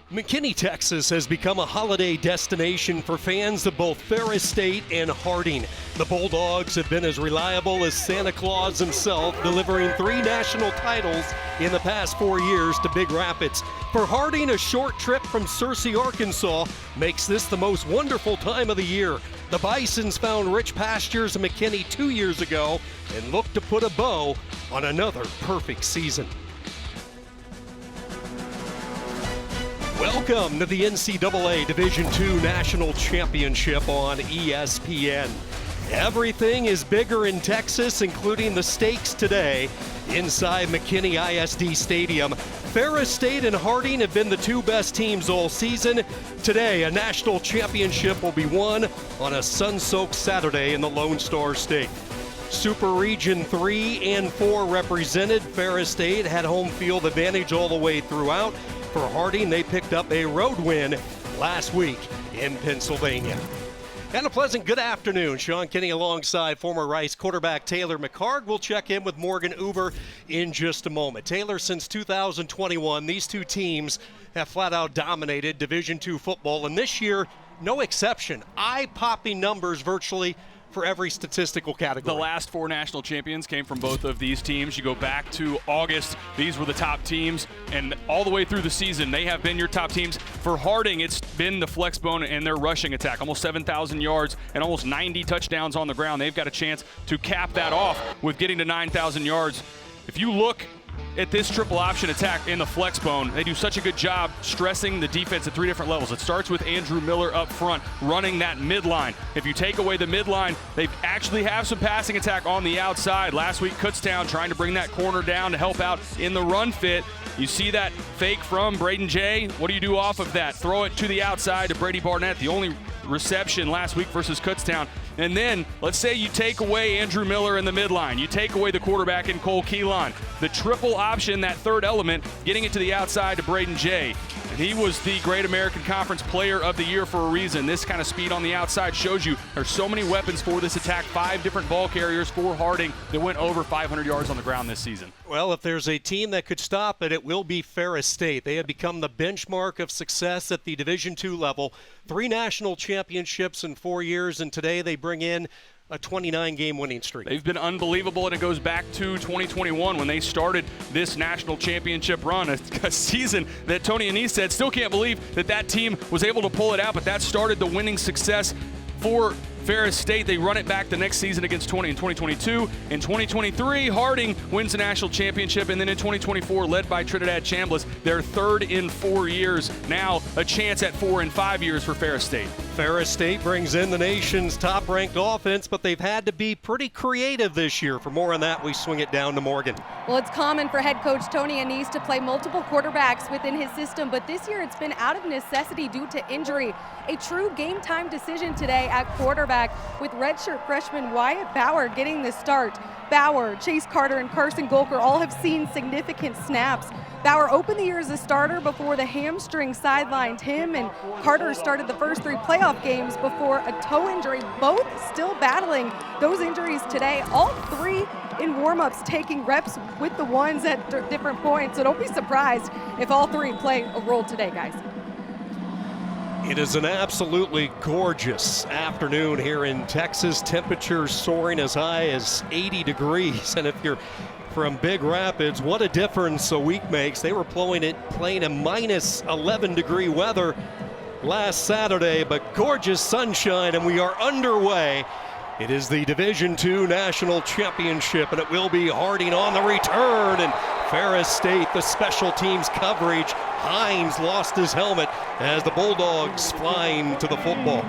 McKinney, Texas has become a holiday destination for fans of both Ferris State and Harding. The Bulldogs have been as reliable as Santa Claus himself, delivering 3 national titles in the past 4 years to Big Rapids. For Harding, a short trip from Searcy, Arkansas makes this the most wonderful time of the year. The Bisons found rich pastures in McKinney 2 years ago and look to put a bow on another perfect season. Welcome to the NCAA Division II National Championship on ESPN. Everything is bigger in Texas, including the stakes today inside McKinney ISD Stadium. Ferris State and Harding have been the 2 best teams all season. Today, a national championship will be won on a sun-soaked Saturday in the Lone Star State. Super Region 3 and 4 represented. Ferris State had home field advantage all the way throughout. For Harding, they picked up a road win last week in Pennsylvania. And a pleasant good afternoon. Sean Kinney alongside former Rice quarterback Taylor McCard. We'll check in with Morgan Uber in just a moment. Taylor, since 2021, these 2 teams have flat out dominated Division II football, and this year, no exception. Eye-popping numbers virtually for every statistical category. The last 4 national champions came from both of these teams. You go back to August, these were the top teams, and all the way through the season, they have been your top teams. For Harding, it's been the flex bone and their rushing attack, almost 7,000 yards and almost 90 touchdowns on the ground. They've got a chance to cap that off with getting to 9,000 yards. If you look at this triple option attack in the flex bone, they do such a good job stressing the defense at 3 different levels. It starts with Andrew Miller up front, running that midline. If you take away the midline, they actually have some passing attack on the outside. Last week, Kutztown trying to bring that corner down to help out in the run fit. You see that fake from Braden Jay. What do you do off of that? Throw it to the outside to Brady Barnett, the only reception last week versus Kutztown. And then, let's say you take away Andrew Miller in the midline. You take away the quarterback in Cole Keelan. The triple option, that third element, getting it to the outside to Braden Jay. And he was the Great American Conference Player of the Year for a reason. This kind of speed on the outside shows you there's so many weapons for this attack. 5 different ball carriers for Harding that went over 500 yards on the ground this season. Well, if there's a team that could stop it, it will be Ferris State. They have become the benchmark of success at the Division II level. 3 national championships in 4 years, and today they bring in a 29-game winning streak. They've been unbelievable, and it goes back to 2021 when they started this national championship run, a season that Tony Anise said still can't believe that team was able to pull it out, but that started the winning success for Ferris State. They run it back the next season against 20 in 2022. In 2023, Harding wins the national championship, and then in 2024, led by Trinidad Chambliss, their 3rd in 4 years. Now a chance at 4 in 5 years for Ferris State. Ferris State brings in the nation's top-ranked offense, but they've had to be pretty creative this year. For more on that, we swing it down to Morgan. Well, it's common for head coach Tony Anise to play multiple quarterbacks within his system, but this year it's been out of necessity due to injury. A true game-time decision today at quarterback, with redshirt freshman Wyatt Bauer getting the start. Bauer, Chase Carter, and Carson Golker all have seen significant snaps. Bauer opened the year as a starter before the hamstring sidelined him, and Carter started the first 3 playoff games before a toe injury, both still battling those injuries today. All 3 in warm-ups taking reps with the ones at different points, so don't be surprised if all 3 play a role today, guys. It is an absolutely gorgeous afternoon here in Texas. Temperatures soaring as high as 80 degrees. And if you're from Big Rapids, what a difference a week makes. They were playing in minus 11 degree weather last Saturday, but gorgeous sunshine, and we are underway. It is the Division II National Championship, and it will be Harding on the return, and Ferris State, the special teams coverage. Hines lost his helmet as the Bulldogs flying to the football.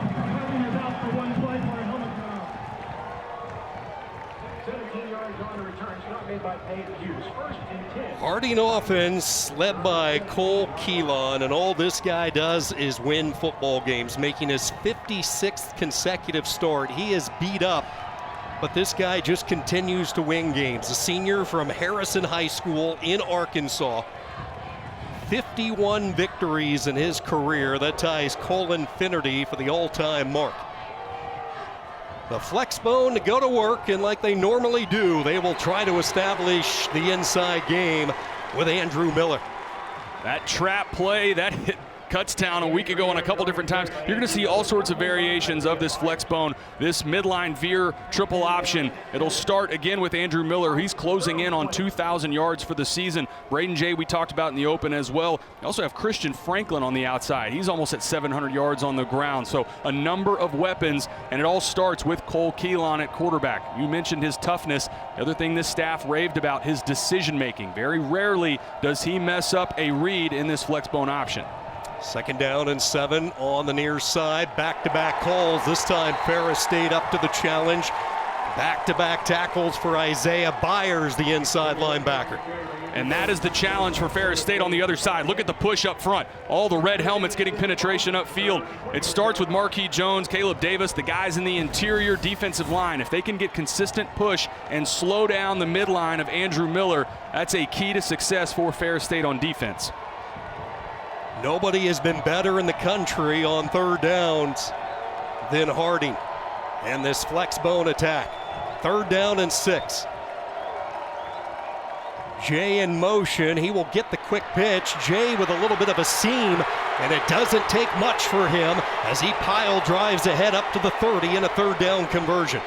Harding offense led by Cole Keelan, and all this guy does is win football games, making his 56th consecutive start. He is beat up, but this guy just continues to win games. A senior from Harrison High School in Arkansas. 51 victories in his career. That ties Colin Finnerty for the all-time mark. The flex bone to go to work, and like they normally do, they will try to establish the inside game with Andrew Miller. That trap play, that hit Kutztown a week ago and a couple different times. You're going to see all sorts of variations of this flex bone, this midline veer triple option. It'll start again with Andrew Miller. He's closing in on 2,000 yards for the season. Braden Jay we talked about in the open as well. You also have Christian Franklin on the outside. He's almost at 700 yards on the ground. So a number of weapons, and it all starts with Cole Keelan at quarterback. You mentioned his toughness. The other thing this staff raved about, his decision making. Very rarely does he mess up a read in this flex bone option. 2nd down and 7 on the near side. Back-to-back calls. This time Ferris State up to the challenge. Back-to-back tackles for Isaiah Byers, the inside linebacker. And that is the challenge for Ferris State on the other side. Look at the push up front. All the red helmets getting penetration upfield. It starts with Marquis Jones, Caleb Davis, the guys in the interior defensive line. If they can get consistent push and slow down the midline of Andrew Miller, that's a key to success for Ferris State on defense. Nobody has been better in the country on 3rd downs than Harding and this flex bone attack. 3rd down and 6. Jay in motion. He will get the quick pitch. Jay with a little bit of a seam, and it doesn't take much for him as he pile drives ahead up to the 30 in a 3rd down conversion.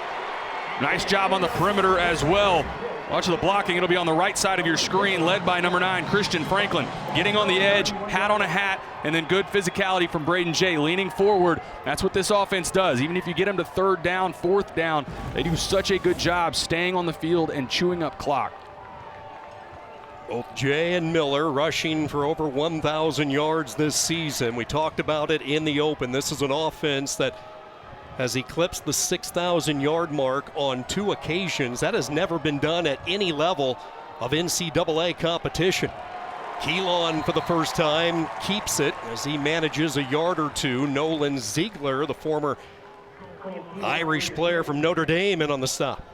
Nice job on the perimeter as well. Watch the blocking. It'll be on the right side of your screen, led by number 9, Christian Franklin. Getting on the edge, hat on a hat, and then good physicality from Braden Jay, leaning forward. That's what this offense does. Even if you get them to 3rd down, 4th down, they do such a good job staying on the field and chewing up clock. Both Jay and Miller rushing for over 1,000 yards this season. We talked about it in the open. This is an offense that has eclipsed the 6,000-yard mark on 2 occasions. That has never been done at any level of NCAA competition. Keelan for the first time keeps it as he manages a yard or two. Nolan Ziegler, the former Irish player from Notre Dame, in on the stop.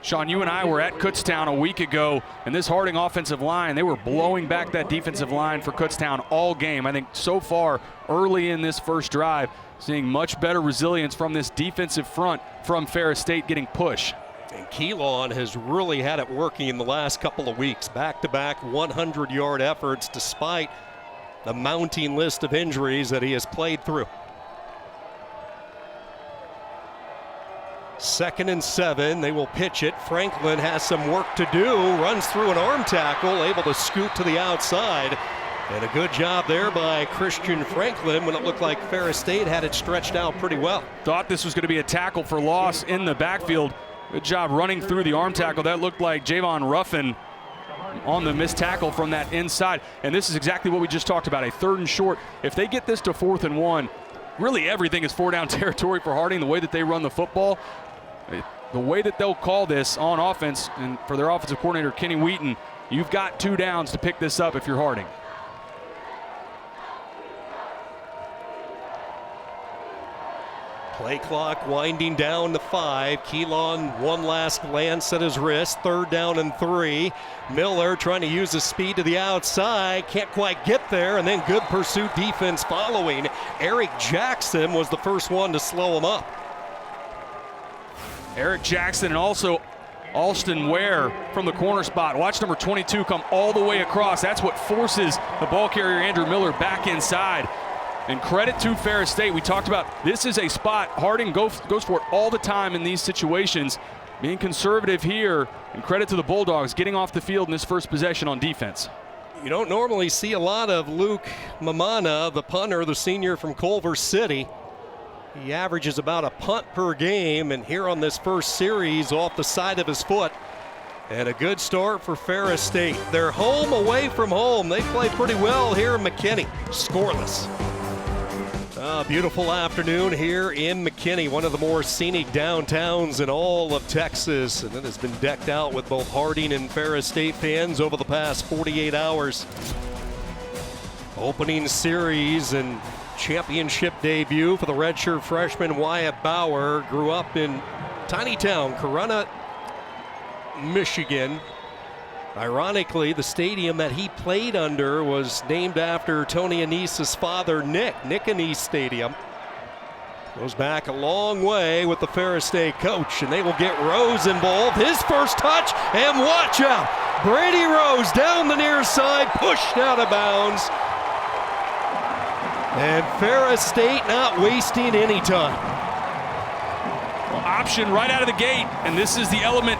Sean, you and I were at Kutztown a week ago, and this Harding offensive line, they were blowing back that defensive line for Kutztown all game. I think so far, early in this first drive, seeing much better resilience from this defensive front from Ferris State getting push. And Keelan has really had it working in the last couple of weeks. Back-to-back 100-yard efforts despite the mounting list of injuries that he has played through. 2nd and 7, they will pitch it. Franklin has some work to do, runs through an arm tackle, able to scoot to the outside. And a good job there by Christian Franklin when it looked like Ferris State had it stretched out pretty well. Thought this was going to be a tackle for loss in the backfield. Good job running through the arm tackle. That looked like Javon Ruffin on the missed tackle from that inside. And this is exactly what we just talked about, a 3rd and short. If they get this to 4th and 1, really everything is 4-down territory for Harding, the way that they run the football. The way that they'll call this on offense, and for their offensive coordinator, Kenny Wheaton, you've got 2 downs to pick this up if you're Harding. Play clock winding down to 5. Keelan, one last glance at his wrist. 3rd down and 3. Miller trying to use his speed to the outside. Can't quite get there, and then good pursuit defense following. Eric Jackson was the first one to slow him up. Eric Jackson and also Alston Ware from the corner spot. Watch number 22 come all the way across. That's what forces the ball carrier Andrew Miller back inside. And credit to Ferris State. We talked about this is a spot Harding goes for it all the time in these situations. Being conservative here, and credit to the Bulldogs getting off the field in this first possession on defense. You don't normally see a lot of Luke Mamana, the punter, the senior from Culver City. He averages about a punt per game, and here on this first series off the side of his foot. And a good start for Ferris State. They're home away from home. They play pretty well here in McKinney. Scoreless. Beautiful afternoon here in McKinney, one of the more scenic downtowns in all of Texas. And it has been decked out with both Harding and Ferris State fans over the past 48 hours. Opening series and championship debut for the redshirt freshman Wyatt Bauer. Grew up in tiny town Corunna, Michigan. Ironically, the stadium that he played under was named after Tony Annese's father, Nick Annese Stadium. Goes back a long way with the Ferris State coach, and they will get Rose involved. His first touch, and watch out. Brady Rose down the near side, pushed out of bounds. And Ferris State not wasting any time. Option right out of the gate, and this is the element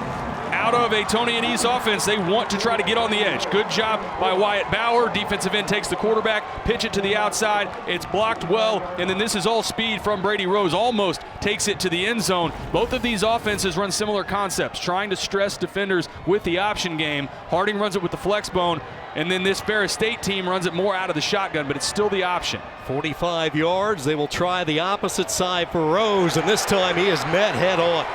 out of a Tony Annese offense. They want to try to get on the edge. Good job by Wyatt Bauer. Defensive end takes the quarterback, pitch it to the outside. It's blocked well, and then this is all speed from Brady Rose. Almost takes it to the end zone. Both of these offenses run similar concepts, trying to stress defenders with the option game. Harding runs it with the flex bone, and then this Ferris State team runs it more out of the shotgun, but it's still the option. 45 yards. They will try the opposite side for Rose, and this time he is met head on.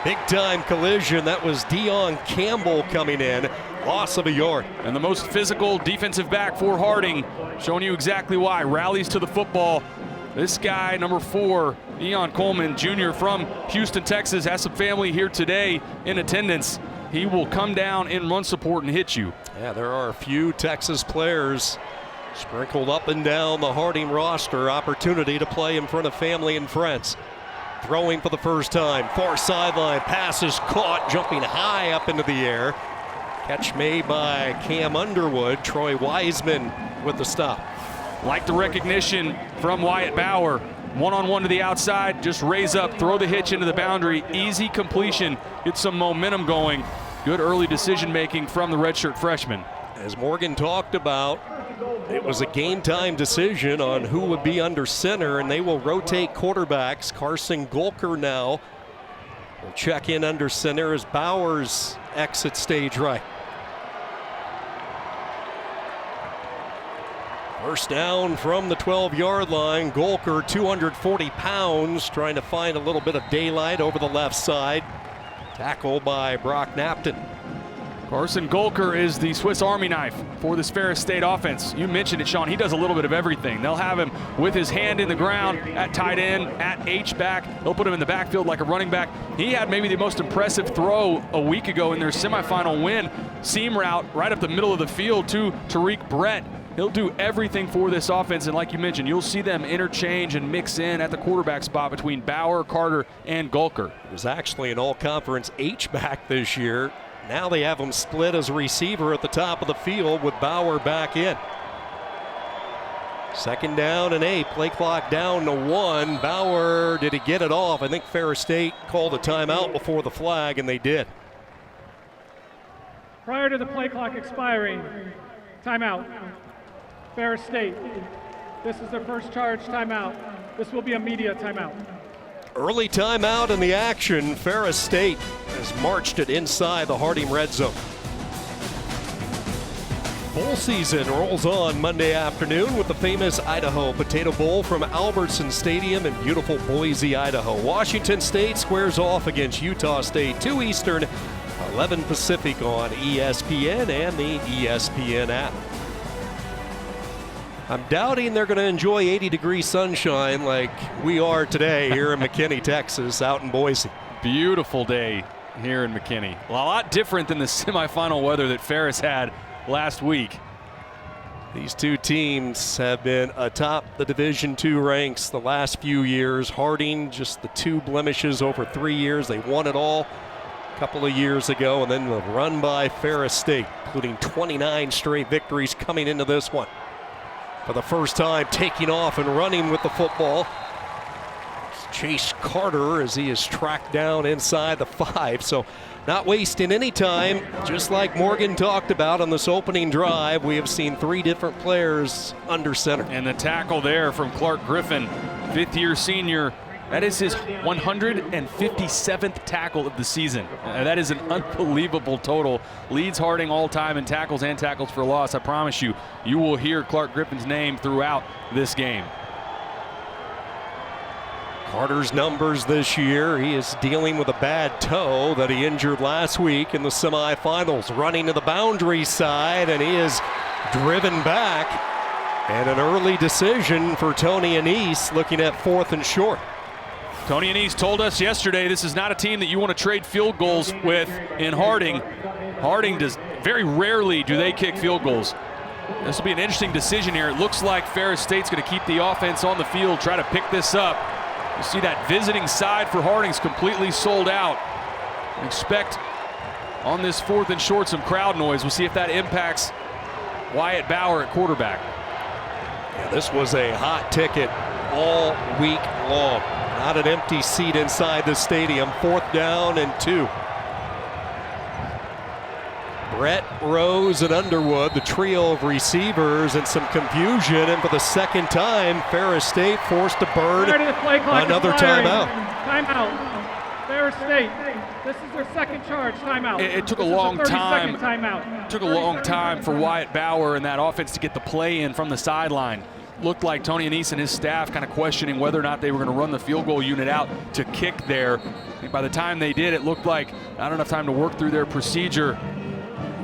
Big time collision. That was Deion Campbell coming in. Loss of a yard. And the most physical defensive back for Harding, showing you exactly why. Rallies to the football. This guy, number 4, Deion Coleman Jr. from Houston, Texas, has some family here today in attendance. He will come down in run support and hit you. Yeah, there are a few Texas players sprinkled up and down the Harding roster. Opportunity to play in front of family and friends. Throwing for the first time, far sideline, pass is caught, jumping high up into the air. Catch made by Cam Underwood. Troy Wiseman with the stop. Like the recognition from Wyatt Bauer. One-on-one to the outside, just raise up, throw the hitch into the boundary. Easy completion, get some momentum going. Good early decision making from the redshirt freshman. As Morgan talked about, it was a game time decision on who would be under center, and they will rotate quarterbacks. Carson Golker now will check in under center as Bowers exits stage right. First down from the 12-yard line. Golker, 240 pounds, trying to find a little bit of daylight over the left side. Tackled by Brock Napton. Carson Golker is the Swiss Army knife for this Ferris State offense. You mentioned it, Sean. He does a little bit of everything. They'll have him with his hand in the ground at tight end, at H-back. They'll put him in the backfield like a running back. He had maybe the most impressive throw a week ago in their semifinal win. Seam route right up the middle of the field to Tariq Brett. He'll do everything for this offense, and like you mentioned, you'll see them interchange and mix in at the quarterback spot between Bauer, Carter, and Golker. It was actually an all-conference H-back this year. Now they have him split as a receiver at the top of the field with Bauer back in. Second down and 8, play clock down to 1. Bauer, did he get it off? I think Ferris State called a timeout before the flag, and they did. Prior to the play clock expiring, timeout. Ferris State, this is their first charge timeout. This will be a media timeout. Early timeout in the action. Ferris State has marched it inside the Harding red zone. Bowl season rolls on Monday afternoon with the famous Idaho Potato Bowl from Albertson Stadium in beautiful Boise, Idaho. Washington State squares off against Utah State, 2 Eastern, 11 Pacific on ESPN and the ESPN app. I'm doubting they're going to enjoy 80-degree sunshine like we are today here in McKinney, Texas, out in Boise. Beautiful day here in McKinney. A lot different than the semifinal weather that Ferris had last week. These two teams have been atop the Division II ranks the last few years. Harding, just the 2 blemishes over 3 years. They won it all a couple of years ago, and then the run by Ferris State, including 29 straight victories coming into this one. For the first time, taking off and running with the football. Chase Carter as he is tracked down inside the 5. So not wasting any time, just like Morgan talked about on this opening drive. We have seen 3 different players under center. And the tackle there from Clark Griffin, 5th-year senior. That is his 157th tackle of the season. That is an unbelievable total. Leads Harding all time in tackles and tackles for loss. I promise you, you will hear Clark Griffin's name throughout this game. Carter's numbers this year, he is dealing with a bad toe that he injured last week in the semifinals. Running to the boundary side, and he is driven back. And an early decision for Tony Annese, looking at 4th and short. Tony Annese told us yesterday this is not a team that you want to trade field goals with in Harding. Harding does, very rarely do they kick field goals. This will be an interesting decision here. It looks like Ferris State's going to keep the offense on the field, try to pick this up. You see that visiting side for Harding's completely sold out. Expect on this 4th and short some crowd noise. We'll see if that impacts Wyatt Bauer at quarterback. Yeah, this was a hot ticket all week long. Not an empty seat inside the stadium. 4th down and 2. Brett, Rose, and Underwood, the trio of receivers, and some confusion. And for the second time, Ferris State forced to burn another timeout. Timeout. Ferris State. This is their second charge. Timeout. It took a long time. Timeout. It took a long time for Wyatt Bauer and that offense to get the play in from the sideline. Looked like Tony Anise and his staff kind of questioning whether or not they were going to run the field goal unit out to kick there. And by the time they did, it looked like not enough time to work through their procedure.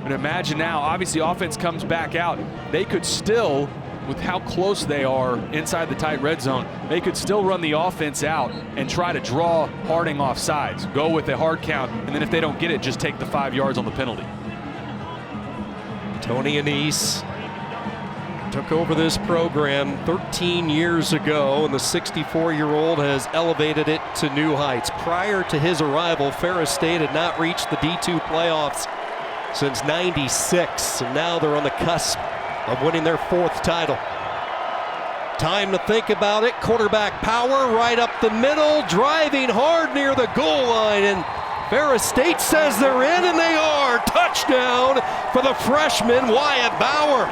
But imagine now, obviously offense comes back out. They could still, with how close they are inside the tight red zone, they could still run the offense out and try to draw Harding off sides. Go with a hard count, and then if they don't get it, just take the 5 yards on the penalty. Tony Anise took over this program 13 years ago, and the 64-year-old has elevated it to new heights. Prior to his arrival, Ferris State had not reached the D2 playoffs since '96, and now they're on the cusp of winning their 4th title. Time to think about it. Quarterback power right up the middle, driving hard near the goal line, and Ferris State says they're in, and they are. Touchdown for the freshman Wyatt Bauer.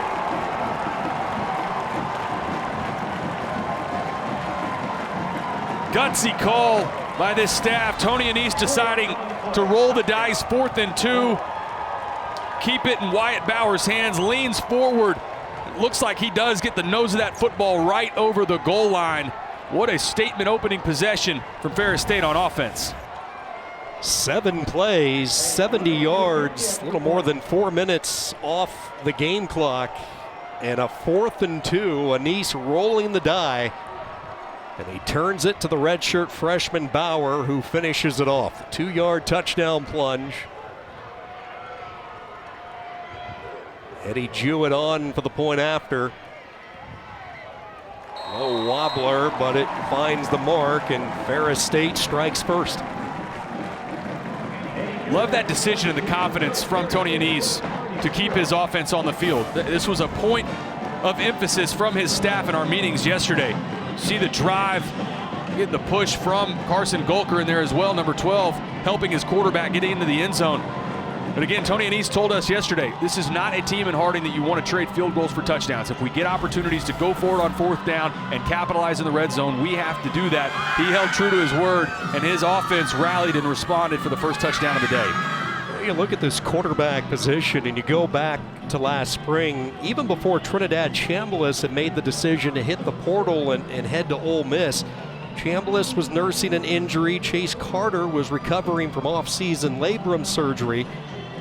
Gutsy call by this staff. Tony Anise deciding to roll the dice. 4th and 2. Keep it in Wyatt Bauer's hands. Leans forward. It looks like he does get the nose of that football right over the goal line. What a statement opening possession from Ferris State on offense. 7 plays, 70 yards, a little more than 4 minutes off the game clock, and a 4th and 2. Anise rolling the die. And he turns it to the redshirt freshman Bauer, who finishes it off. 2-yard touchdown plunge. Eddie Jewett on for the point after. Low wobbler, but it finds the mark, and Ferris State strikes first. Love that decision and the confidence from Tony Anise to keep his offense on the field. This was a point of emphasis from his staff in our meetings yesterday. See the drive, get the push from Carson Golker in there as well, number 12, helping his quarterback get into the end zone. But again, Tony Anise told us yesterday, this is not a team in Harding that you want to trade field goals for touchdowns. If we get opportunities to go forward on 4th down and capitalize in the red zone, we have to do that. He held true to his word, and his offense rallied and responded for the first touchdown of the day. You look at this quarterback position and you go back to last spring, even before Trinidad Chambliss had made the decision to hit the portal and head to Ole Miss. Chambliss was nursing an injury. Chase Carter was recovering from off-season labrum surgery.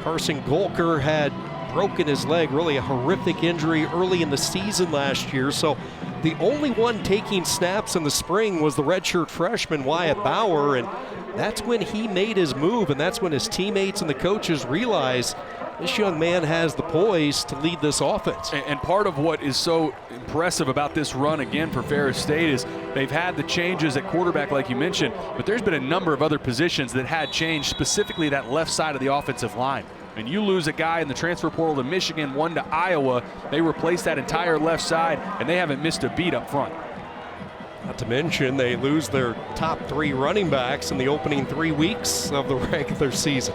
Carson Golker had broken his leg, really a horrific injury early in the season last year. So the only one taking snaps in the spring was the redshirt freshman Wyatt Bauer, and that's when he made his move, and that's when his teammates and the coaches realized this young man has the poise to lead this offense. And part of what is so impressive about this run again for Ferris State is they've had the changes at quarterback like you mentioned, but there's been a number of other positions that had changed, specifically that left side of the offensive line. And you lose a guy in the transfer portal to Michigan, one to Iowa, they replace that entire left side, and they haven't missed a beat up front. Not to mention they lose their top 3 running backs in the opening 3 weeks of the regular season.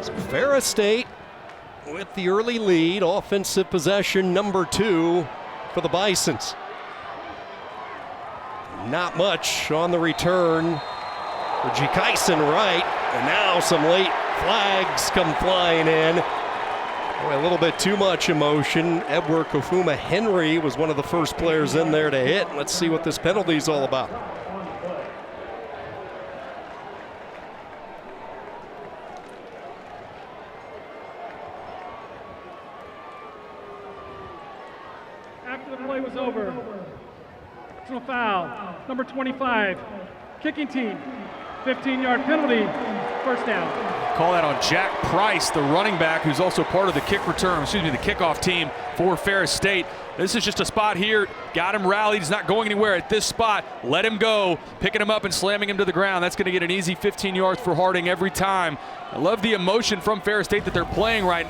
So Ferris State with the early lead, offensive possession number 2 for the Bisons. Not much on the return for G. Kyson Wright, and now some late flags come flying in. Boy, a little bit too much emotion. Edward Kofuma Henry was one of the first players in there to hit. Let's see what this penalty is all about. After the play was over, personal foul, number 25, kicking team, 15-yard penalty, first down. Call that on Jack Price, the running back, who's also part of the the kickoff team for Ferris State. This is just a spot here. Got him rallied. He's not going anywhere at this spot. Let him go. Picking him up and slamming him to the ground. That's going to get an easy 15 yards for Harding every time. I love the emotion from Ferris State that they're playing right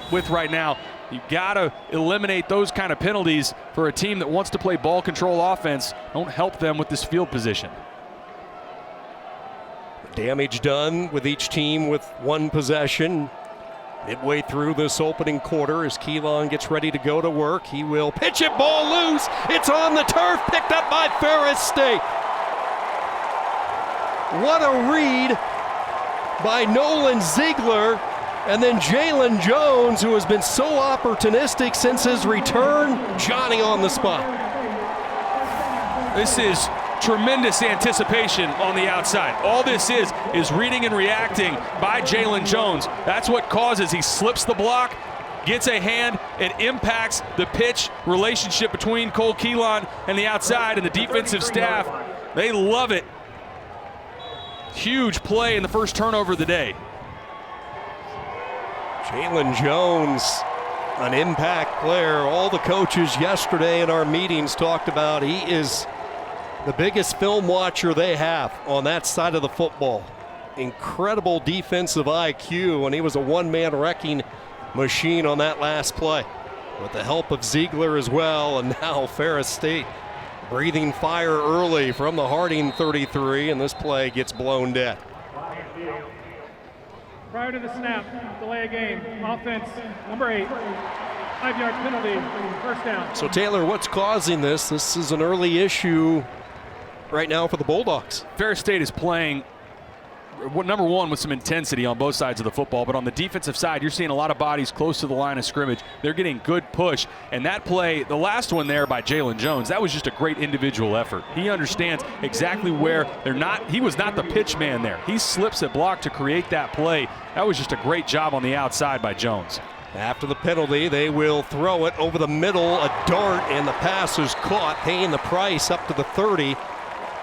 now. You got to eliminate those kind of penalties for a team that wants to play ball control offense. Don't help them with this field position. Damage done with each team with one possession. Midway through this opening quarter as Keelan gets ready to go to work. He will pitch it, ball loose. It's on the turf, picked up by Ferris State. What a read by Nolan Ziegler. And then Jalen Jones, who has been so opportunistic since his return, Johnny on the spot. This is tremendous anticipation on the outside. All this is reading and reacting by Jalen Jones. That's what causes. He slips the block, gets a hand, it impacts the pitch relationship between Cole Keelan and the outside, and the defensive staff, they love it. Huge play in the first turnover of the day. Jalen Jones, an impact player. All the coaches yesterday in our meetings talked about he is the biggest film watcher they have on that side of the football. Incredible defensive IQ, and he was a one-man wrecking machine on that last play with the help of Ziegler as well. And now Ferris State breathing fire early from the Harding 33, and this play gets blown dead. Prior to the snap, delay of game, offense, number 8, 5-yard penalty, first down. So Taylor, what's causing this? This is an early issue right now for the Bulldogs. Ferris State is playing, number one, with some intensity on both sides of the football, but on the defensive side, you're seeing a lot of bodies close to the line of scrimmage. They're getting good push, and that play, the last one there by Jalen Jones, that was just a great individual effort. He understands exactly where he was not the pitch man there. He slips a block to create that play. That was just a great job on the outside by Jones. After the penalty, they will throw it over the middle, a dart, and the pass is caught, paying the price up to the 30.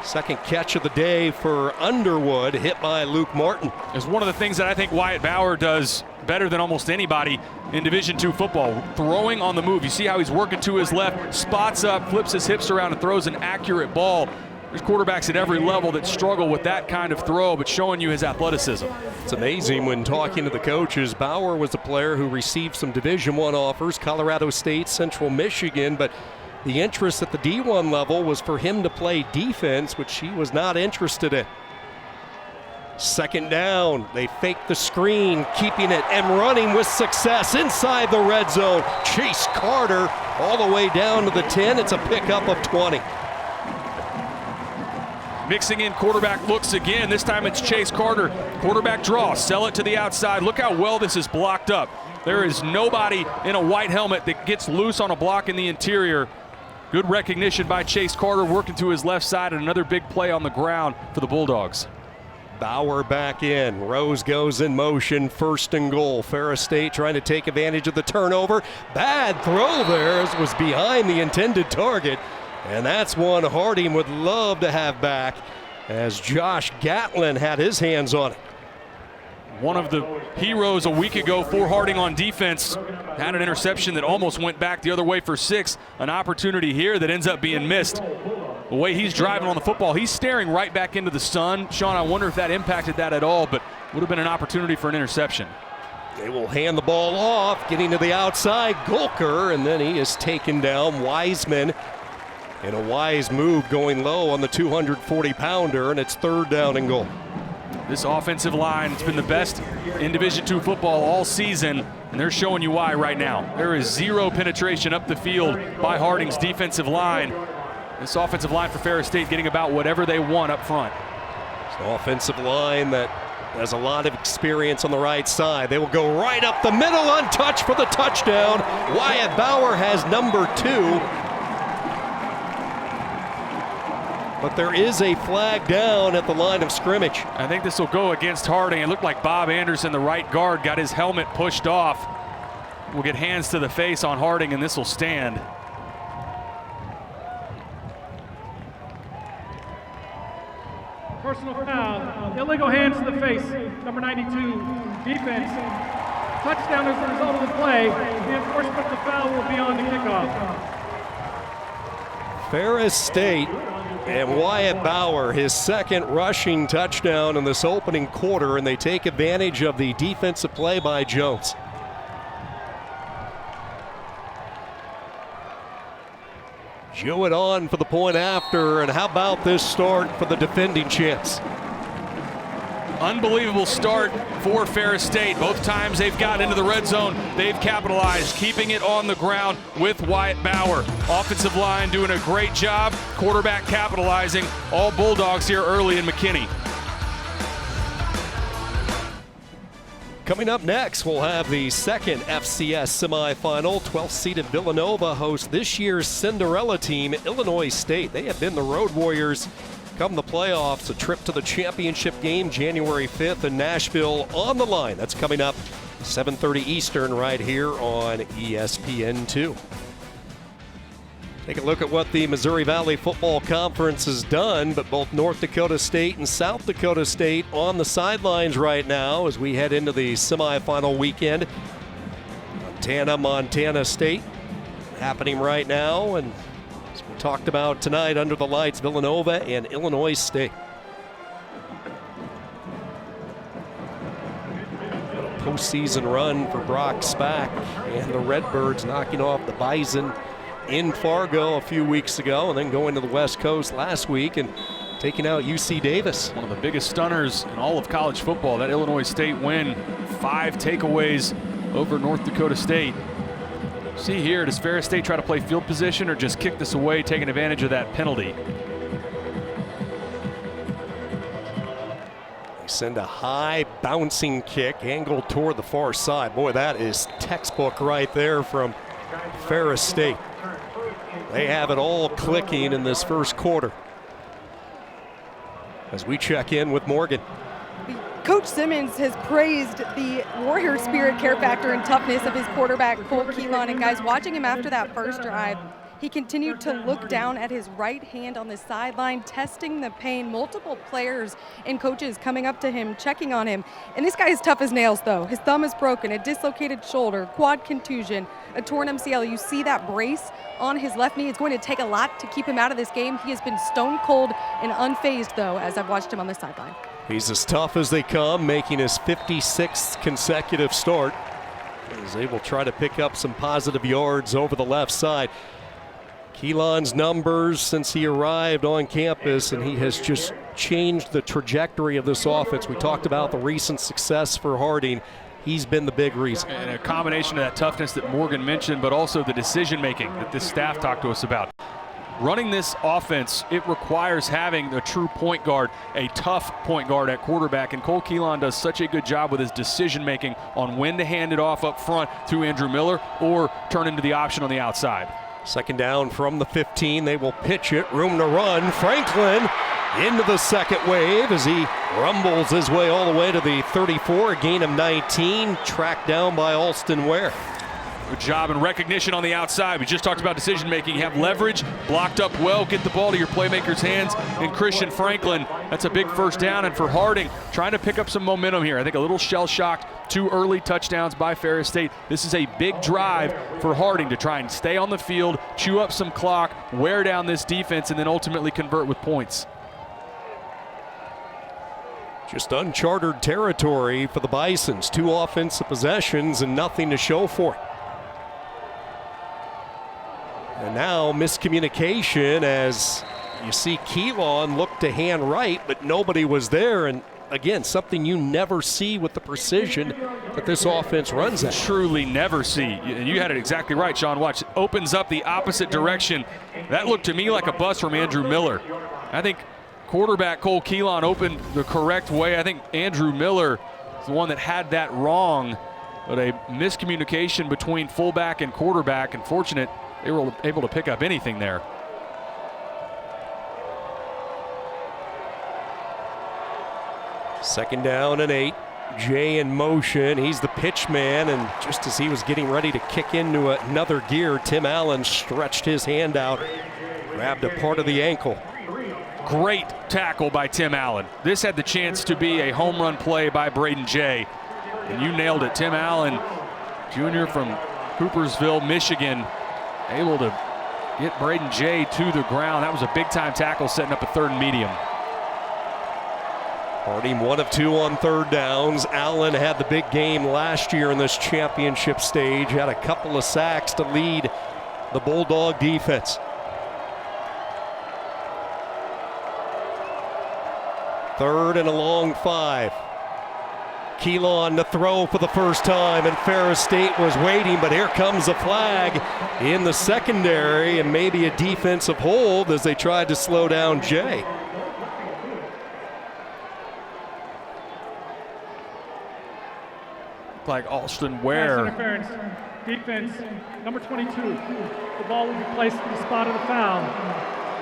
Second catch of the day for Underwood, hit by Luke Martin. It's one of the things that I think Wyatt Bauer does better than almost anybody in Division II football, throwing on the move. You see how he's working to his left, spots up, flips his hips around, and throws an accurate ball. There's quarterbacks at every level that struggle with that kind of throw, but showing you his athleticism. It's amazing when talking to the coaches. Bauer was a player who received some Division I offers, Colorado State, Central Michigan, but the interest at the D1 level was for him to play defense, which he was not interested in. Second down, they fake the screen, keeping it and running with success inside the red zone. Chase Carter all the way down to the 10. It's a pickup of 20. Mixing in quarterback looks again. This time it's Chase Carter. Quarterback draw, sell it to the outside. Look how well this is blocked up. There is nobody in a white helmet that gets loose on a block in the interior. Good recognition by Chase Carter, working to his left side, and another big play on the ground for the Bulldogs. Bauer back in. Rose goes in motion. First and goal. Ferris State trying to take advantage of the turnover. Bad throw there, as was behind the intended target. And that's one Harding would love to have back, as Josh Gatlin had his hands on it. One of the heroes a week ago for Harding on defense had an interception that almost went back the other way for 6. An opportunity here that ends up being missed. The way he's driving on the football, he's staring right back into the sun. Sean, I wonder if that impacted that at all, but would have been an opportunity for an interception. They will hand the ball off, getting to the outside. Golker, and then he is taken down. Wiseman in a wise move, going low on the 240-pounder, and it's third down and goal. This offensive line, it's been the best in Division II football all season, and they're showing you why right now. There is zero penetration up the field by Harding's defensive line. This offensive line for Ferris State getting about whatever they want up front. It's an offensive line that has a lot of experience on the right side. They will go right up the middle, untouched for the touchdown. Wyatt Bauer has number 2. But there is a flag down at the line of scrimmage. I think this will go against Harding. It looked like Bob Anderson, the right guard, got his helmet pushed off. We'll get hands to the face on Harding, and this will stand. Personal foul, illegal hands to the face, number 92, defense. Touchdown as a result of the play. The enforcement of the foul will be on the kickoff. Ferris State and Wyatt Bauer, his second rushing touchdown in this opening quarter, and they take advantage of the defensive play by Jones. Jewett on for the point after, and how about this start for the defending champs? Unbelievable start for Ferris State. Both times they've gotten into the red zone, they've capitalized, keeping it on the ground with Wyatt Bauer. Offensive line doing a great job, quarterback capitalizing. All Bulldogs here early in McKinney. Coming up next, we'll have the second FCS semifinal. 12th-seeded Villanova hosts this year's Cinderella team, Illinois State. They have been the Road Warriors come the playoffs. A trip to the championship game January 5th in Nashville on the line. That's coming up 7:30 Eastern right here on ESPN2. Take a look at what the Missouri Valley Football Conference has done, but both North Dakota State and South Dakota State on the sidelines right now as we head into the semifinal weekend. Montana State happening right now, and as we talked about tonight, under the lights, Villanova and Illinois State. A postseason run for Brock Spack and the Redbirds, knocking off the Bison in Fargo a few weeks ago, and then going to the West Coast last week and taking out UC Davis. One of the biggest stunners in all of college football, that Illinois State win. 5 takeaways over North Dakota State. See here, does Ferris State try to play field position or just kick this away, taking advantage of that penalty? They send a high bouncing kick angled toward the far side. Boy, that is textbook right there from Ferris State. They have it all clicking in this first quarter. As we check in with Morgan. Coach Simmons has praised the warrior spirit, care factor, and toughness of his quarterback, Cole Keelan. And guys, watching him after that first drive, he continued to look down at his right hand on the sideline, testing the pain. Multiple players and coaches coming up to him, checking on him. And this guy is tough as nails, though. His thumb is broken, a dislocated shoulder, quad contusion, a torn MCL. You see that brace on his left knee. It's going to take a lot to keep him out of this game. He has been stone cold and unfazed, though, as I've watched him on the sideline. He's as tough as they come, making his 56th consecutive start, as they will try to pick up some positive yards over the left side. Keelan's numbers since he arrived on campus, and he has just changed the trajectory of this offense. We talked about the recent success for Harding. He's been the big reason. And a combination of that toughness that Morgan mentioned, but also the decision making that this staff talked to us about. Running this offense, it requires having a true point guard, a tough point guard at quarterback, and Cole Keelan does such a good job with his decision making on when to hand it off up front to Andrew Miller or turn into the option on the outside. Second down from the 15. They will pitch it. Room to run. Franklin into the second wave as he rumbles his way all the way to the 34. A gain of 19. Tracked down by Alston Ware. Good job and recognition on the outside. We just talked about decision making. You have leverage, blocked up well, get the ball to your playmaker's hands. And Christian Franklin, that's a big first down. And for Harding, trying to pick up some momentum here. I think a little shell-shocked. 2 early touchdowns by Ferris State. This is a big drive for Harding to try and stay on the field, chew up some clock, wear down this defense, and then ultimately convert with points. Just uncharted territory for the Bisons. 2 offensive possessions and nothing to show for it. And now miscommunication as you see Keelan look to hand right, but nobody was there. And again, something you never see with the precision that this offense runs at. Truly never see. You had it exactly right, Sean. Watch, opens up the opposite direction. That looked to me like a bust from Andrew Miller. I think quarterback Cole Keelan opened the correct way. I think Andrew Miller is the one that had that wrong, but a miscommunication between fullback and quarterback. Unfortunate. They were able to pick up anything there. Second down and 8. Jay in motion. He's the pitch man, and just as he was getting ready to kick into another gear, Tim Allen stretched his hand out, grabbed a part of the ankle. Great tackle by Tim Allen. This had the chance to be a home run play by Braden Jay, and you nailed it. Tim Allen, junior from Coopersville, Michigan, able to get Braden Jay to the ground. That was a big-time tackle, setting up a 3rd and medium. Harding 1 of 2 on 3rd downs. Allen had the big game last year in this championship stage. Had a couple of sacks to lead the Bulldog defense. 3rd and a long 5. Keelan to throw for the first time, and Ferris State was waiting, but here comes a flag in the secondary and maybe a defensive hold as they tried to slow down Jay. Like Alston Ware. Pass interference. Defense, number 22. The ball will be placed in the spot of the foul.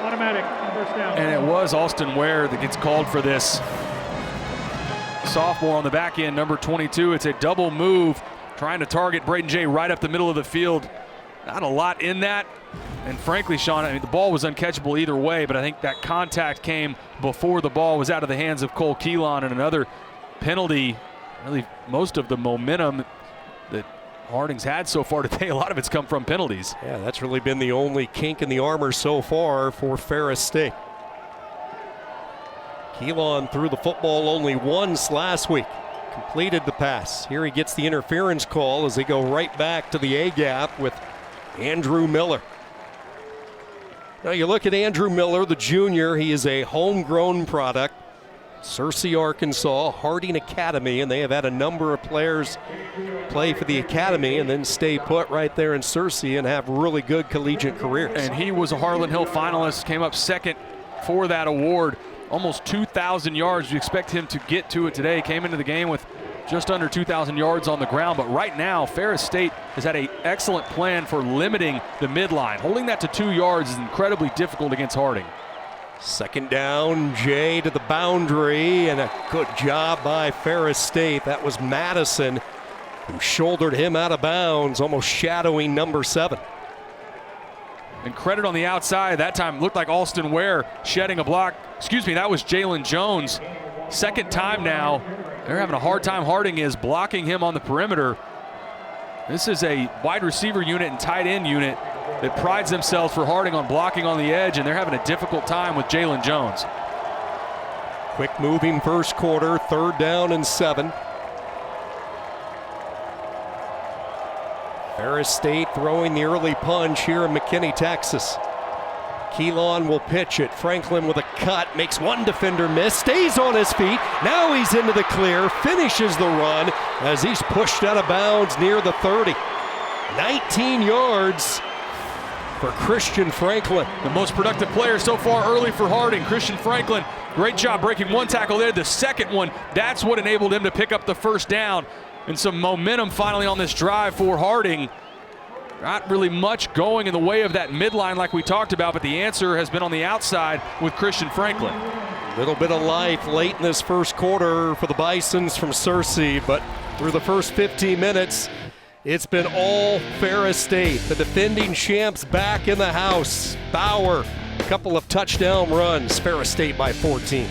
Automatic, first down. And it was Alston Ware that gets called for this. Sophomore on the back end, number 22. It's a double move, trying to target Braden Jay right up the middle of the field. Not a lot in that. And frankly, Sean, I mean, the ball was uncatchable either way, but I think that contact came before the ball was out of the hands of Cole Keelan, and another penalty. Really, most of the momentum that Harding's had so far today, a lot of it's come from penalties. Yeah, that's really been the only kink in the armor so far for Ferris State. Keelan threw the football only once last week, completed the pass. Here he gets the interference call as they go right back to the A-gap with Andrew Miller. Now you look at Andrew Miller, the junior. He is a homegrown product. Searcy, Arkansas, Harding Academy, and they have had a number of players play for the academy and then stay put right there in Searcy and have really good collegiate careers. And he was a Harlan Hill finalist, came up second for that award. Almost 2,000 yards. You expect him to get to it today. Came into the game with just under 2,000 yards on the ground. But right now, Ferris State has had an excellent plan for limiting the midline. Holding that to 2 yards is incredibly difficult against Harding. 2nd down, Jay to the boundary, and a good job by Ferris State. That was Madison who shouldered him out of bounds, almost shadowing number 7. And credit on the outside. That time looked like Alston Ware shedding a block. Excuse me, that was Jalen Jones. 2nd time now. They're having a hard time. Harding is blocking him on the perimeter. This is a wide receiver unit and tight end unit that prides themselves for Harding on blocking on the edge, and they're having a difficult time with Jalen Jones. Quick moving first quarter, 3rd down and 7. Ferris State throwing the early punch here in McKinney, Texas. Keelan will pitch it. Franklin with a cut, makes one defender miss, stays on his feet. Now he's into the clear, finishes the run as he's pushed out of bounds near the 30. 19 yards for Christian Franklin. The most productive player so far early for Harding. Christian Franklin, great job breaking one tackle there. The second one, that's what enabled him to pick up the first down. And some momentum finally on this drive for Harding. Not really much going in the way of that midline like we talked about, but the answer has been on the outside with Christian Franklin. A little bit of life late in this first quarter for the Bisons from Searcy, but through the first 15 minutes, it's been all Ferris State. The defending champs back in the house. Bauer, a couple of touchdown runs. Ferris State by 14.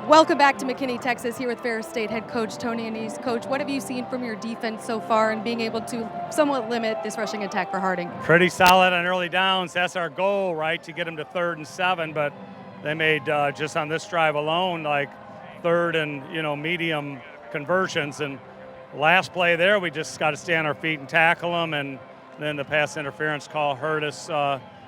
Welcome back to McKinney, Texas, here with Ferris State head coach Tony Annese. Coach, what have you seen from your defense so far and being able to somewhat limit this rushing attack for Harding? Pretty solid on early downs. That's our goal, right, to get them to 3rd and 7. But they made just on this drive alone, like 3rd and medium conversions. And last play there, we just got to stay on our feet and tackle them. And then the pass interference call hurt us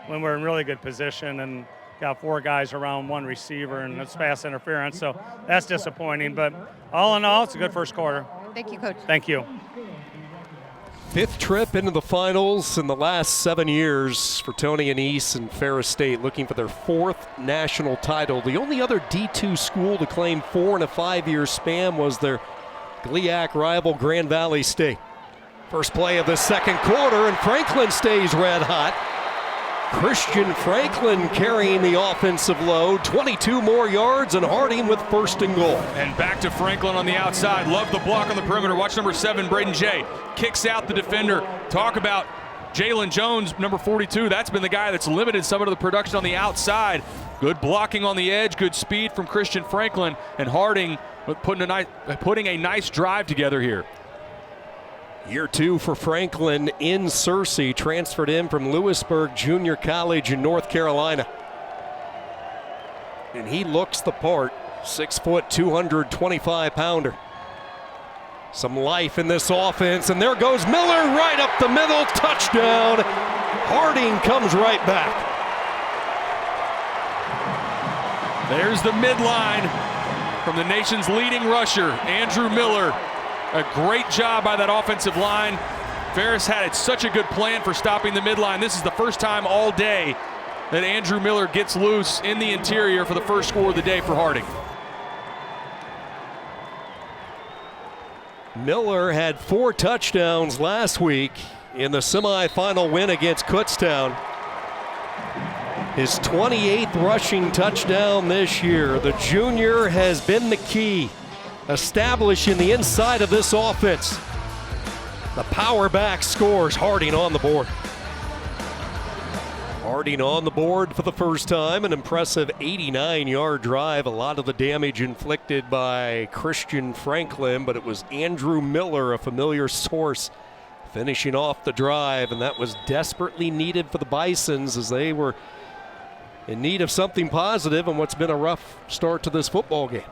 when we're in really good position and got 4 guys around 1 receiver, and it's pass interference. So that's disappointing. But all in all, it's a good first quarter. Thank you, Coach. Thank you. 5th trip into the finals in the last 7 years for Tony Annese and Ferris State, looking for their 4th national title. The only other D2 school to claim 4 in a 5-year span was their GLIAC rival Grand Valley State. First play of the second quarter, and Franklin stays red hot. Christian Franklin carrying the offensive load, 22 more yards, and Harding with 1st and goal. And back to Franklin on the outside. Love the block on the perimeter. Watch number 7, Braden Jay. Kicks out the defender. Talk about Jalen Jones, number 42. That's been the guy that's limited some of the production on the outside. Good blocking on the edge, good speed from Christian Franklin, and Harding putting a nice drive together here. Year 2 for Franklin in Searcy, transferred in from Lewisburg Junior College in North Carolina. And he looks the part, 6 foot, 225-pounder. Some life in this offense, and there goes Miller right up the middle, touchdown. Harding comes right back. There's the midline from the nation's leading rusher, Andrew Miller. A great job by that offensive line. Ferris had such a good plan for stopping the midline. This is the first time all day that Andrew Miller gets loose in the interior for the first score of the day for Harding. Miller had 4 touchdowns last week in the semifinal win against Kutztown. His 28th rushing touchdown this year. The junior has been the key, establishing the inside of this offense. The power back scores. Harding on the board. Harding on the board for the first time. An impressive 89-yard drive. A lot of the damage inflicted by Christian Franklin, but it was Andrew Miller, a familiar source, finishing off the drive, and that was desperately needed for the Bisons as they were in need of something positive in what's been a rough start to this football game.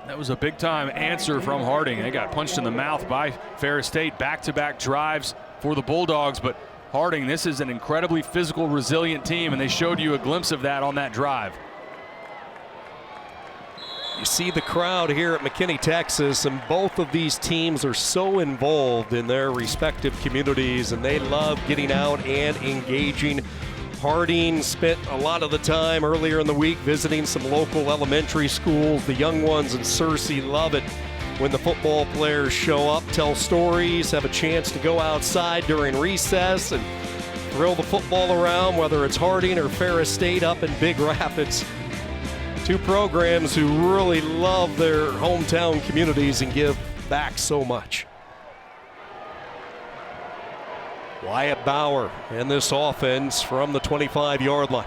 That was a big-time answer from Harding. They got punched in the mouth by Ferris State. Back-to-back drives for the Bulldogs, but Harding, this is an incredibly physical, resilient team, and they showed you a glimpse of that on that drive. You see the crowd here at McKinney, Texas, and both of these teams are so involved in their respective communities, and they love getting out and engaging. Harding spent a lot of the time earlier in the week visiting some local elementary schools. The young ones in Searcy love it when the football players show up, tell stories, have a chance to go outside during recess and throw the football around, whether it's Harding or Ferris State up in Big Rapids. Two programs who really love their hometown communities and give back so much. Wyatt Bauer in this offense from the 25-yard line.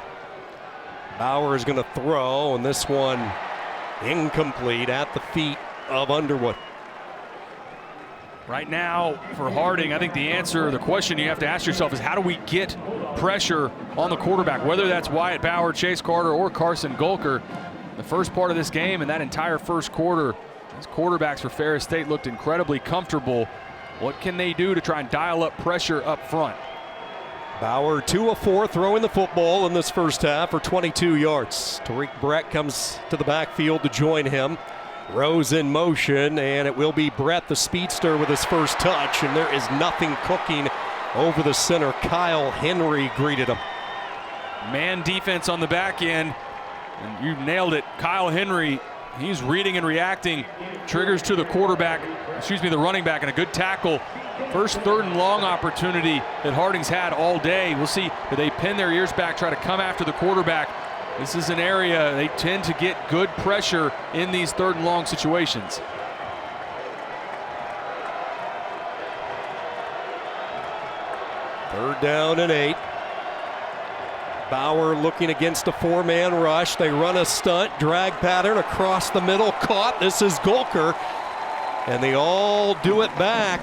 Bauer is going to throw, and this one incomplete at the feet of Underwood. Right now for Harding, I think the answer, the question you have to ask yourself is how do we get pressure on the quarterback, whether that's Wyatt Bauer, Chase Carter, or Carson Golker. The first part of this game and that entire first quarter, these quarterbacks for Ferris State looked incredibly comfortable. What can they do to try and dial up pressure up front? Bauer 2 of 4 throwing the football in this first half for 22 yards. Tariq Brett comes to the backfield to join him. Rose in motion, and it will be Brett the speedster with his first touch, and there is nothing cooking over the center. Kyle Henry greeted him. Man defense on the back end, and you nailed it. Kyle Henry, he's reading and reacting. Triggers to the the running back, and a good tackle. First 3rd and long opportunity that Harding's had all day. We'll see, do they pin their ears back, try to come after the quarterback? This is an area they tend to get good pressure in these 3rd and long situations. Third down and 8. Bauer looking against a 4-man rush. They run a stunt, drag pattern across the middle, caught. This is Golker, and they all do it back.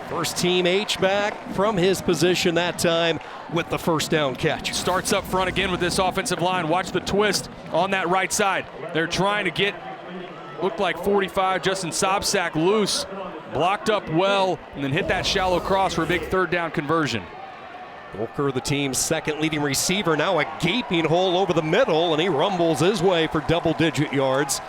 First team H-back from his position that time with the first down catch. Starts up front again with this offensive line. Watch the twist on that right side. They're trying to get, looked like 45, Justin Sobsack loose, blocked up well, and then hit that shallow cross for a big 3rd down conversion. Golker, the team's second leading receiver, now a gaping hole over the middle, and he rumbles his way for double-digit yards.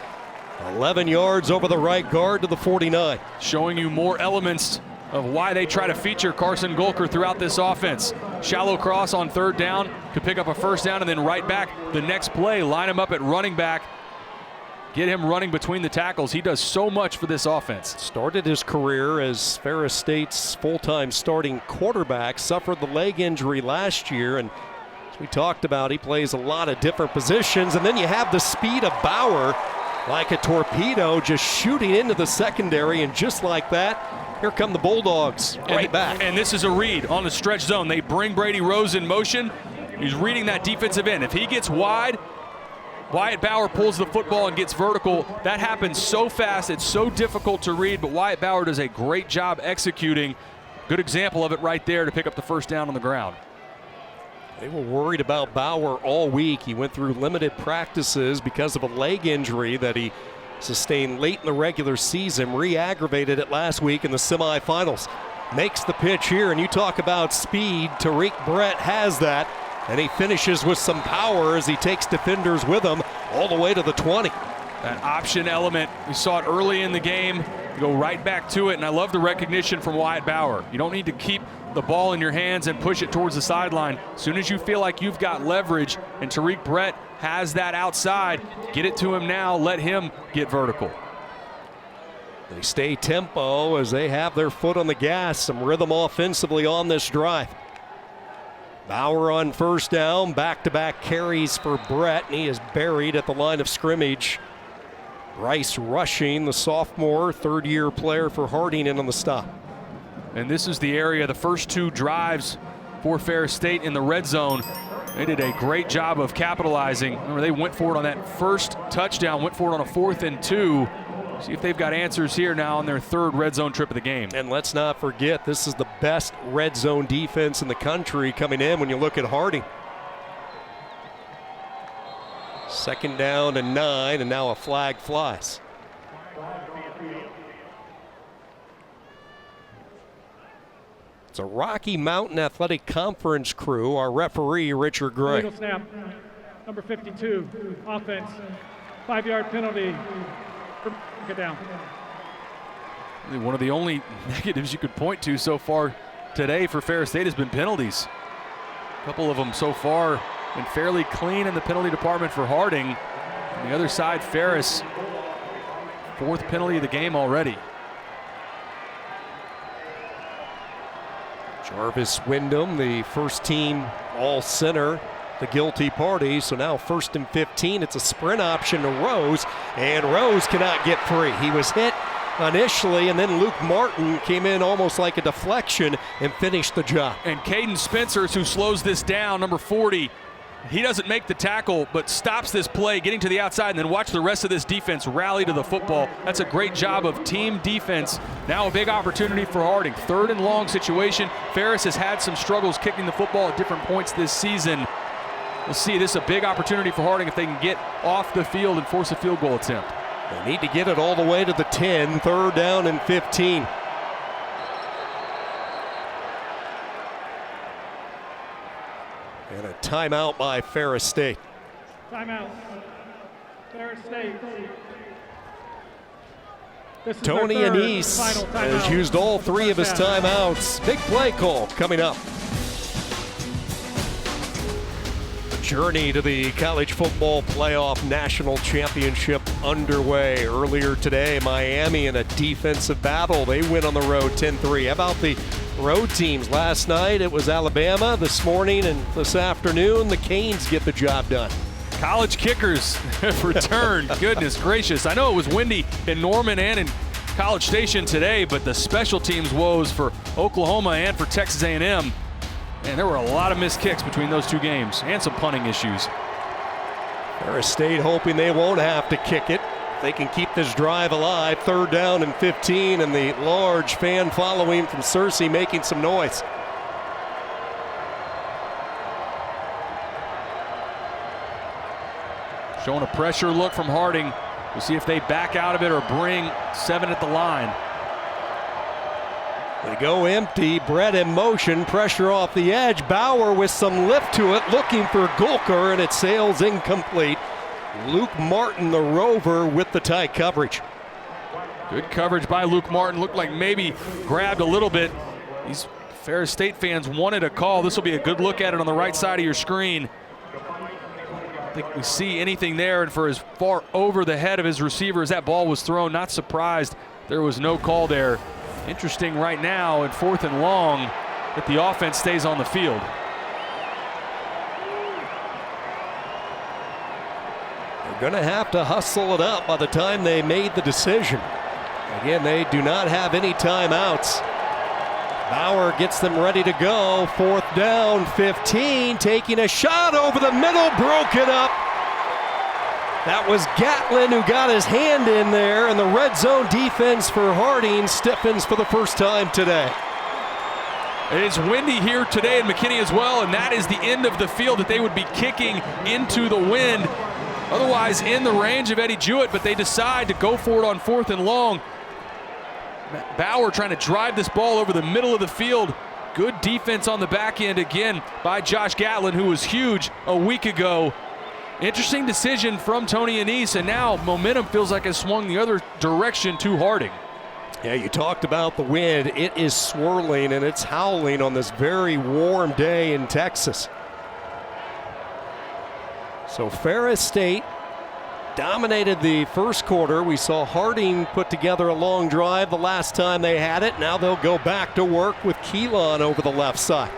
11 yards over the right guard to the 49. Showing you more elements of why they try to feature Carson Golker throughout this offense. Shallow cross on 3rd down, could pick up a 1st down, and then right back the next play, line him up at running back, get him running between the tackles. He does so much for this offense. Started his career as Ferris State's full-time starting quarterback, suffered the leg injury last year, and as we talked about, he plays a lot of different positions, and then you have the speed of Bauer like a torpedo just shooting into the secondary, and just like that, here come the Bulldogs right back. And this is a read on the stretch zone. They bring Brady Rose in motion. He's reading that defensive end. If he gets wide, Wyatt Bauer pulls the football and gets vertical. That happens so fast, it's so difficult to read, but Wyatt Bauer does a great job executing. Good example of it right there to pick up the 1st down on the ground. They were worried about Bauer all week. He went through limited practices because of a leg injury that he sustained late in the regular season, re-aggravated it last week in the semifinals. Makes the pitch here, and you talk about speed. Tariq Brett has that, and he finishes with some power as he takes defenders with him all the way to the 20. That option element, we saw it early in the game. You go right back to it, and I love the recognition from Wyatt Bauer. You don't need to keep the ball in your hands and push it towards the sideline. As soon as you feel like you've got leverage, and Tariq Brett has that outside, get it to him now, let him get vertical. They stay tempo as they have their foot on the gas, some rhythm offensively on this drive. Bauer on first down, back-to-back carries for Brett, and he is buried at the line of scrimmage. Bryce Rushing, the sophomore, third-year player for Harding, in on the stop. And this is the area, the first two drives for Ferris State in the red zone. They did a great job of capitalizing. Remember, they went for it on that first touchdown, went for it on a 4th and 2. See if they've got answers here now on their third red zone trip of the game. And let's not forget, this is the best red zone defense in the country coming in when you look at Harding. 2nd down and 9, and now a flag flies. It's a Rocky Mountain Athletic Conference crew. Our referee, Richard Gray. Legal snap, number 52, offense, 5-yard penalty. Get down. One of the only negatives you could point to so far today for Ferris State has been penalties. A couple of them so far been fairly clean in the penalty department for Harding. On the other side, Ferris, 4th penalty of the game already. Jarvis Wyndham, the first team all center, the guilty party. So now 1st and 15. It's a sprint option to Rose, and Rose cannot get free. He was hit initially, and then Luke Martin came in almost like a deflection and finished the job. And Caden Spencers, who slows this down, number 40, he doesn't make the tackle, but stops this play, getting to the outside, and then watch the rest of this defense rally to the football. That's a great job of team defense. Now a big opportunity for Harding. 3rd and long situation. Ferris has had some struggles kicking the football at different points this season. We'll see, this is a big opportunity for Harding if they can get off the field and force a field goal attempt. They need to get it all the way to the 10, 3rd down and 15. And a timeout by Ferris State. Timeout. Ferris State. This is Tony their third Anise final has timeout. used all 3 of his timeouts. Big play call coming up. Journey to the College Football Playoff National Championship underway. Earlier today, Miami in a defensive battle. They win on the road 10-3. How about the road teams? Last night it was Alabama. This morning and this afternoon, the Canes get the job done. College kickers have returned. Goodness gracious. I know it was windy in Norman and in College Station today, but the special teams woes for Oklahoma and for Texas A&M. And there were a lot of missed kicks between those two games and some punting issues. Ferris State hoping they won't have to kick it. They can keep this drive alive. 3rd down and 15, and the large fan following from Searcy making some noise. Showing a pressure look from Harding. We'll see if they back out of it or bring 7 at the line. They go empty. Brett in motion. Pressure off the edge. Bauer with some lift to it, looking for Gulker, and it sails incomplete. Luke Martin, the rover, with the tight coverage. Good coverage by Luke Martin. Looked like maybe grabbed a little bit. These Ferris State fans wanted a call. This will be a good look at it on the right side of your screen. I don't think we see anything there, and for as far over the head of his receiver as that ball was thrown, not surprised there was no call there. Interesting right now in 4th and long that the offense stays on the field. They're going to have to hustle it up by the time they made the decision. Again, they do not have any timeouts. Bauer gets them ready to go. 4th down, 15, taking a shot over the middle, broken up. That was Gatlin who got his hand in there, and the red zone defense for Harding stiffens for the first time today. It is windy here today in McKinney as well, and that is the end of the field that they would be kicking into the wind. Otherwise in the range of Eddie Jewett, but they decide to go for it on 4th and long. Bauer trying to drive this ball over the middle of the field. Good defense on the back end again by Josh Gatlin, who was huge a week ago. interesting decision from Tony Annese, and now momentum feels like it's swung the other direction to Harding. Yeah, you talked about the wind. It is swirling and it's howling on this very warm day in Texas. So Ferris State dominated the first quarter. We saw Harding put together a long drive the last time they had it. Now they'll go back to work with Keelan over the left side.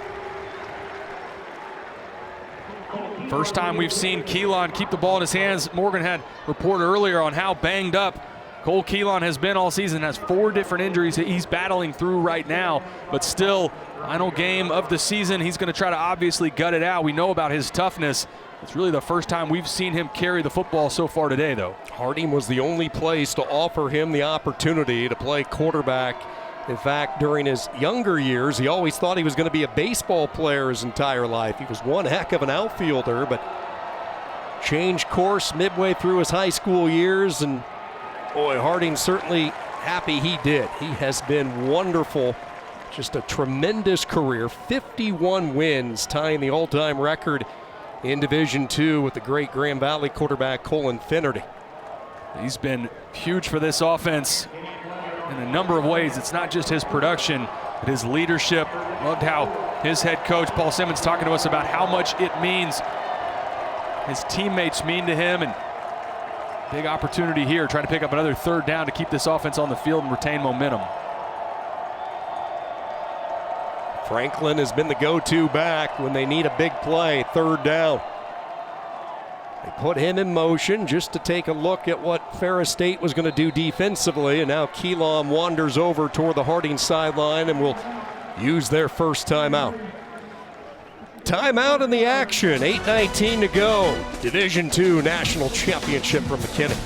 First time we've seen Keelan keep the ball in his hands. Morgan had reported earlier on how banged up Cole Keelan has been all season. Has 4 different injuries that he's battling through right now, but still, final game of the season. He's going to try to obviously gut it out. We know about his toughness. It's really the first time we've seen him carry the football so far today, though. Harding was the only place to offer him the opportunity to play quarterback. In fact, during his younger years, he always thought he was going to be a baseball player his entire life. He was one heck of an outfielder, but changed course midway through his high school years, and boy, Harding certainly happy he did. He has been wonderful. Just a tremendous career. 51 wins, tying the all-time record in Division II with the great Grand Valley quarterback Colin Finnerty. He's been huge for this offense in a number of ways. It's not just his production, but his leadership. Loved how his head coach, Paul Simmons, talking to us about how much it means. His teammates mean to him, and big opportunity here, trying to pick up another 3rd down to keep this offense on the field and retain momentum. Franklin has been the go-to back when they need a big play, 3rd down. They put him in motion just to take a look at what Ferris State was going to do defensively, and now Keelan wanders over toward the Harding sideline and will use their first timeout. Timeout in the action, 8:19 to go. Division II National Championship from McKinney.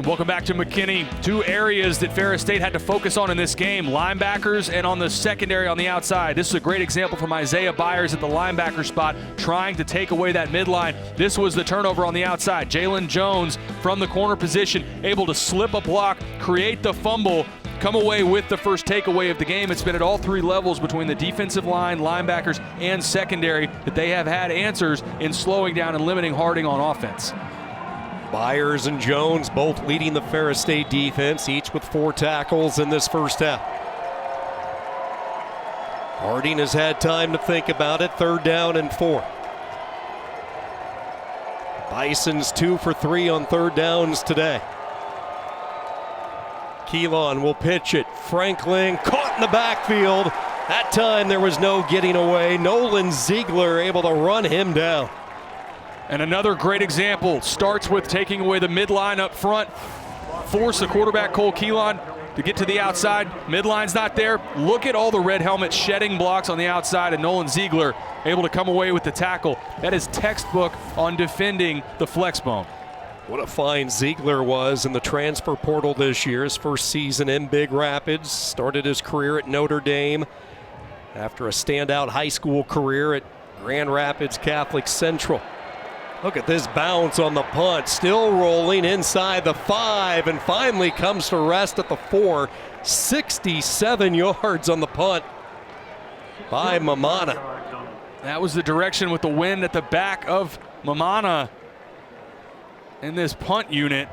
Welcome back to McKinney. 2 areas that Ferris State had to focus on in this game, linebackers and on the secondary on the outside. This is a great example from Isaiah Byers at the linebacker spot, trying to take away that midline. This was the turnover on the outside. Jalen Jones from the corner position, able to slip a block, create the fumble, come away with the first takeaway of the game. It's been at all 3 levels between the defensive line, linebackers, and secondary that they have had answers in slowing down and limiting Harding on offense. Byers and Jones both leading the Ferris State defense, each with 4 tackles in this first half. Harding has had time to think about it, 3rd down and 4. Bison's 2 for 3 on 3rd downs today. Keelan will pitch it. Franklin caught in the backfield. That time there was no getting away. Nolan Ziegler able to run him down. And another great example starts with taking away the midline up front. Force the quarterback, Cole Keelan, to get to the outside. Midline's not there. Look at all the red helmets shedding blocks on the outside, and Nolan Ziegler able to come away with the tackle. That is textbook on defending the flex bone. What a find Ziegler was in the transfer portal this year. His first season in Big Rapids. Started his career at Notre Dame after a standout high school career at Grand Rapids Catholic Central. Look at this bounce on the punt, still rolling inside the 5 and finally comes to rest at the 4. 67 yards on the punt by Mamana. That was the direction with the wind at the back of Mamana in this punt unit.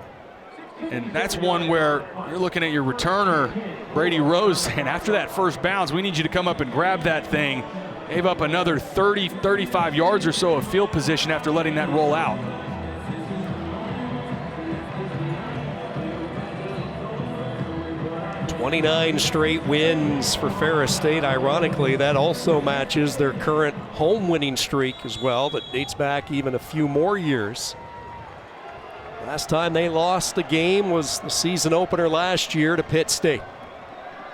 And that's one where you're looking at your returner, Brady Rose, saying after that first bounce, we need you to come up and grab that thing. Gave up another 30, 35 yards or so of field position after letting that roll out. "29 straight wins for Ferris State. Ironically, that also matches their current home winning streak as well, that dates back even a few more years. Last time they lost the game was the season opener last year to Pitt State.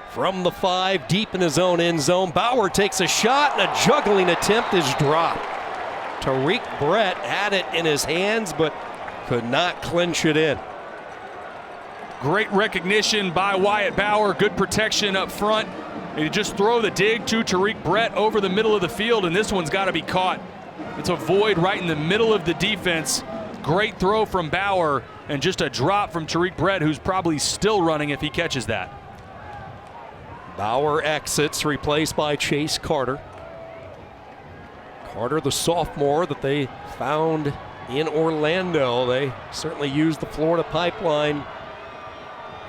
From the 5, deep in his own end zone, Bauer takes a shot and a juggling attempt is dropped. Tariq Brett had it in his hands but could not clinch it in. Great recognition by Wyatt Bauer, good protection up front. And you just throw the dig to Tariq Brett over the middle of the field, and this one's got to be caught. It's a void right in the middle of the defense. Great throw from Bauer and just a drop from Tariq Brett, who's probably still running if he catches that. Bauer exits, replaced by Chase Carter. Carter, the sophomore that they found in Orlando. They certainly used the Florida pipeline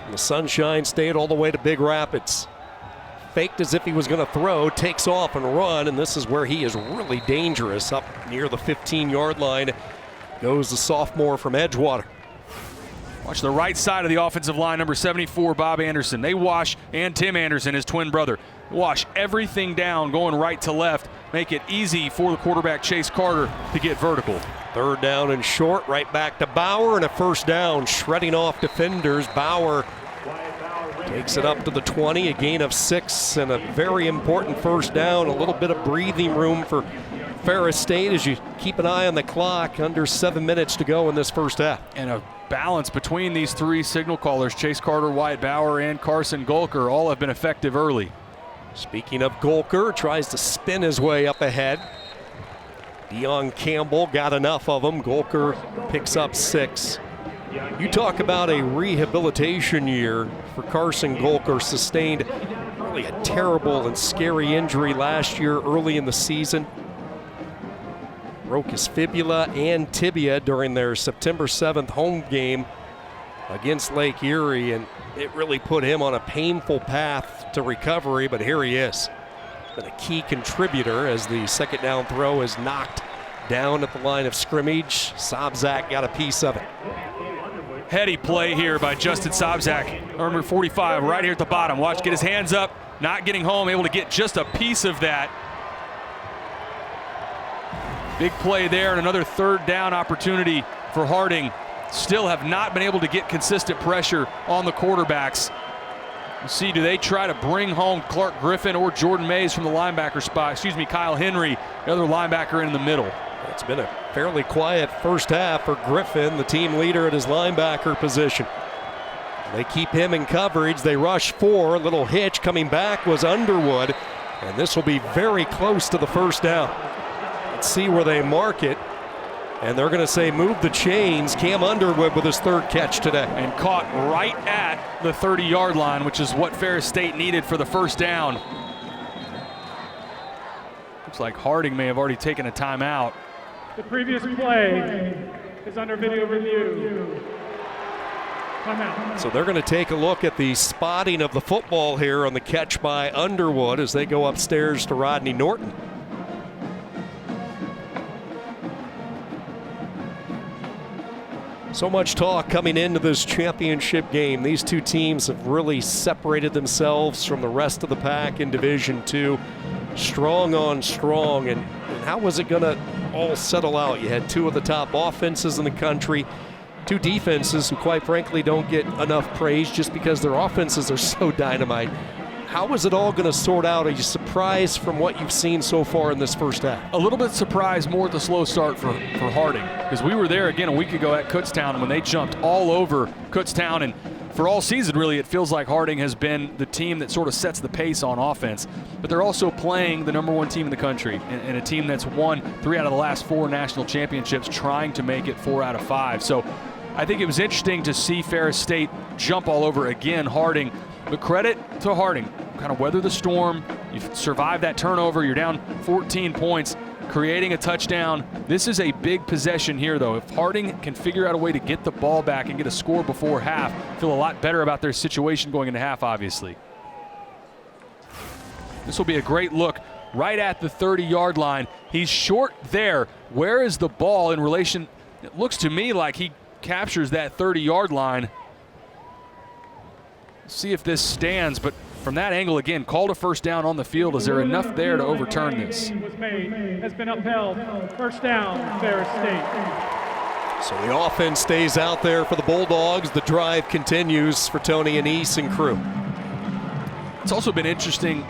from the Sunshine State all the way to Big Rapids. Faked as if he was going to throw, takes off and run, and this is where he is really dangerous. Up near the 15-yard line goes the sophomore from Edgewater. Watch the right side of the offensive line, number 74, Bob Anderson. They wash, and Tim Anderson, his twin brother, wash everything down going right to left, make it easy for the quarterback, Chase Carter, to get vertical. Third down and short, right back to Bauer, and a first down, shredding off defenders. Bauer takes it up to the 20, a gain of 6, and a very important first down. A little bit of breathing room for Ferris State as you keep an eye on the clock. Under 7 minutes to go in this first half. And a balance between these three signal callers, Chase Carter, Wyatt Bauer, and Carson Golker, all have been effective early. Speaking of Golker, tries to spin his way up ahead. Dion Campbell got enough of him. Golker picks up 6. You talk about a rehabilitation year for Carson Golker. Sustained really a terrible and scary injury last year early in the season. Broke his fibula and tibia during their September 7th home game against Lake Erie, and it really put him on a painful path to recovery, but here he is. Been a key contributor as the second down throw is knocked down at the line of scrimmage. Sobczak got a piece of it. Heady play here by Justin Sobczak, number 45, right here at the bottom. Watch, get his hands up, not getting home, able to get just a piece of that. Big play there, and another third down opportunity for Harding. Still have not been able to get consistent pressure on the quarterbacks. We'll see, do they try to bring home Clark Griffin or Jordan Mays from the linebacker spot? Excuse me, Kyle Henry, the other linebacker in the middle. It's been a fairly quiet first half for Griffin, the team leader at his linebacker position. They keep him in coverage. They rush 4. A little hitch coming back was Underwood, and this will be very close to the first down. Let's see where they mark it. And they're going to say move the chains. Cam Underwood with his 3rd catch today. And caught right at the 30-yard line, which is what Ferris State needed for the first down. Looks like Harding may have already taken a timeout. The previous play is under video review. Timeout. So they're going to take a look at the spotting of the football here on the catch by Underwood as they go upstairs to Rodney Norton. So much talk coming into this championship game. These two teams have really separated themselves from the rest of the pack in Division II. Strong on strong. And how was it going to all settle out? You had 2 of the top offenses in the country, 2 defenses who quite frankly don't get enough praise just because their offenses are so dynamite. How is it all going to sort out? Are you surprised from what you've seen so far in this first half? A little bit surprised more at the slow start for Harding, because we were there again a week ago at Kutztown when they jumped all over Kutztown, and for all season really it feels like Harding has been the team that sort of sets the pace on offense. But they're also playing the #1 team in the country, and a team that's won 3 out of the last 4 national championships, trying to make it 4 out of 5. So I think it was interesting to see Ferris State jump all over again Harding. But credit to Harding, kind of weather the storm. You've survived that turnover. You're down 14 points, creating a touchdown. This is a big possession here, though. If Harding can figure out a way to get the ball back and get a score before half, feel a lot better about their situation going into half, obviously. This will be a great look right at the 30-yard line. He's short there. Where is the ball in relation? It looks to me like he captures that 30-yard line. See if this stands, but from that angle again, called a first down on the field. Is there enough there to overturn this? Was made, has been upheld. First down, Ferris State. So the offense stays out there for the Bulldogs. The drive continues for Tony Anise and crew. It's also been interesting,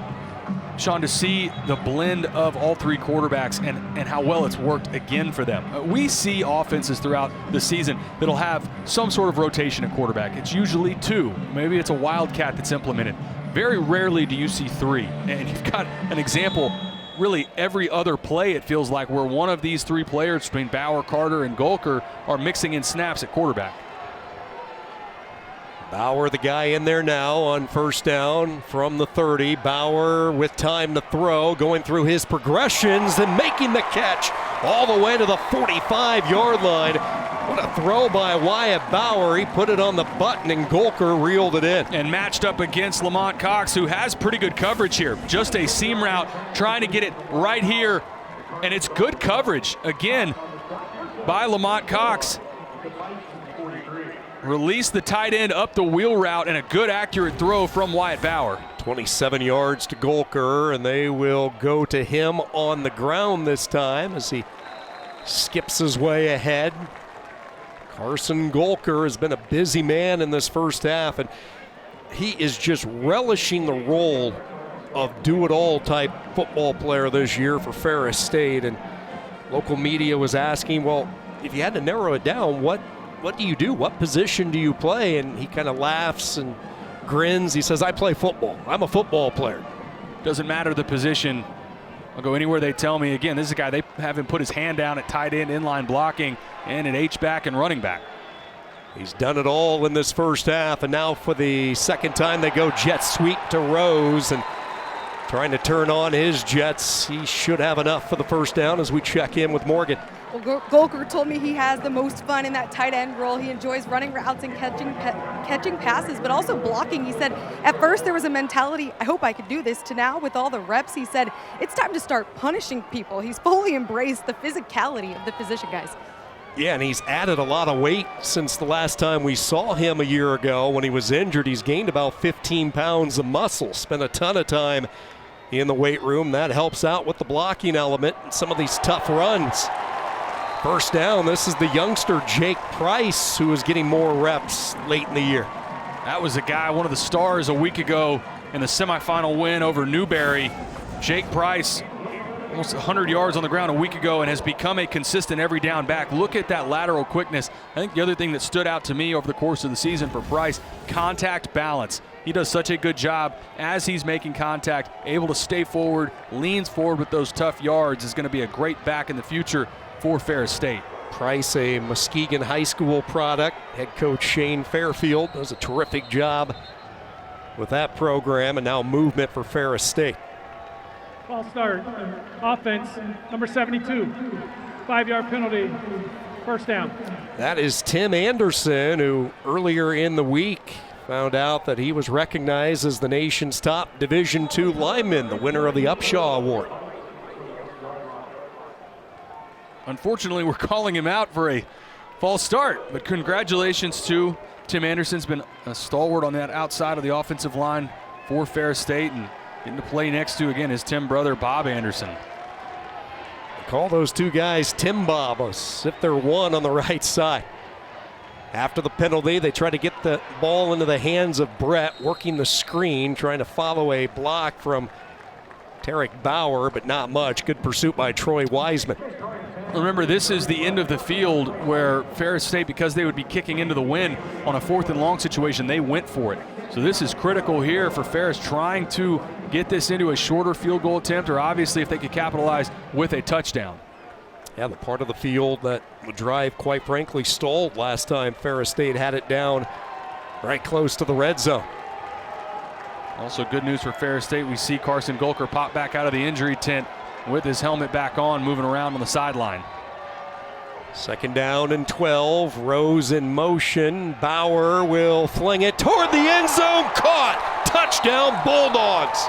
Sean, to see the blend of all 3 quarterbacks and how well it's worked again for them. We see offenses throughout the season that'll have some sort of rotation at quarterback. It's usually 2. Maybe it's a wildcat that's implemented. Very rarely do you see 3. And you've got an example really every other play, it feels like, where one of these 3 players between Bauer, Carter, and Golker are mixing in snaps at quarterback. Bauer, the guy in there now on first down from the 30. Bauer with time to throw, going through his progressions and making the catch all the way to the 45-yard line. What a throw by Wyatt Bauer. He put it on the button and Golker reeled it in. And matched up against Lamont Cox, who has pretty good coverage here. Just a seam route, trying to get it right here. And it's good coverage, again, by Lamont Cox. Release the tight end up the wheel route, and a good accurate throw from Wyatt Bauer. 27 yards to Golker, and they will go to him on the ground this time as he skips his way ahead. Carson Golker has been a busy man in this first half, and he is just relishing the role of do-it-all type football player this year for Ferris State. And local media was asking, well, if you had to narrow it down, what do you do? What position do you play? And he kind of laughs and grins. He says, I play football. I'm a football player. Doesn't matter the position. I'll go anywhere they tell me. Again, this is a guy, they have him put his hand down at tight end, inline blocking, and at H-back and running back. He's done it all in this first half, and now for the second time they go jet sweep to Rose, and trying to turn on his jets. He should have enough for the first down as we check in with Morgan. Well, Golker told me he has the most fun in that tight end role. He enjoys running routes and catching passes, but also blocking. He said at first there was a mentality, I hope I could do this, to now with all the reps, he said it's time to start punishing people. He's fully embraced the physicality of the position, guys. Yeah, and he's added a lot of weight since the last time we saw him a year ago when he was injured. He's gained about 15 pounds of muscle, spent a ton of time in the weight room. That helps out with the blocking element and some of these tough runs. First down, this is the youngster Jake Price, who is getting more reps late in the year. That was a guy, one of the stars a week ago in the semifinal win over Newberry. Jake Price, almost 100 yards on the ground a week ago, and has become a consistent every down back. Look at that lateral quickness. I think the other thing that stood out to me over the course of the season for Price, contact balance. He does such a good job as he's making contact, able to stay forward, leans forward with those tough yards, is going to be a great back in the future for Ferris State. Price, a Muskegon High School product. Head coach Shane Fairfield does a terrific job with that program, and now movement for Ferris State. False start. Offense, number 72. 5-yard penalty. First down. That is Tim Anderson, who earlier in the week found out that he was recognized as the nation's top Division II lineman, the winner of the Upshaw Award. Unfortunately, we're calling him out for a false start, but congratulations to Tim Anderson. Has been a stalwart on that outside of the offensive line for Ferris State, and getting to play next to, again, his Tim brother, Bob Anderson. Call those two guys Tim Bob, as if they're one on the right side. After the penalty, they try to get the ball into the hands of Brett, working the screen, trying to follow a block from Tarek Bauer, but not much. Good pursuit by Troy Wiseman. Remember, this is the end of the field where Ferris State, because they would be kicking into the wind on a 4th and long situation, they went for it. So this is critical here for Ferris, trying to get this into a shorter field goal attempt, or obviously if they could capitalize with a touchdown. Yeah, the part of the field that the drive, quite frankly, stalled last time Ferris State had it down right close to the red zone. Also good news for Ferris State, we see Carson Golker pop back out of the injury tent with his helmet back on, moving around on the sideline. Second down and 12. Rose in motion. Bauer will fling it toward the end zone. Caught. Touchdown, Bulldogs.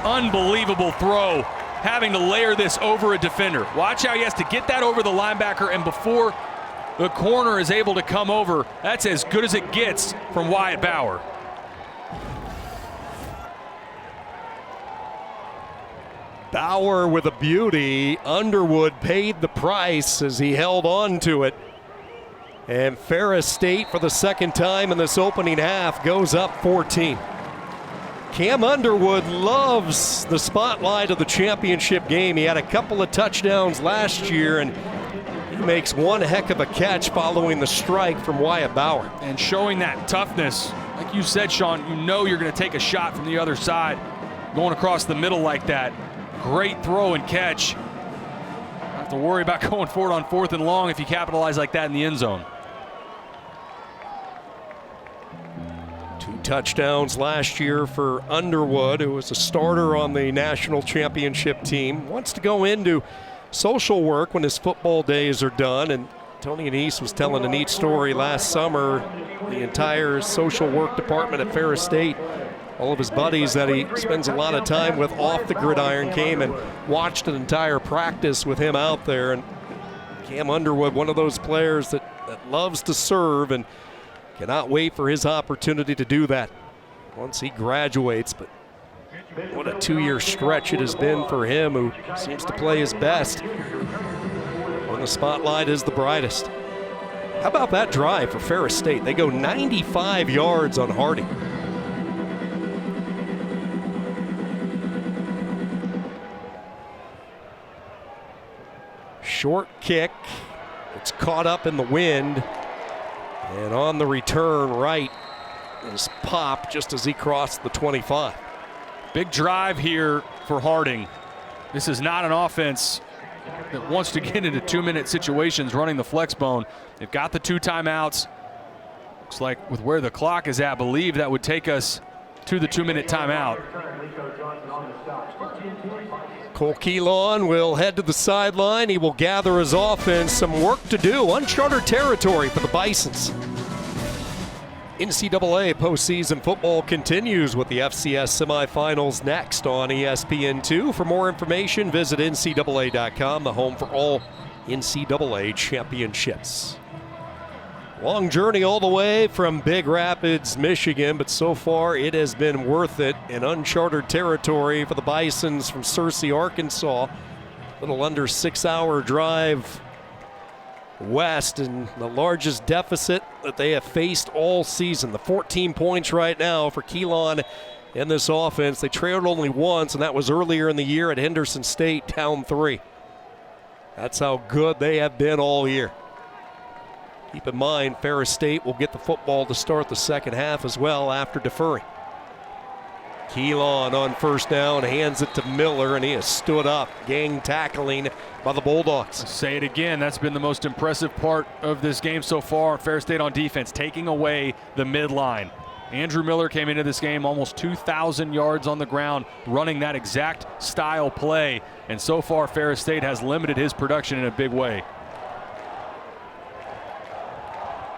Unbelievable throw, having to layer this over a defender. Watch how he has to get that over the linebacker, and before the corner is able to come over, that's as good as it gets from Wyatt Bauer. Bauer with a beauty. Underwood paid the price as he held on to it. And Ferris State, for the second time in this opening half, goes up 14. Cam Underwood loves the spotlight of the championship game. He had a couple of touchdowns last year, and he makes one heck of a catch following the strike from Wyatt Bauer. And showing that toughness, like you said, Sean, you know you're going to take a shot from the other side. going across the middle like that. Great throw and catch. Don't have to worry about going forward on 4th and long if you capitalize like that in the end zone. 2 touchdowns last year for Underwood, who was a starter on the national championship team. Wants to go into social work when his football days are done, and Tony Anise was telling a neat story last summer. The entire social work department at Ferris State, all of his buddies that he spends a lot of time with off the gridiron, came and watched an entire practice with him out there. And Cam Underwood, one of those players that loves to serve and cannot wait for his opportunity to do that once he graduates. But what a 2-year stretch it has been for him, who seems to play his best when the spotlight is the brightest. How about that drive for Ferris State? They go 95 yards on Harding. Short kick. It's caught up in the wind. And on the return, right is popped just as he crossed the 25. Big drive here for Harding. This is not an offense that wants to get into 2-minute situations running the flex bone. They've got the 2 timeouts. Looks like with where the clock is at, I believe that would take us to the 2-minute timeout. Cole Keelan will head to the sideline. He will gather his offense. Some work to do. Uncharted territory for the Bisons. NCAA postseason football continues with the FCS semifinals next on ESPN2. For more information, visit NCAA.com, the home for all NCAA championships. Long journey all the way from Big Rapids, Michigan, but so far it has been worth it. In uncharted territory for the Bisons from Searcy, Arkansas. A little under 6-hour drive west, and the largest deficit that they have faced all season. The 14 points right now for Keelan in this offense. They trailed only once, and that was earlier in the year at Henderson State, down 3. That's how good they have been all year. Keep in mind, Ferris State will get the football to start the second half as well after deferring. Keelan on first down, hands it to Miller, and he has stood up. Gang tackling by the Bulldogs. Say it again, that's been the most impressive part of this game so far. Ferris State on defense, taking away the midline. Andrew Miller came into this game almost 2,000 yards on the ground, running that exact style play. And so far, Ferris State has limited his production in a big way.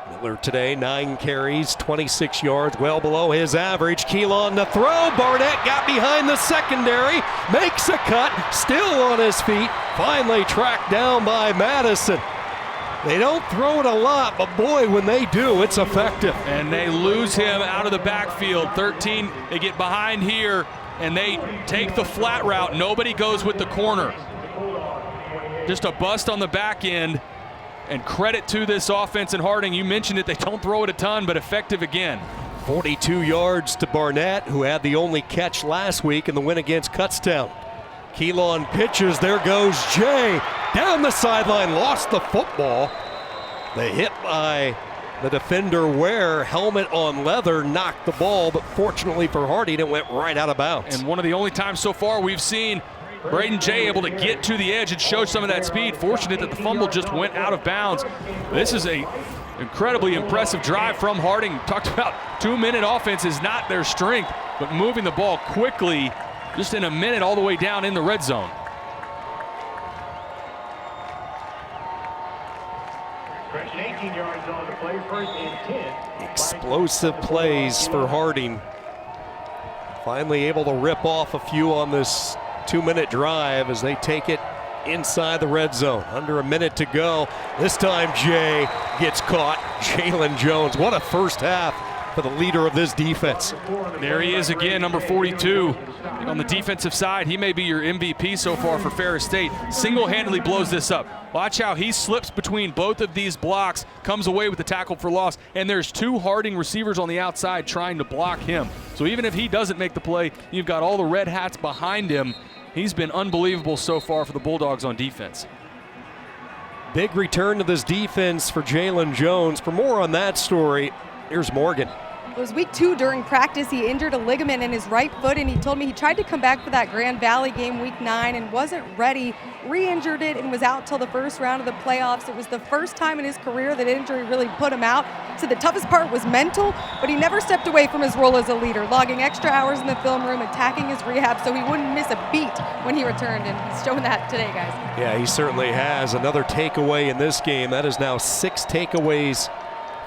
Miller today, 9 carries, 26 yards, well below his average. Keelan the throw. Barnett got behind the secondary, makes a cut, still on his feet, finally tracked down by Madison. They don't throw it a lot, but boy, when they do, it's effective. And they lose him out of the backfield. 13, they get behind here, and they take the flat route. Nobody goes with the corner. Just a bust on the back end. And credit to this offense in Harding. You mentioned it, they don't throw it a ton, but effective again. 42 yards to Barnett, who had the only catch last week in the win against Kutztown. Keelan pitches, there goes Jay. Down the sideline, lost the football. The hit by the defender Ware, helmet on leather, knocked the ball, but fortunately for Harding, it went right out of bounds. And one of the only times so far we've seen Braden Jay able to get to the edge and show some of that speed. Fortunate that the fumble just went out of bounds. This is a incredibly impressive drive from Harding. Talked about 2-minute offense is not their strength, but moving the ball quickly, just in a minute all the way down in the red zone. Explosive plays for Harding. Finally able to rip off a few on this 2-minute drive as they take it inside the red zone. Under a minute to go. This time Jay gets caught. Jalen Jones. What a first half for the leader of this defense. There he is again, number 42. On the defensive side, he may be your MVP so far for Ferris State. Single-handedly blows this up. Watch how he slips between both of these blocks, comes away with the tackle for loss, and there's 2 Harding receivers on the outside trying to block him. So even if he doesn't make the play, you've got all the red hats behind him. He's been unbelievable so far for the Bulldogs on defense. Big return to this defense for Jalen Jones. For more on that story, here's Morgan. It was week 2 during practice. He injured a ligament in his right foot, and he told me he tried to come back for that Grand Valley game week 9 and wasn't ready, re-injured it, and was out till the first round of the playoffs. It was the first time in his career that injury really put him out. So the toughest part was mental, but he never stepped away from his role as a leader, logging extra hours in the film room, attacking his rehab so he wouldn't miss a beat when he returned, and he's shown that today, guys. Yeah, he certainly has. Another takeaway in this game. That is now 6 takeaways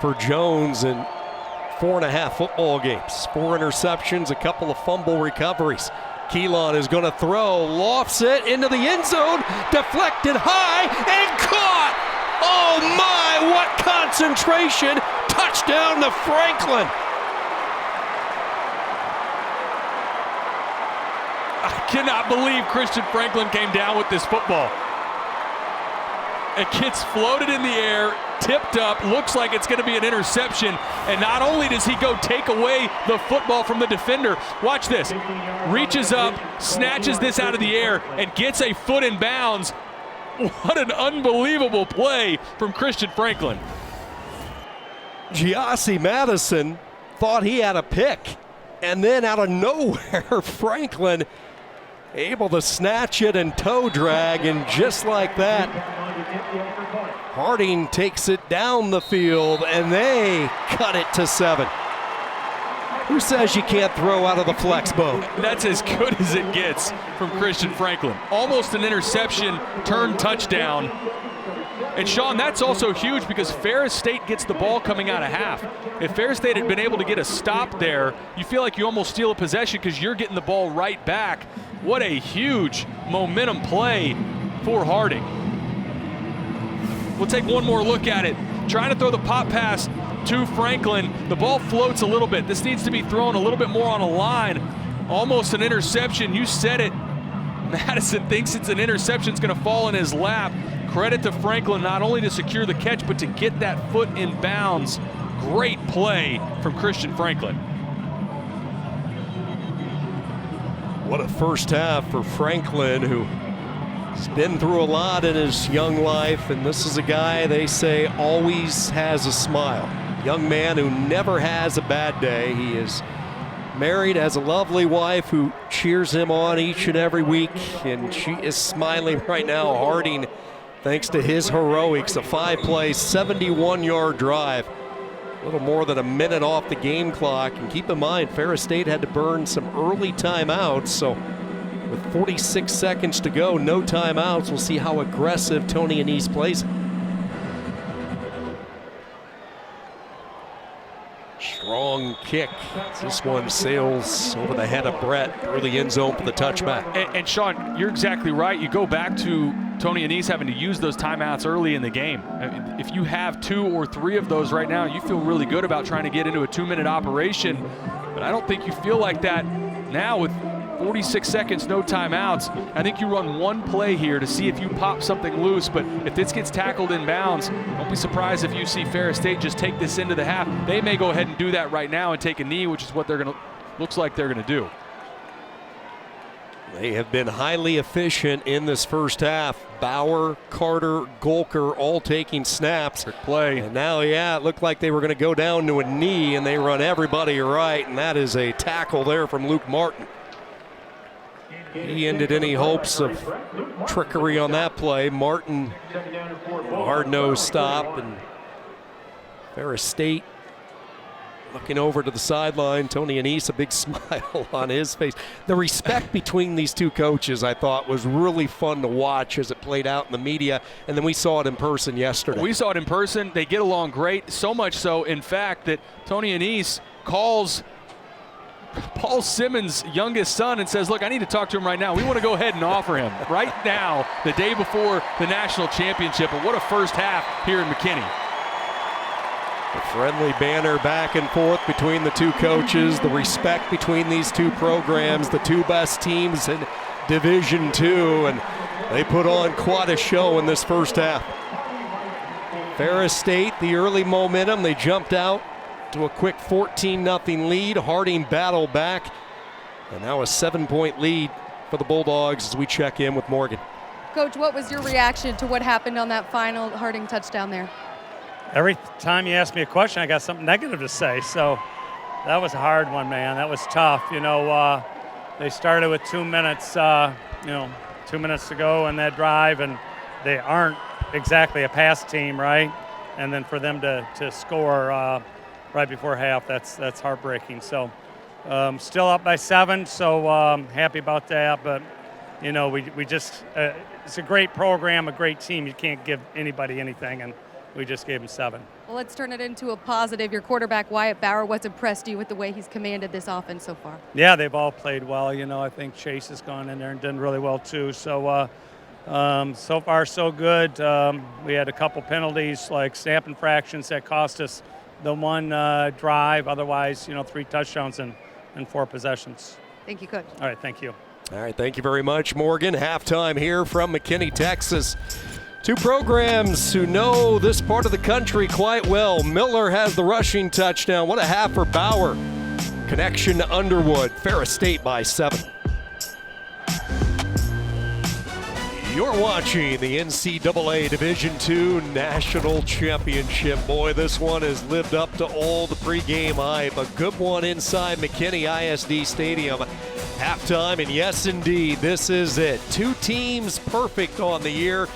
for Jones in 4.5 football games. 4 interceptions, a couple of fumble recoveries. Keelan is going to throw, lofts it into the end zone, deflected high and caught. Oh my, what concentration. Touchdown to Franklin. I cannot believe Christian Franklin came down with this football. It gets floated in the air, tipped up, looks like it's going to be an interception, and not only does he go take away the football from the defender, watch this, reaches up, snatches this out of the air, and gets a foot in bounds. What an unbelievable play from Christian Franklin. Giassi Madison thought he had a pick, and then out of nowhere, Franklin able to snatch it and toe drag, and just like that, Harding takes it down the field, and they cut it to 7. Who says you can't throw out of the flex bone? That's as good as it gets from Christian Franklin. Almost an interception, turned touchdown. And Sean, that's also huge because Ferris State gets the ball coming out of half. If Ferris State had been able to get a stop there, you feel like you almost steal a possession because you're getting the ball right back. What a huge momentum play for Harding. We'll take one more look at it. Trying to throw the pop pass to Franklin. The ball floats a little bit. This needs to be thrown a little bit more on a line. Almost an interception. You said it. Madison thinks it's an interception. It's going to fall in his lap. Credit to Franklin not only to secure the catch, but to get that foot in bounds. Great play from Christian Franklin. What a first half for Franklin, who's been through a lot in his young life, and this is a guy they say always has a smile. Young man who never has a bad day. He is married, has a lovely wife who cheers him on each and every week, and she is smiling right now. Harding, thanks to his heroics, a 5-play, 71-yard drive. A little more than a minute off the game clock. And keep in mind, Ferris State had to burn some early timeouts, so with 46 seconds to go, no timeouts. We'll see how aggressive Tony Annese plays. Strong kick. This one sails over the head of Brett through the end zone for the touchback. And Sean, you're exactly right. You go back to Tony Annese having to use those timeouts early in the game. I mean, if you have 2 or 3 of those right now, you feel really good about trying to get into a 2-minute operation. But I don't think you feel like that now with 46 seconds, no timeouts. I think you run one play here to see if you pop something loose, but if this gets tackled in bounds, don't be surprised if you see Ferris State just take this into the half. They may go ahead and do that right now and take a knee, which is what they're going to, looks like they're going to do. They have been highly efficient in this first half. Bauer, Carter, Golker all taking snaps. Good play. And now, yeah, it looked like they were going to go down to a knee, and they run everybody right, and that is a tackle there from Luke Martin. He ended any hopes of trickery on that play. Martin, hard-nosed stop, and Ferris State looking over to the sideline. Tony Annese, a big smile on his face. The respect between these two coaches, I thought, was really fun to watch as it played out in the media, and then we saw it in person yesterday. We saw it in person. They get along great, so much so, in fact, that Tony Annese calls Paul Simmons' youngest son and says, look, I need to talk to him right now. We want to go ahead and offer him right now, the day before the national championship. And what a first half here in McKinney. A friendly banner back and forth between the two coaches, the respect between these two programs, the two best teams in Division II, and they put on quite a show in this first half. Ferris State, the early momentum, they jumped out to a quick 14-0 lead. Harding battled back, and now a 7-point lead for the Bulldogs as we check in with Morgan. Coach, what was your reaction to what happened on that final Harding touchdown there? Every time you ask me a question, I got something negative to say. So, That was a hard one, man. That was tough. You know, they started with 2 minutes, 2 minutes to go in that drive, and they aren't exactly a pass team, right? And then for them to score right before half, that's heartbreaking. So still up by 7, so happy about that. But, you know, we just it's a great program, a great team. You can't give anybody anything, and we just gave them 7. Well, let's turn it into a positive. Your quarterback, Wyatt Bauer, what's impressed you with the way he's commanded this offense so far? Yeah, they've all played well. You know, I think Chase has gone in there and done really well too. So, so far so good. We had a couple penalties, like snap infractions, that cost us the one drive. Otherwise, 3 touchdowns and 4 possessions. Thank you, Coach. All right, thank you. All right, thank you very much, Morgan. Halftime here from McKinney, Texas. 2 programs who know this part of the country quite well. Miller has the rushing touchdown. What a half for Bauer. Connection to Underwood. Ferris State by 7. You're watching the NCAA Division II National Championship. Boy, this one has lived up to all the pregame hype. A good one inside McKinney ISD Stadium. Halftime, and yes, indeed, this is it. 2 teams perfect on the year.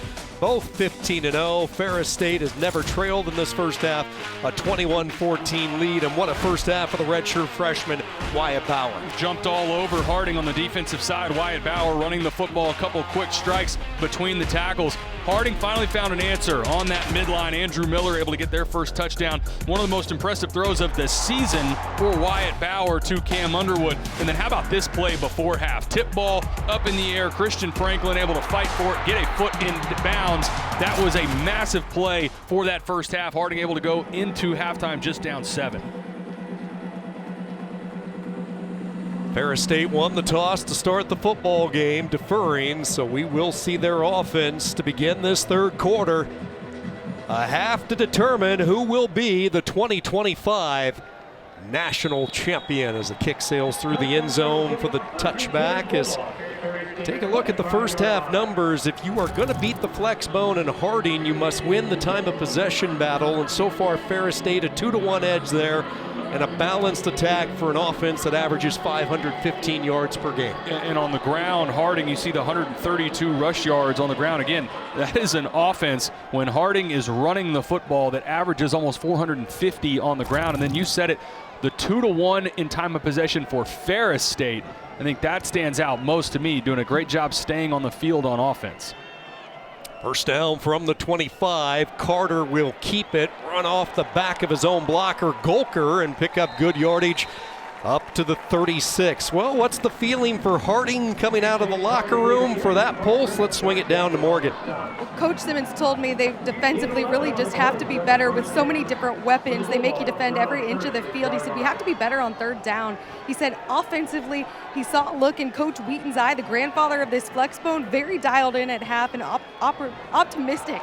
Both 15-0. Ferris State has never trailed in this first half. A 21-14 lead, and what a first half for the redshirt freshman, Wyatt Bauer. Jumped all over Harding on the defensive side. Wyatt Bauer running the football, a couple quick strikes between the tackles. Harding finally found an answer on that midline. Andrew Miller able to get their first touchdown. One of the most impressive throws of the season for Wyatt Bauer to Cam Underwood. And then how about this play before half? Tip ball up in the air. Christian Franklin able to fight for it, get a foot in bounds. That was a massive play for that first half. Harding able to go into halftime just down 7. Ferris State won the toss to start the football game, deferring, so we will see their offense to begin this third quarter. A half to determine who will be the 2025 national champion as the kick sails through the end zone for the touchback. As take a look at the first half numbers. If you are going to beat the flex bone in Harding, you must win the time of possession battle. And so far, Ferris State a 2-to-1 edge there, and a balanced attack for an offense that averages 515 yards per game. And on the ground, Harding, you see the 132 rush yards on the ground. Again, that is an offense when Harding is running the football that averages almost 450 on the ground. And then you said it, the 2-to-1 in time of possession for Ferris State. I think that stands out most to me, doing a great job staying on the field on offense. First down from the 25. Carter will keep it, run off the back of his own blocker, Golker, and pick up good yardage up to the 36. Well, what's the feeling for Harding coming out of the locker room for that pulse? Let's swing it down to Morgan. Well, Coach Simmons told me they defensively really just have to be better with so many different weapons. They make you defend every inch of the field. He said, we have to be better on third down. He said, offensively, he saw a look in Coach Wheaton's eye, the grandfather of this flex bone, very dialed in at half and optimistic.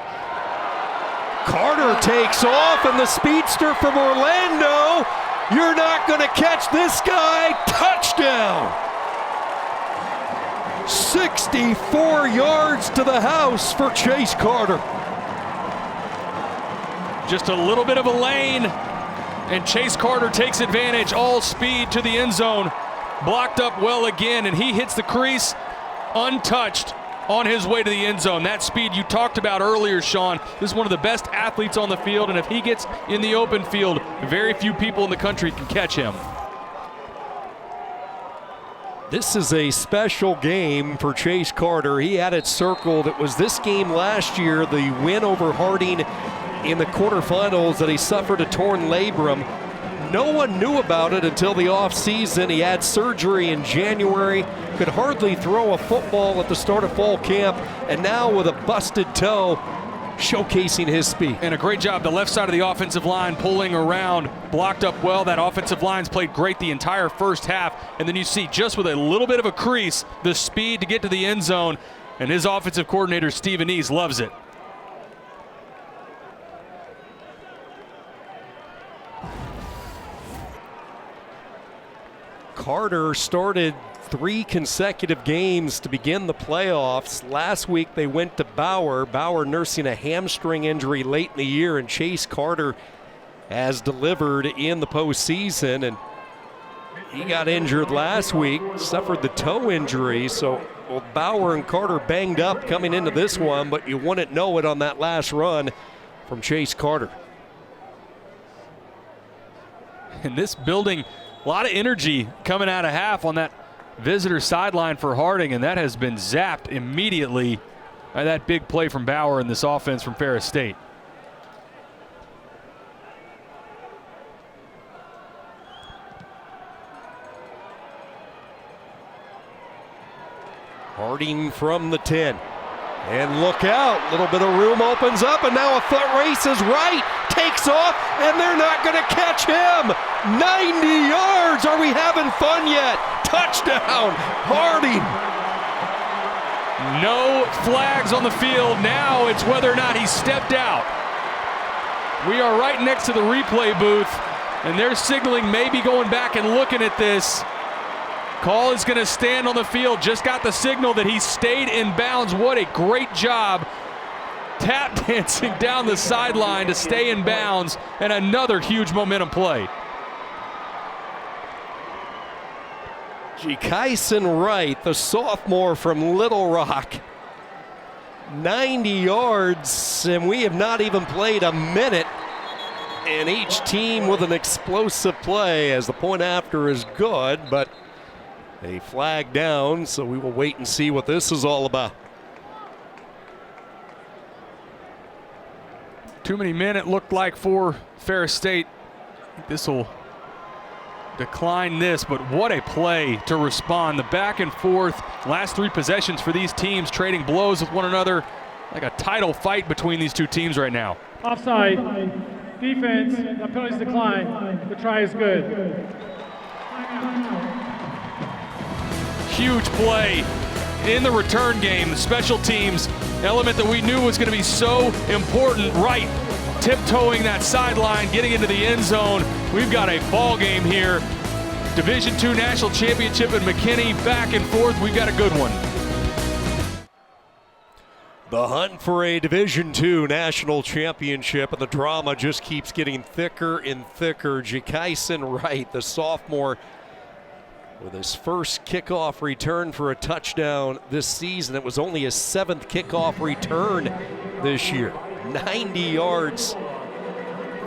Carter takes off, and the speedster from Orlando, you're not going to catch this guy. Touchdown. 64 yards to the house for Chase Carter. Just a little bit of a lane, and Chase Carter takes advantage, all speed to the end zone. Blocked up well again, and he hits the crease untouched on his way to the end zone. That speed you talked about earlier, Sean. This is one of the best athletes on the field, and if he gets in the open field, very few people in the country can catch him. This is a special game for Chase Carter. He had it circled. It was this game last year, the win over Harding in the quarterfinals, that he suffered a torn labrum. No one knew about it until the offseason. He had surgery in January, could hardly throw a football at the start of fall camp, and now with a busted toe, showcasing his speed. And a great job, the left side of the offensive line pulling around, blocked up well. That offensive line's played great the entire first half, and then you see just with a little bit of a crease, the speed to get to the end zone, and his offensive coordinator, Stephen East, loves it. Carter started 3 consecutive games to begin the playoffs. Last week they went to Bauer. Bauer nursing a hamstring injury late in the year, and Chase Carter has delivered in the postseason. And He got injured last week, suffered the toe injury, so Bauer and Carter banged up coming into this one, but you wouldn't know it on that last run from Chase Carter. And this building, a lot of energy coming out of half on that visitor sideline for Harding, and that has been zapped immediately by that big play from Bauer in this offense from Ferris State. Harding from the 10. And look out, little bit of room opens up, and now a foot races right, takes off, and they're not going to catch him. 90 yards, are we having fun yet? Touchdown, Harding. No flags on the field. Now it's whether or not he stepped out. We are right next to the replay booth, and they're signaling maybe going back and looking at this. Call is going to stand on the field. Just got the signal that he stayed in bounds. What a great job tap dancing down the sideline to stay in bounds, and another huge momentum play. Kyson Wright, the sophomore from Little Rock. 90 yards, and we have not even played a minute. And each team with an explosive play, as the point after is good, but a flag down, so we will wait and see what this is all about. Too many men, it looked like, for Ferris State. This will decline this, but what a play to respond. The back and forth, last three possessions for these teams, trading blows with one another, like a title fight between these two teams right now. Offside. Defense, the penalties decline. The try is good. Huge play in the return game. The special teams element that we knew was going to be so important. Right, tiptoeing that sideline, getting into the end zone. We've got a ball game here. Division II National Championship in McKinney, back and forth. We've got a good one. The hunt for a Division II National Championship, and the drama just keeps getting thicker and thicker. Kyson Wright, the sophomore, with his first kickoff return for a touchdown this season. It was only his 7th kickoff return this year. 90 yards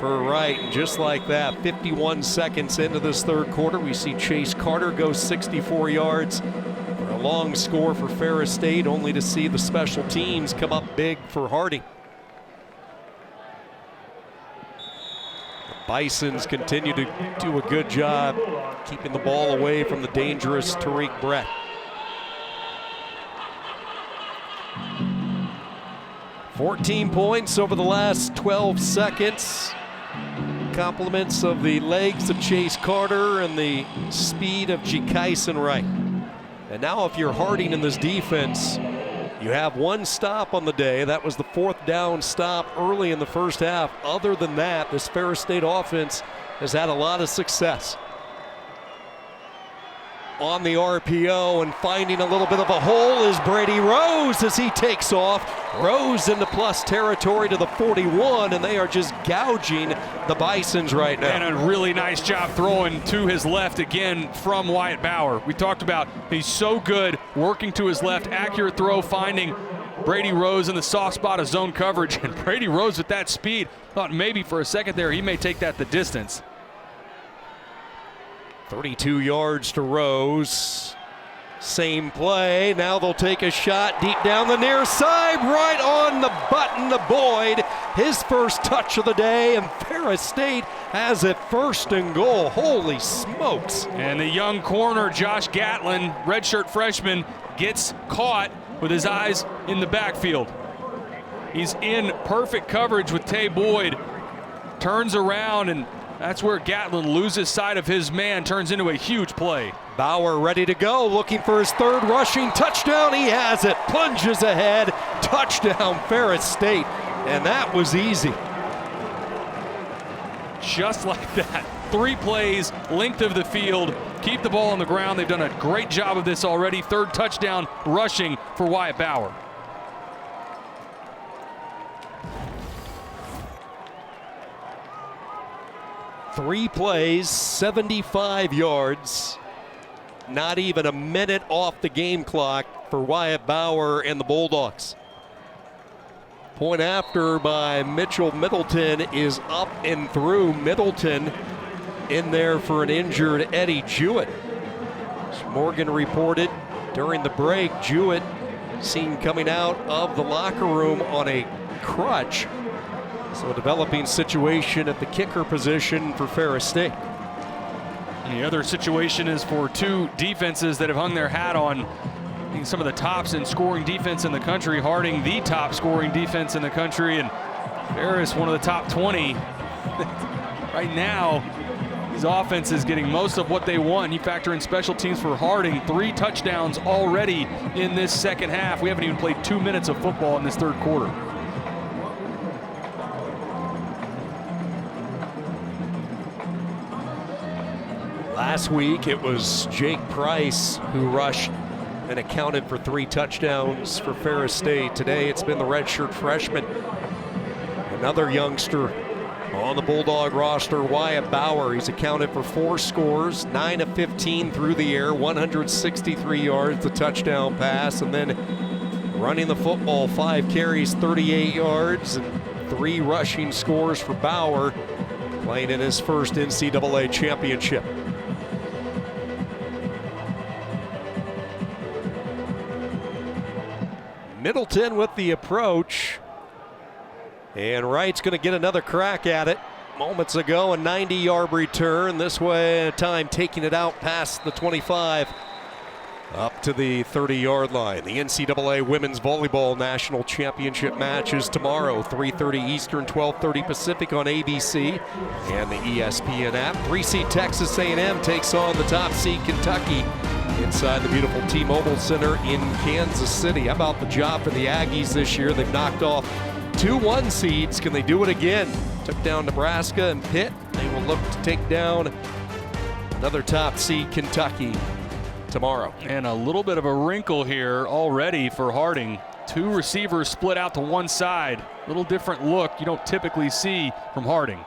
for Wright, and just like that, 51 seconds into this third quarter, we see Chase Carter go 64 yards for a long score for Ferris State, only to see the special teams come up big for Harding. Bisons continue to do a good job keeping the ball away from the dangerous Tariq Brett. $14 points over the last 12 seconds. Compliments of the legs of Chase Carter and the speed of Kyson Wright. And now if you're Harding in this defense, you have one stop on the day. That was the 4th down stop early in the first half. Other than that, this Ferris State offense has had a lot of success on the RPO, and finding a little bit of a hole is Brady Rose as he takes off. Rose into plus territory to the 41, and they are just gouging the Bisons right now. And a really nice job throwing to his left again from Wyatt Bauer. We talked about he's so good working to his left, accurate throw, finding Brady Rose in the soft spot of zone coverage. And Brady Rose with that speed, thought maybe for a second there he may take that the distance. 32 yards to Rose. Same play. Now they'll take a shot deep down the near side, right on the button to Boyd. His first touch of the day, and Ferris State has it 1st and goal. Holy smokes. And the young corner, Josh Gatlin, redshirt freshman, gets caught with his eyes in the backfield. He's in perfect coverage with Tay Boyd. Turns around, and that's where Gatlin loses sight of his man, turns into a huge play. Bauer ready to go, looking for his 3rd rushing touchdown. He has it, plunges ahead, touchdown Ferris State, and that was easy. Just like that, 3 plays, length of the field, keep the ball on the ground. They've done a great job of this already. 3rd touchdown rushing for Wyatt Bauer. 3 plays, 75 yards. Not even a minute off the game clock for Wyatt Bauer and the Bulldogs. Point after by Mitchell Middleton is up and through. Middleton in there for an injured Eddie Jewett. As Morgan reported during the break, Jewett seen coming out of the locker room on a crutch. So a developing situation at the kicker position for Ferris State. And the other situation is for two defenses that have hung their hat on being some of the tops in scoring defense in the country. Harding, the top scoring defense in the country, and Ferris, one of the top 20. Right now, his offense is getting most of what they want. You factor in special teams for Harding, 3 touchdowns already in this second half. We haven't even played 2 minutes of football in this third quarter. Last week it was Jake Price who rushed and accounted for 3 touchdowns for Ferris State. Today it's been the redshirt freshman, another youngster on the Bulldog roster, Wyatt Bauer. He's accounted for 4 scores, 9 of 15 through the air, 163 yards, the touchdown pass, and then running the football, 5 carries, 38 yards, and 3 rushing scores for Bauer, playing in his first NCAA championship. Middleton with the approach, and Wright's going to get another crack at it. Moments ago, a 90-yard return. This way, time taking it out past the 25, up to the 30-yard line. The NCAA Women's Volleyball National Championship match is tomorrow, 3:30 Eastern, 12:30 Pacific on ABC and the ESPN app. 3-seed Texas A&M takes on the top seed Kentucky inside the beautiful T-Mobile Center in Kansas City. How about the job for the Aggies this year? They've knocked off 2 1 seeds. Can they do it again? Took down Nebraska and Pitt. They will look to take down another top seed Kentucky tomorrow. And a little bit of a wrinkle here already for Harding. 2 receivers split out to one side. Little different look you don't typically see from Harding.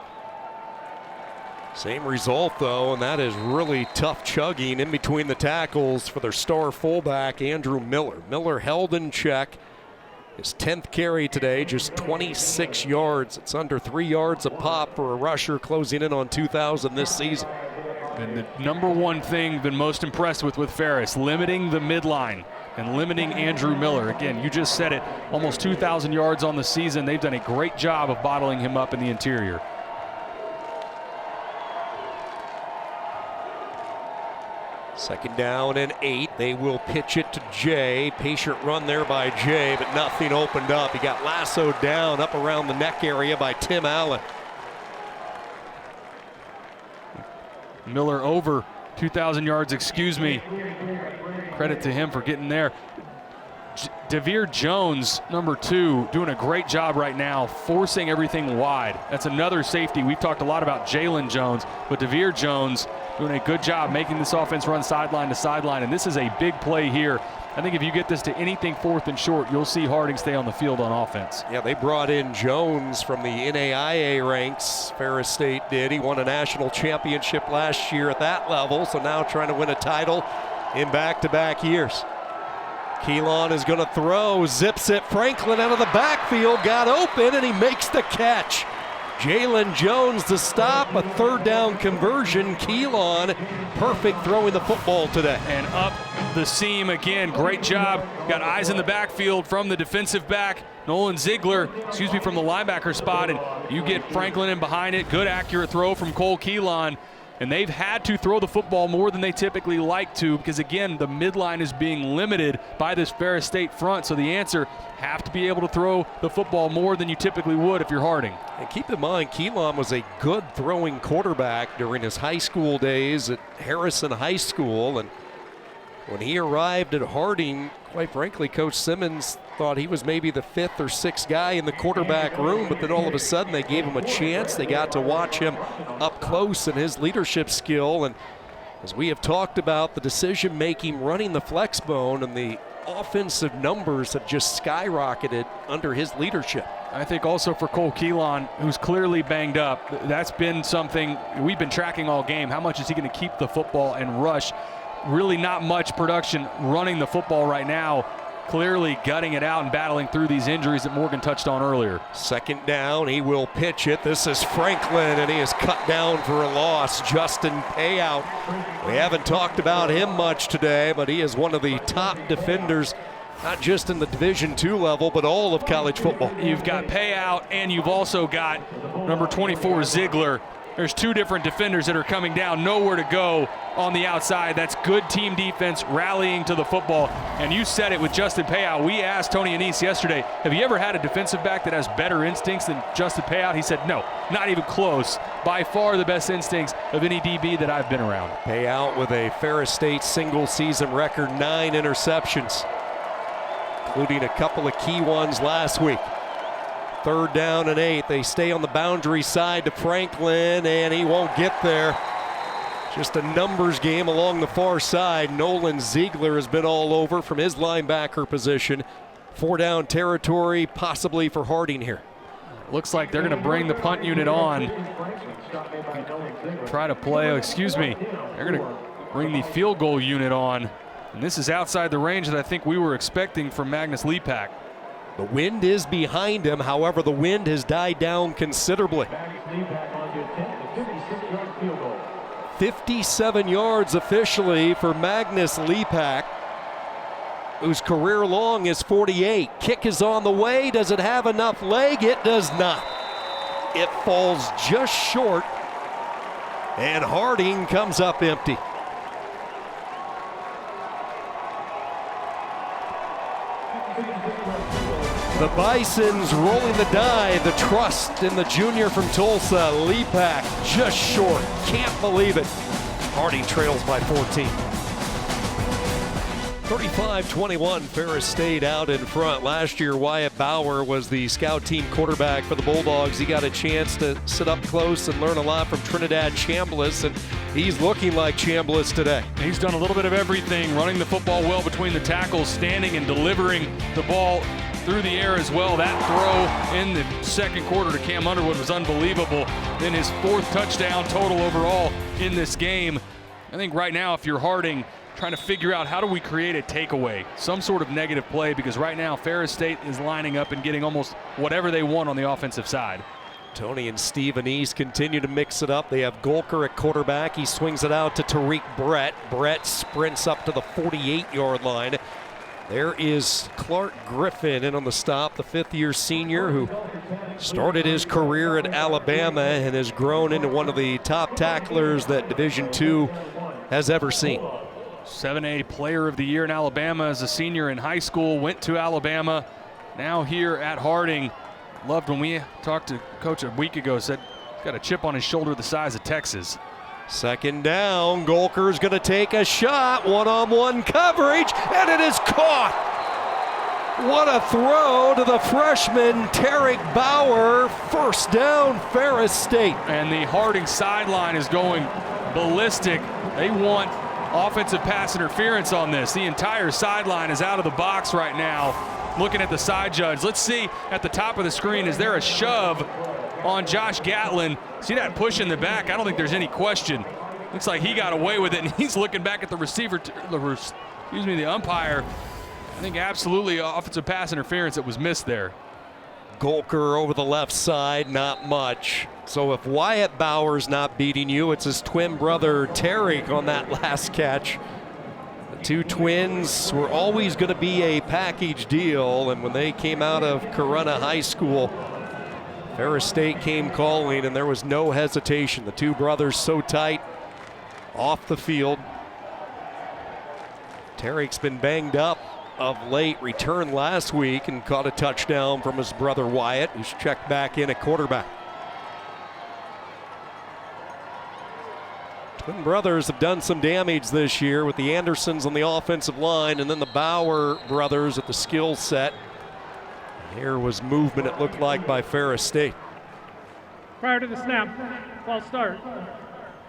Same result though, and that is really tough chugging in between the tackles for their star fullback, Andrew Miller. Miller held in check. His 10th carry today, just 26 yards. It's under 3 yards a pop for a rusher closing in on 2,000 this season. And the number one thing been most impressed with Ferris, limiting the midline and limiting Andrew Miller. Again, you just said it, almost 2,000 yards on the season. They've done a great job of bottling him up in the interior. Second down and 8. They will pitch it to Jay. Patient run there by Jay, but nothing opened up. He got lassoed down up around the neck area by Tim Allen. Miller over 2,000 yards, excuse me. Credit to him for getting there. Devere Jones, number 2, doing a great job right now, forcing everything wide. That's another safety. We've talked a lot about Jalen Jones, but Devere Jones doing a good job making this offense run sideline to sideline, and this is a big play here. I think if you get this to anything 4th and short, you'll see Harding stay on the field on offense. Yeah, they brought in Jones from the NAIA ranks. Ferris State did. He won a national championship last year at that level, so now trying to win a title in back-to-back years. Keelan is going to throw, zips it. Franklin out of the backfield, got open, and he makes the catch. Jalen Jones to stop, a 3rd down conversion. Keelan, perfect throwing the football today. And up the seam again, great job. Got eyes in the backfield from the defensive back, Nolan Ziegler, from the linebacker spot, and you get Franklin in behind it. Good accurate throw from Cole Keelan. And they've had to throw the football more than they typically like to because, again, the midline is being limited by this Ferris State front. So the answer, have to be able to throw the football more than you typically would if you're Harding. And keep in mind, Keelan was a good throwing quarterback during his high school days at Harrison High School. And when he arrived at Harding, quite frankly, Coach Simmons thought he was maybe the 5th or 6th guy in the quarterback room, but then all of a sudden they gave him a chance. They got to watch him up close and his leadership skill. And as we have talked about, the decision-making, running the flex bone, and the offensive numbers have just skyrocketed under his leadership. I think also for Cole Keelan, who's clearly banged up. That's been something we've been tracking all game. How much is he going to keep the football and rush? Really not much production running the football right now. Clearly gutting it out and battling through these injuries that Morgan touched on earlier. Second down, he will pitch it. This is Franklin, and he is cut down for a loss. Justin Payout. We haven't talked about him much today, but he is one of the top defenders, not just in the Division II level, but all of college football. You've got Payout, and you've also got number 24, Ziegler. There's two different defenders that are coming down, nowhere to go on the outside. That's good team defense rallying to the football. And you said it with Justin Payout. We asked Tony Annese yesterday, have you ever had a defensive back that has better instincts than Justin Payout? He said, no, not even close. By far the best instincts of any DB that I've been around. Payout with a Ferris State single season record, 9 interceptions, including a couple of key ones last week. 3rd down and 8. They stay on the boundary side to Franklin, and he won't get there. Just a numbers game along the far side. Nolan Ziegler has been all over from his linebacker position. 4-down territory, possibly for Harding here. Looks like they're going to bring the punt unit on. Try to play, they're going to bring the field goal unit on. And this is outside the range that I think we were expecting from Magnus Lepak. The wind is behind him, however, the wind has died down considerably. 57 yards officially for Magnus Lepak, whose career long is 48. Kick is on the way. Does it have enough leg? It does not. It falls just short, and Harding comes up empty. The Bisons rolling the die, the trust in the junior from Tulsa, Lepak, just short. Can't believe it. Harding trails by 14. 35-21, Ferris State out in front. Last year, Wyatt Bauer was the scout team quarterback for the Bulldogs. He got a chance to sit up close and learn a lot from Trinidad Chambliss, and he's looking like Chambliss today. He's done a little bit of everything, running the football well between the tackles, standing and delivering the ball through the air as well. That throw in the second quarter to Cam Underwood was unbelievable. Then his 4th touchdown total overall in this game. I think right now, if you're Harding, trying to figure out how do we create a takeaway, some sort of negative play, because right now Ferris State is lining up and getting almost whatever they want on the offensive side. Tony and Steve Annese continue to mix it up. They have Golker at quarterback. He swings it out to Tariq Brett. Brett sprints up to the 48-yard line. There is Clark Griffin in on the stop, the 5th-year senior who started his career at Alabama and has grown into one of the top tacklers that Division II has ever seen. 7A Player of the Year in Alabama as a senior in high school, went to Alabama, now here at Harding. Loved when we talked to Coach a week ago, said he's got a chip on his shoulder the size of Texas. 2nd down, Golker's going to take a shot, one-on-one coverage, and it is caught. What a throw to the freshman, Tarek Bauer. 1st down, Ferris State. And the Harding sideline is going ballistic. They want offensive pass interference on this. The entire sideline is out of the box right now, looking at the side judge. Let's see at the top of the screen, is there a shove on Josh Gatlin? See that push in the back? I don't think there's any question. Looks like he got away with it, and he's looking back at the receiver, the umpire. I think absolutely offensive pass interference that was missed there. Golker over the left side, not much. So if Wyatt Bauer's not beating you, it's his twin brother Tarek on that last catch. The two twins were always going to be a package deal, and when they came out of Corunna High School, Ferris State came calling, and there was no hesitation. The two brothers so tight off the field. Tarek's been banged up of late, returned last week and caught a touchdown from his brother Wyatt, who's checked back in at quarterback. Twin brothers have done some damage this year with the Andersons on the offensive line, and then the Bauer brothers at the skill set. Here was movement, it looked like, by Ferris State. Prior to the snap, false start.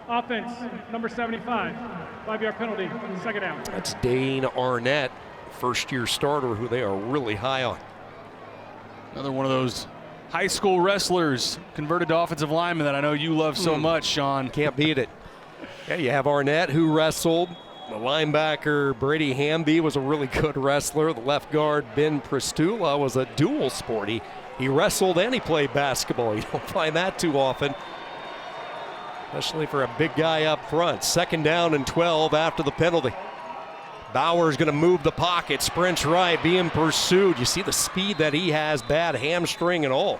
Offense, number 75, 5-yard penalty, 2nd down. That's Dane Arnett, first-year starter, who they are really high on. Another one of those high school wrestlers converted to offensive linemen that I know you love so much, Sean. Can't beat it. Yeah, you have Arnett, who wrestled. The linebacker, Brady Hamby, was a really good wrestler. The left guard, Ben Pristula, was a dual sport. He wrestled and he played basketball. You don't find that too often, especially for a big guy up front. 2nd down and 12 after the penalty. Bauer's going to move the pocket, sprints right, being pursued. You see the speed that he has, bad hamstring and all.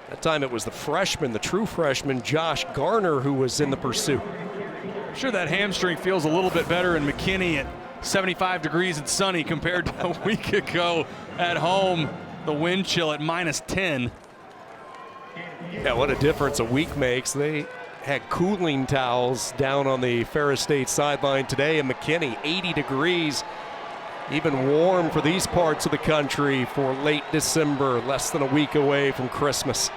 That time it was the freshman, the true freshman, Josh Garner, who was in the pursuit. I'm sure that hamstring feels a little bit better in McKinney at 75 degrees and sunny compared to a week ago at home. The wind chill at -10. Yeah, what a difference a week makes. They had cooling towels down on the Ferris State sideline today in McKinney. 80 degrees, even warm for these parts of the country for late December, less than a week away from Christmas.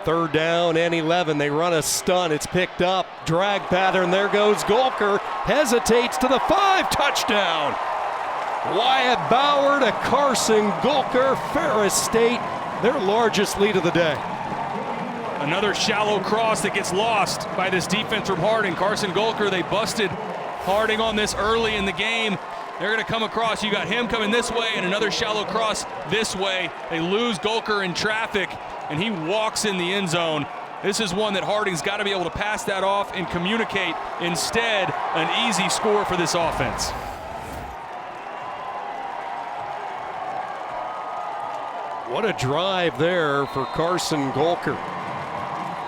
3rd down and 11. They run a stunt. It's picked up. Drag pattern. There goes Golker. Hesitates to the 5. Touchdown. Wyatt Bauer to Carson Golker. Ferris State, their largest lead of the day. Another shallow cross that gets lost by this defense from Harding. Carson Golker, they busted Harding on this early in the game. They're going to come across. You got him coming this way and another shallow cross this way. They lose Golker in traffic, and he walks in the end zone. This is one that Harding's got to be able to pass that off and communicate. Instead, an easy score for this offense. What a drive there for Carson Golker.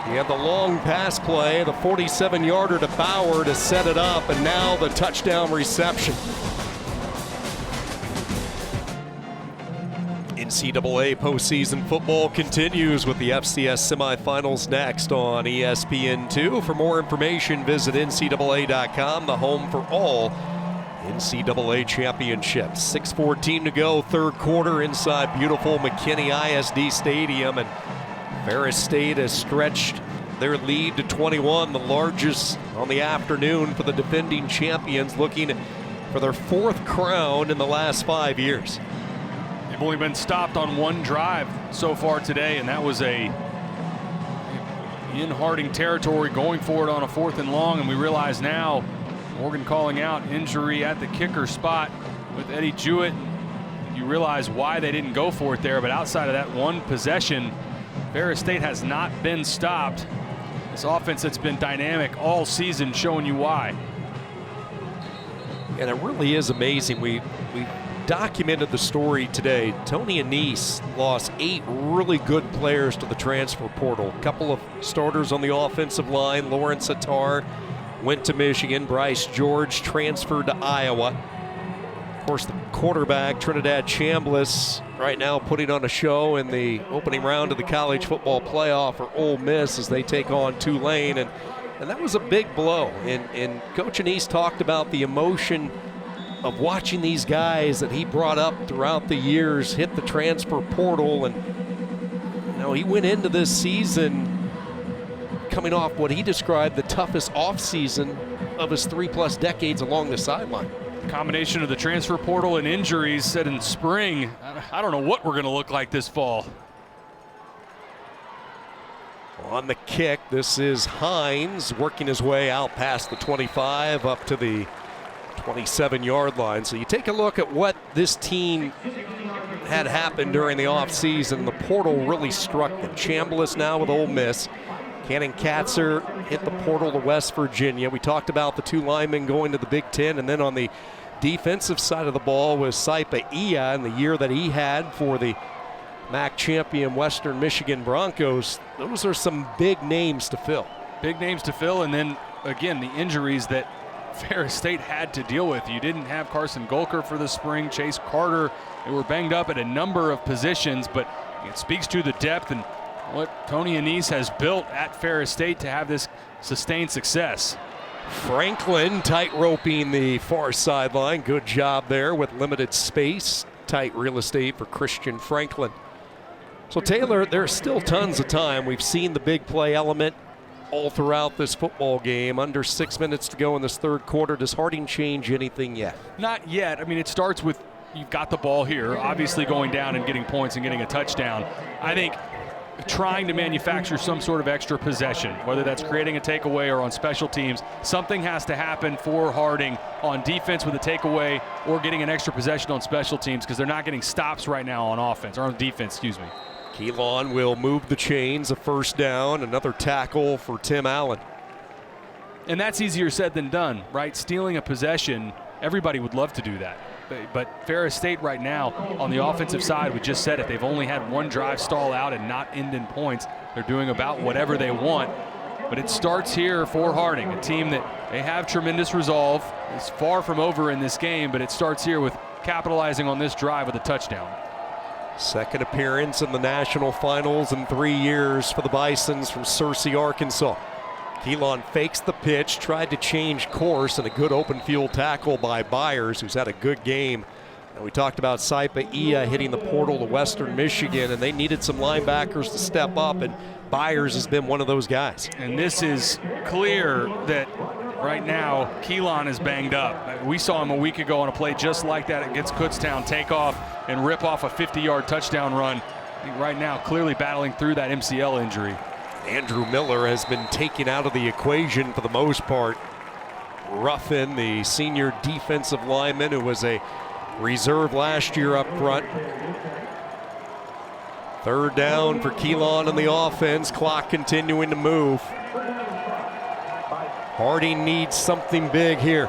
He had the long pass play, the 47-yarder to Bauer to set it up, and now the touchdown reception. NCAA postseason football continues with the FCS semifinals next on ESPN2. For more information, visit NCAA.com, the home for all NCAA championships. 6:14 to go, 3rd quarter inside beautiful McKinney ISD Stadium, and Ferris State has stretched their lead to 21, the largest on the afternoon for the defending champions, looking for their 4th crown in the last 5 years. They've only been stopped on one drive so far today, and that was in Harding territory, going for it on a 4th and long, and we realize now Morgan calling out injury at the kicker spot with Eddie Jewett. You realize why they didn't go for it there, but outside of that one possession, Ferris State has not been stopped. This offense that's been dynamic all season, showing you why. And it really is amazing. We documented the story today. Tony Anise lost 8 really good players to the transfer portal. A couple of starters on the offensive line. Lawrence Attar went to Michigan. Bryce George transferred to Iowa. Of course, the quarterback, Trinidad Chambliss, right now putting on a show in the opening round of the college football playoff for Ole Miss as they take on Tulane. And that was a big blow. And Coach Anise talked about the emotion of watching these guys that he brought up throughout the years hit the transfer portal. And, you know, he went into this season coming off what he described the toughest offseason of his 3+ decades along the sideline. Combination of the transfer portal and injuries said in spring, I don't know what we're going to look like this fall. On the kick, this is Hines working his way out past the 25 up to the 27-yard line. So you take a look at what this team had happened during the offseason. The portal really struck them. Chambliss now with Ole Miss. Cannon Katzer hit the portal to West Virginia. We talked about the 2 linemen going to the Big Ten, and then on the defensive side of the ball was Saipa Ia in the year that he had for the MAC champion Western Michigan Broncos. Those are some big names to fill. Big names to fill, and then again the injuries that Ferris State had to deal with. You didn't have Carson Golker for the spring, Chase Carter. They were banged up at a number of positions, but it speaks to the depth and what Tony Anise has built at Ferris State to have this sustained success. Franklin tight-roping the far sideline. Good job there with limited space. Tight real estate for Christian Franklin. So Taylor, there's still tons of time. We've seen the big play element all throughout this football game. Under 6 minutes to go in this 3rd quarter. Does Harding change anything yet? Not yet. I mean, it starts with you've got the ball here, obviously going down and getting points and getting a touchdown. I think trying to manufacture some sort of extra possession, whether that's creating a takeaway or on special teams. Something has to happen for Harding on defense with a takeaway or getting an extra possession on special teams, because they're not getting stops right now on offense, or on defense, excuse me. Keelan will move the chains, a first down, another tackle for Tim Allen. And that's easier said than done, right? Stealing a possession, everybody would love to do that. But Ferris State right now on the offensive side, we just said it, they've only had one drive stall out and not end in points. They're doing about whatever they want. But it starts here for Harding, a team that they have tremendous resolve. It's far from over in this game, but it starts here with capitalizing on this drive with a touchdown. Second appearance in the national finals in 3 years for the Bisons from Searcy, Arkansas. Keelan fakes the pitch, tried to change course, and a good open field tackle by Byers, who's had a good game. And we talked about Saipa Ia hitting the portal to Western Michigan, and they needed some linebackers to step up, and Byers has been one of those guys. And this is clear that right now Keelan is banged up. We saw him a week ago on a play just like that against Kutztown, take off and rip off a 50-yard touchdown run. I think right now clearly battling through that MCL injury. Andrew Miller has been taken out of the equation for the most part. Ruffin, the senior defensive lineman who was a reserve last year up front. Third down for Keelan on the offense, clock continuing to move. Harding needs something big here.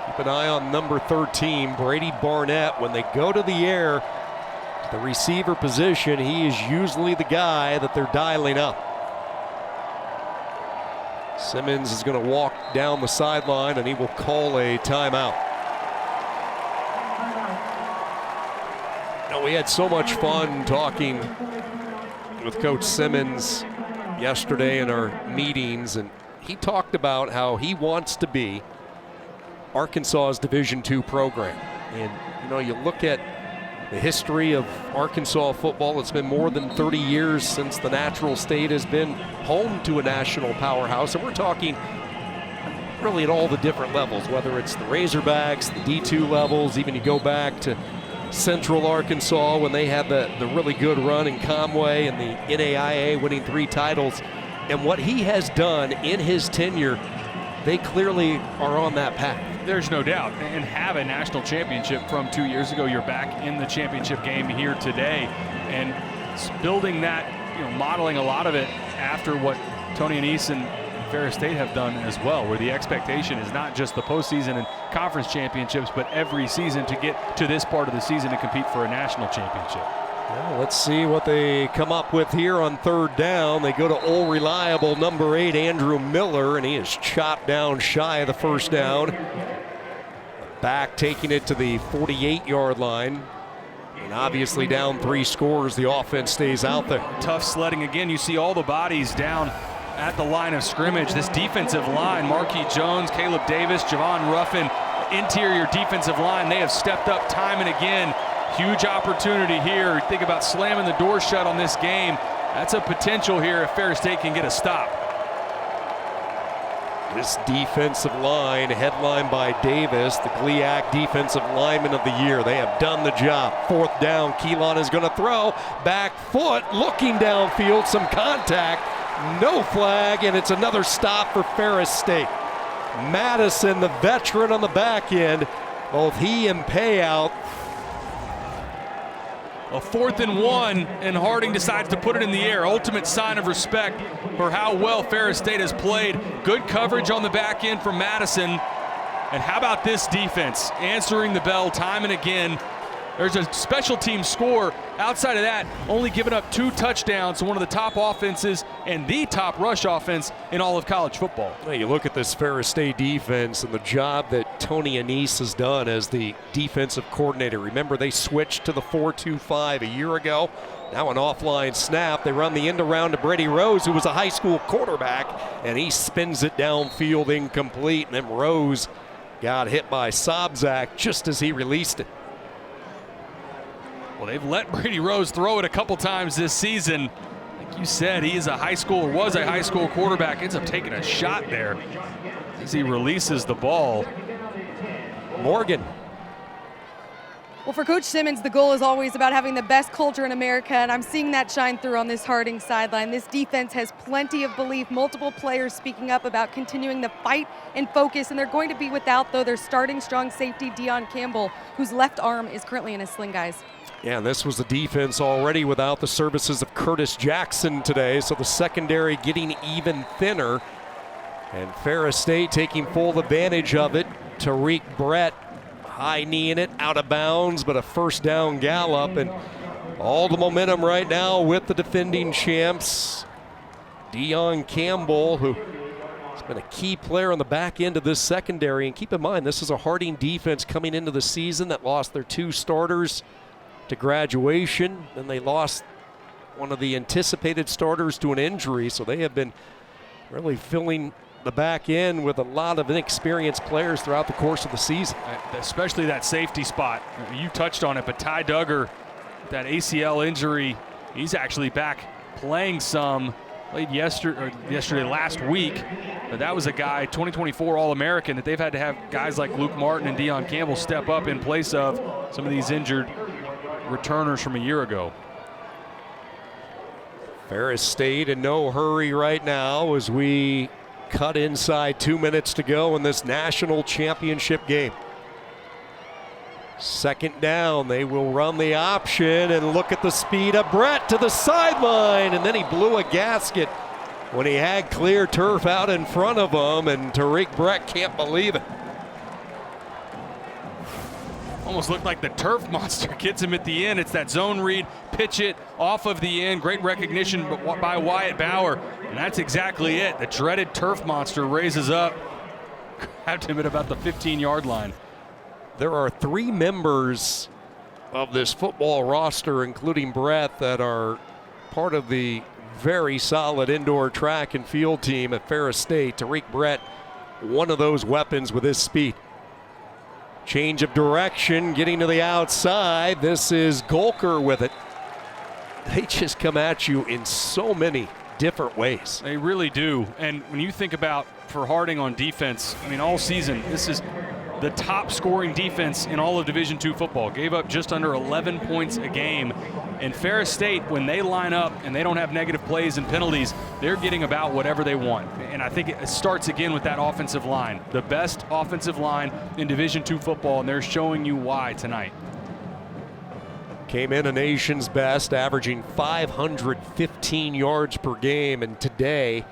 Keep an eye on number 13, Brady Barnett. When they go to the air, the receiver position, he is usually the guy that they're dialing up. Simmons is going to walk down the sideline, and he will call a timeout. We had so much fun talking with Coach Simmons yesterday in our meetings, and he talked about how he wants to be Arkansas's Division II program. And you know, you look at the history of Arkansas football, it's been more than 30 years since the natural state has been home to a national powerhouse, and we're talking really at all the different levels, whether it's the Razorbacks, the D2 levels, even you go back to Central Arkansas when they had the really good run in Conway and the NAIA winning 3 titles. And what he has done in his tenure, they clearly are on that path. There's no doubt. And have a national championship from 2 years ago. You're back in the championship game here today. And building that, you know, modeling a lot of it after what Tony Annese and Ferris State have done as well, where the expectation is not just the postseason and conference championships, but every season to get to this part of the season to compete for a national championship. Well, let's see what they come up with here on third down. They go to old reliable number 8, Andrew Miller, and he is chopped down shy of the first down. Back taking it to the 48-yard line. And obviously down 3 scores, the offense stays out there. Tough sledding again. You see all the bodies down at the line of scrimmage. This defensive line, Marquis Jones, Caleb Davis, Javon Ruffin, interior defensive line, they have stepped up time and again. Huge opportunity here. Think about slamming the door shut on this game. That's a potential here if Ferris State can get a stop. This defensive line, headlined by Davis, the GLIAC Defensive Lineman of the Year. They have done the job. Fourth down, Keelan is going to throw. Back foot, looking downfield, some contact. No flag, and it's another stop for Ferris State. Madison, the veteran on the back end, both he and Payout. A 4th and 1, and Harding decides to put it in the air. Ultimate sign of respect for how well Ferris State has played. Good coverage on the back end from Madison. And how about this defense? Answering the bell time and again. There's a special team score. Outside of that, only giving up 2 touchdowns to one of the top offenses and the top rush offense in all of college football. Well, you look at this Ferris State defense and the job that Tony Annese has done as the defensive coordinator. Remember, they switched to the 4-2-5 a year ago. Now an offline snap. They run the end around to Brady Rose, who was a high school quarterback, and he spins it downfield incomplete. And then Rose got hit by Sobzak just as he released it. Well, they've let Brady Rose throw it a couple times this season. Like you said, he is a high school, or was a high school quarterback. Ends up taking a shot there. as he releases the ball. Morgan. Well, for Coach Simmons, the goal is always about having the best culture in America, and I'm seeing that shine through on this Harding sideline. This defense has plenty of belief, multiple players speaking up about continuing the fight and focus, and they're going to be without, though, their starting strong safety, Deion Campbell, whose left arm is currently in a sling, guys. Yeah, and this was the defense already without the services of Curtis Jackson today, so the secondary getting even thinner. And Ferris State taking full advantage of it. Tariq Brett high kneeing it, out of bounds, but a first down gallop, and all the momentum right now with the defending champs. Deion Campbell, who has been a key player on the back end of this secondary. And keep in mind, this is a Harding defense coming into the season that lost their 2 starters to graduation, and they lost one of the anticipated starters to an injury, so they have been really filling the back end with a lot of inexperienced players throughout the course of the season. Especially that safety spot. You touched on it, but Ty Duggar, that ACL injury, he's actually back playing some. Played last week, but that was a guy, 2024 All-American, that they've had to have guys like Luke Martin and Deion Campbell step up in place of some of these injured returners from a year ago. Ferris State in no hurry right now as we cut inside 2 minutes to go in this national championship game. Second down, they will run the option, and look at the speed of Brett to the sideline, and then he blew a gasket when he had clear turf out in front of him, and Tariq Brett can't believe it. Almost looked like the turf monster gets him at the end. It's that zone read, pitch it off of the end. Great recognition by Wyatt Bauer, and that's exactly it. The dreaded turf monster raises up, grabbed him at about the 15-yard line. There are 3 members of this football roster, including Brett, that are part of the very solid indoor track and field team at Ferris State. Tariq Brett, one of those weapons with his speed. Change of direction, getting to the outside. This is Golker with it. They just come at you in so many different ways. They really do. And when you think about for Harding on defense, I mean, all season, this is the top scoring defense in all of Division II football. Gave up just under 11 points a game. And Ferris State, when they line up and they don't have negative plays and penalties, they're getting about whatever they want. And I think it starts again with that offensive line. The best offensive line in Division II football, and they're showing you why tonight. Came in a nation's best, averaging 515 yards per game, and today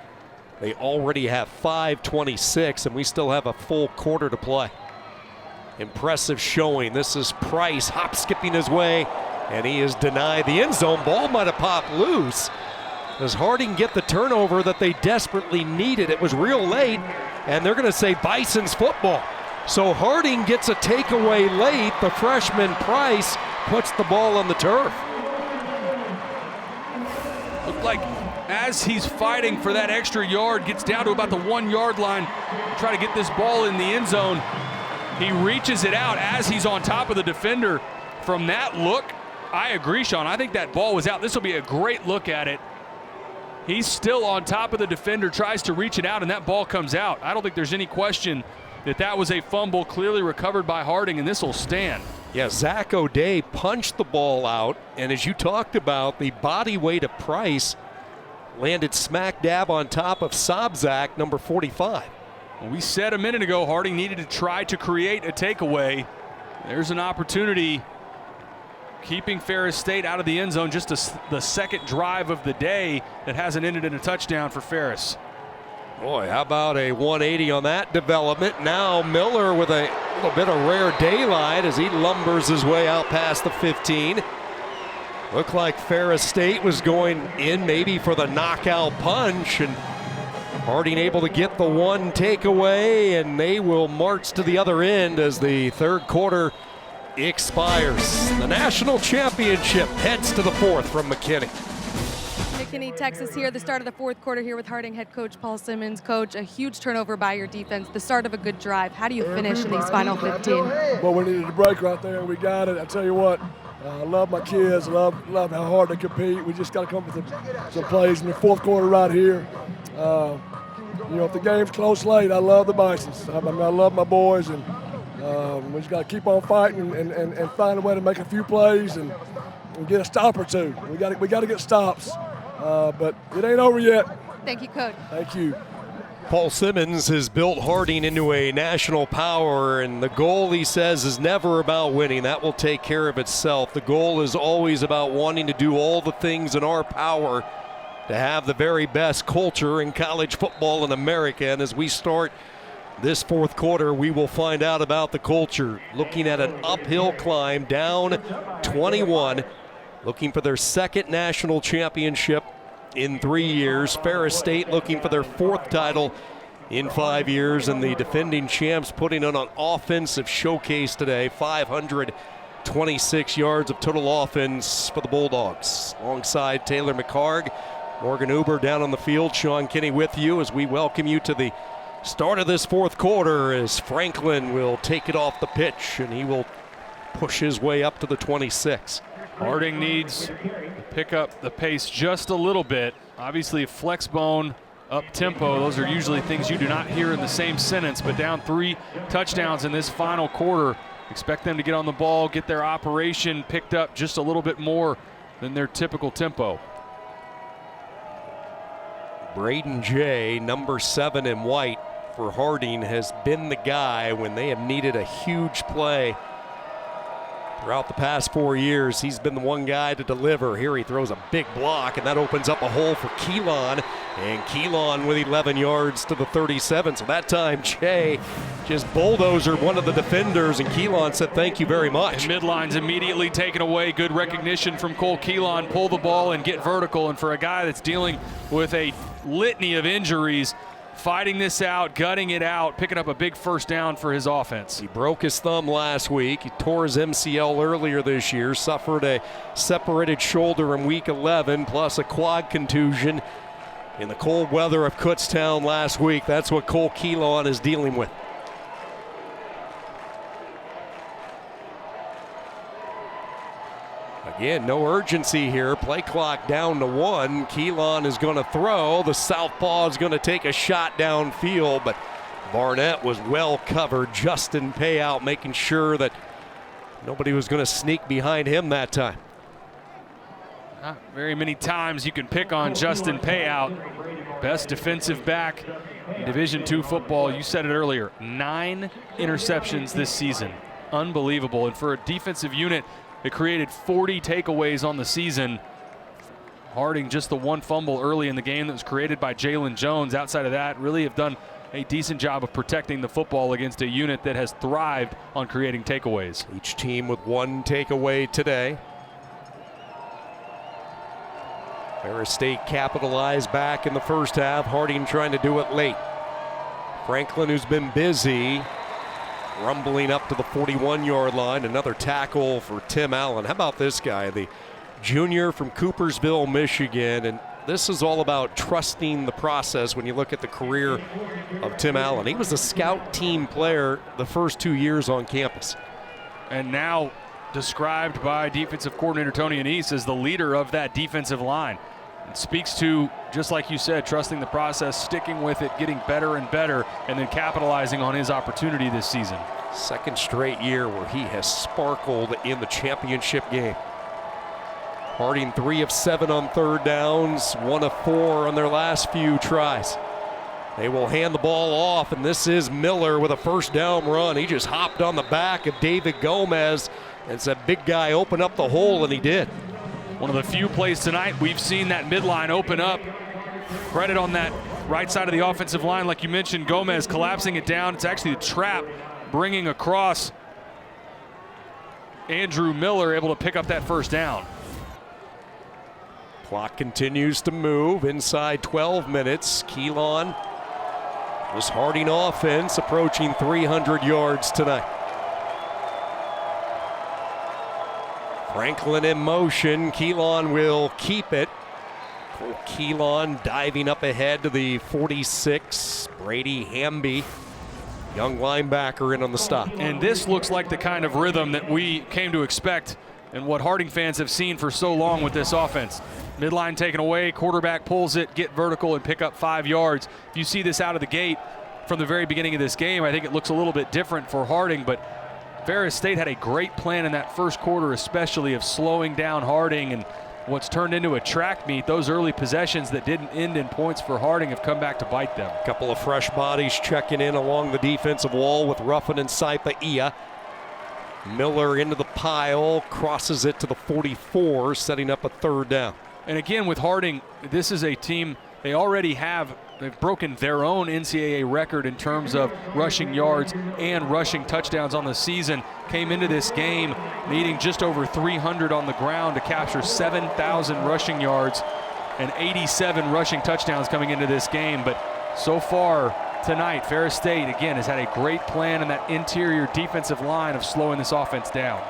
they already have 526, and we still have a full quarter to play. Impressive showing. This is Price hop-skipping his way, and he is denied the end zone. Ball might have popped loose. Does Harding get the turnover that they desperately needed? It was real late, and they're going to say Bison's football. So Harding gets a takeaway late. The freshman Price puts the ball on the turf. Looked like as he's fighting for that extra yard, gets down to about the 1-yard line to try to get this ball in the end zone. He reaches it out as he's on top of the defender. From that look, I agree, Sean. I think that ball was out. This will be a great look at it. He's still on top of the defender, tries to reach it out, and that ball comes out. I don't think there's any question that that was a fumble clearly recovered by Harding, and this will stand. Yeah, Zach O'Day punched the ball out, and as you talked about, the body weight of Price landed smack dab on top of Sobzak, number 45. Well, we said a minute ago Harding needed to try to create a takeaway. There's an opportunity, keeping Ferris State out of the end zone, just the second drive of the day that hasn't ended in a touchdown for Ferris. Boy, how about a 180 on that development. Now Miller with a little bit of rare daylight as he lumbers his way out past the 15. Looked like Ferris State was going in maybe for the knockout punch, and Harding able to get the one takeaway, and they will march to the other end as the third quarter expires. The national championship heads to the fourth from McKinney. McKinney, Texas here, the start of the fourth quarter here with Harding head coach Paul Simmons. Coach, a huge turnover by your defense, the start of a good drive. How do you finish in these final 15? Well, we needed a break right there, and we got it. I tell you what, I love my kids, love how hard they compete. We just got to come up with some plays in the fourth quarter right here. you know, if the game's close late, I love the Bisons. I mean, I love my boys, and we just got to keep on fighting and find a way to make a few plays and get a stop or two. We got to get stops, but it ain't over yet. Thank you, Coach. Thank you. Paul Simmons has built Harding into a national power, and the goal, he says, is never about winning. That will take care of itself. The goal is always about wanting to do all the things in our power to have the very best culture in college football in America. And as we start this fourth quarter, we will find out about the culture. Looking at an uphill climb, down 21, looking for their second national championship in 3 years. Ferris State looking for their fourth title in 5 years, and the defending champs putting on an offensive showcase today. 526 yards of total offense for the Bulldogs. Alongside Taylor McHarg, Morgan Uber down on the field. Sean Kinney with you as we welcome you to the start of this fourth quarter, as Franklin will take it off the pitch and he will push his way up to the 26. Harding needs to pick up the pace just a little bit. Obviously, flex bone, up tempo, those are usually things you do not hear in the same sentence, but down 3 touchdowns in this final quarter. Expect them to get on the ball, get their operation picked up just a little bit more than their typical tempo. Braden Jay, number 7 in white for Harding, has been the guy when they have needed a huge play. Throughout the past 4 years, he's been the one guy to deliver. Here he throws a big block, and that opens up a hole for Keelan. And Keelan with 11 yards to the 37. So that time, Jay just bulldozered one of the defenders, and Keelan said, "Thank you very much." And midline's immediately taken away. Good recognition from Cole Keelan. Pull the ball and get vertical. And for a guy that's dealing with a litany of injuries, fighting this out, gutting it out, picking up a big first down for his offense. He broke his thumb last week. He tore his MCL earlier this year, suffered a separated shoulder in week 11, plus a quad contusion in the cold weather of Kutztown last week. That's what Cole Keelan is dealing with. Again, no urgency here. Play clock down to 1. Keelan is going to throw. The southpaw is going to take a shot downfield, but Barnett was well covered. Justin Payout making sure that nobody was going to sneak behind him that time. Not very many times you can pick on Justin Payout. Best defensive back in Division II football. You said it earlier, 9 interceptions this season. Unbelievable. And for a defensive unit, it created 40 takeaways on the season. Harding just the one fumble early in the game that was created by Jalen Jones. Outside of that, really have done a decent job of protecting the football against a unit that has thrived on creating takeaways. Each team with 1 takeaway today. Ferris State capitalized back in the first half. Harding trying to do it late. Franklin, who's been busy, rumbling up to the 41-yard line. Another tackle for Tim Allen. How about this guy, the junior from Coopersville, Michigan? And this is all about trusting the process when you look at the career of Tim Allen. He was a scout team player the first 2 years on campus. And now described by defensive coordinator Tony Anise as the leader of that defensive line. It speaks to, just like you said, trusting the process, sticking with it, getting better and better, and then capitalizing on his opportunity this season. Second straight year where he has sparkled in the championship game. Harding 3 of 7 on third downs, 1 of 4 on their last few tries. They will hand the ball off, and this is Miller with a first down run. He just hopped on the back of David Gomez and said, "Big guy, open up the hole," and he did. One of the few plays tonight we've seen that midline open up. Credit on that right side of the offensive line, like you mentioned, Gomez collapsing it down. It's actually the trap bringing across Andrew Miller, able to pick up that first down. Clock continues to move inside 12 minutes. Keelan, this Harding offense approaching 300 yards tonight. Franklin in motion. Keelan will keep it. Cole Keelan diving up ahead to the 46. Brady Hamby, young linebacker, in on the stop. And this looks like the kind of rhythm that we came to expect and what Harding fans have seen for so long with this offense. Midline taken away, quarterback pulls it, get vertical, and pick up 5 yards. If you see this out of the gate from the very beginning of this game, I think it looks a little bit different for Harding, but Ferris State had a great plan in that first quarter, especially of slowing down Harding, and what's turned into a track meet. Those early possessions that didn't end in points for Harding have come back to bite them. A couple of fresh bodies checking in along the defensive wall with Ruffin and Saipaia. Miller into the pile, crosses it to the 44, setting up a 3rd down. And again, with Harding, this is a team, they've broken their own NCAA record in terms of rushing yards and rushing touchdowns on the season. Came into this game needing just over 300 on the ground to capture 7,000 rushing yards and 87 rushing touchdowns coming into this game. But so far tonight, Ferris State, again, has had a great plan in that interior defensive line of slowing this offense down.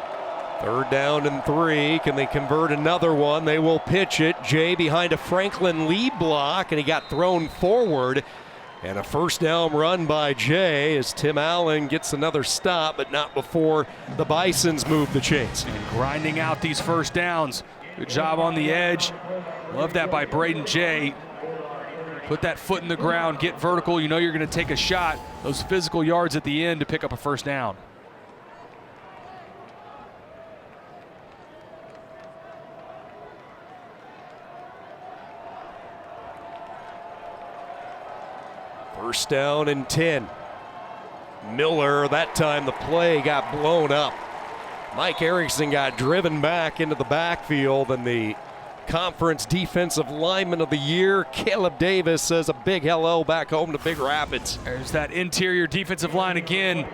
3rd down and 3. Can they convert another one? They will pitch it. Jay behind a Franklin lead block, and he got thrown forward. And a 1st down run by Jay as Tim Allen gets another stop, but not before the Bisons move the chains. And grinding out these 1st downs. Good job on the edge. Love that by Braden Jay. Put that foot in the ground, get vertical. You know you're going to take a shot. Those physical yards at the end to pick up a 1st down. First down and 10. Miller, that time the play got blown up. Mike Erickson got driven back into the backfield, and the Conference Defensive Lineman of the Year, Caleb Davis, says a big hello back home to Big Rapids. There's that interior defensive line again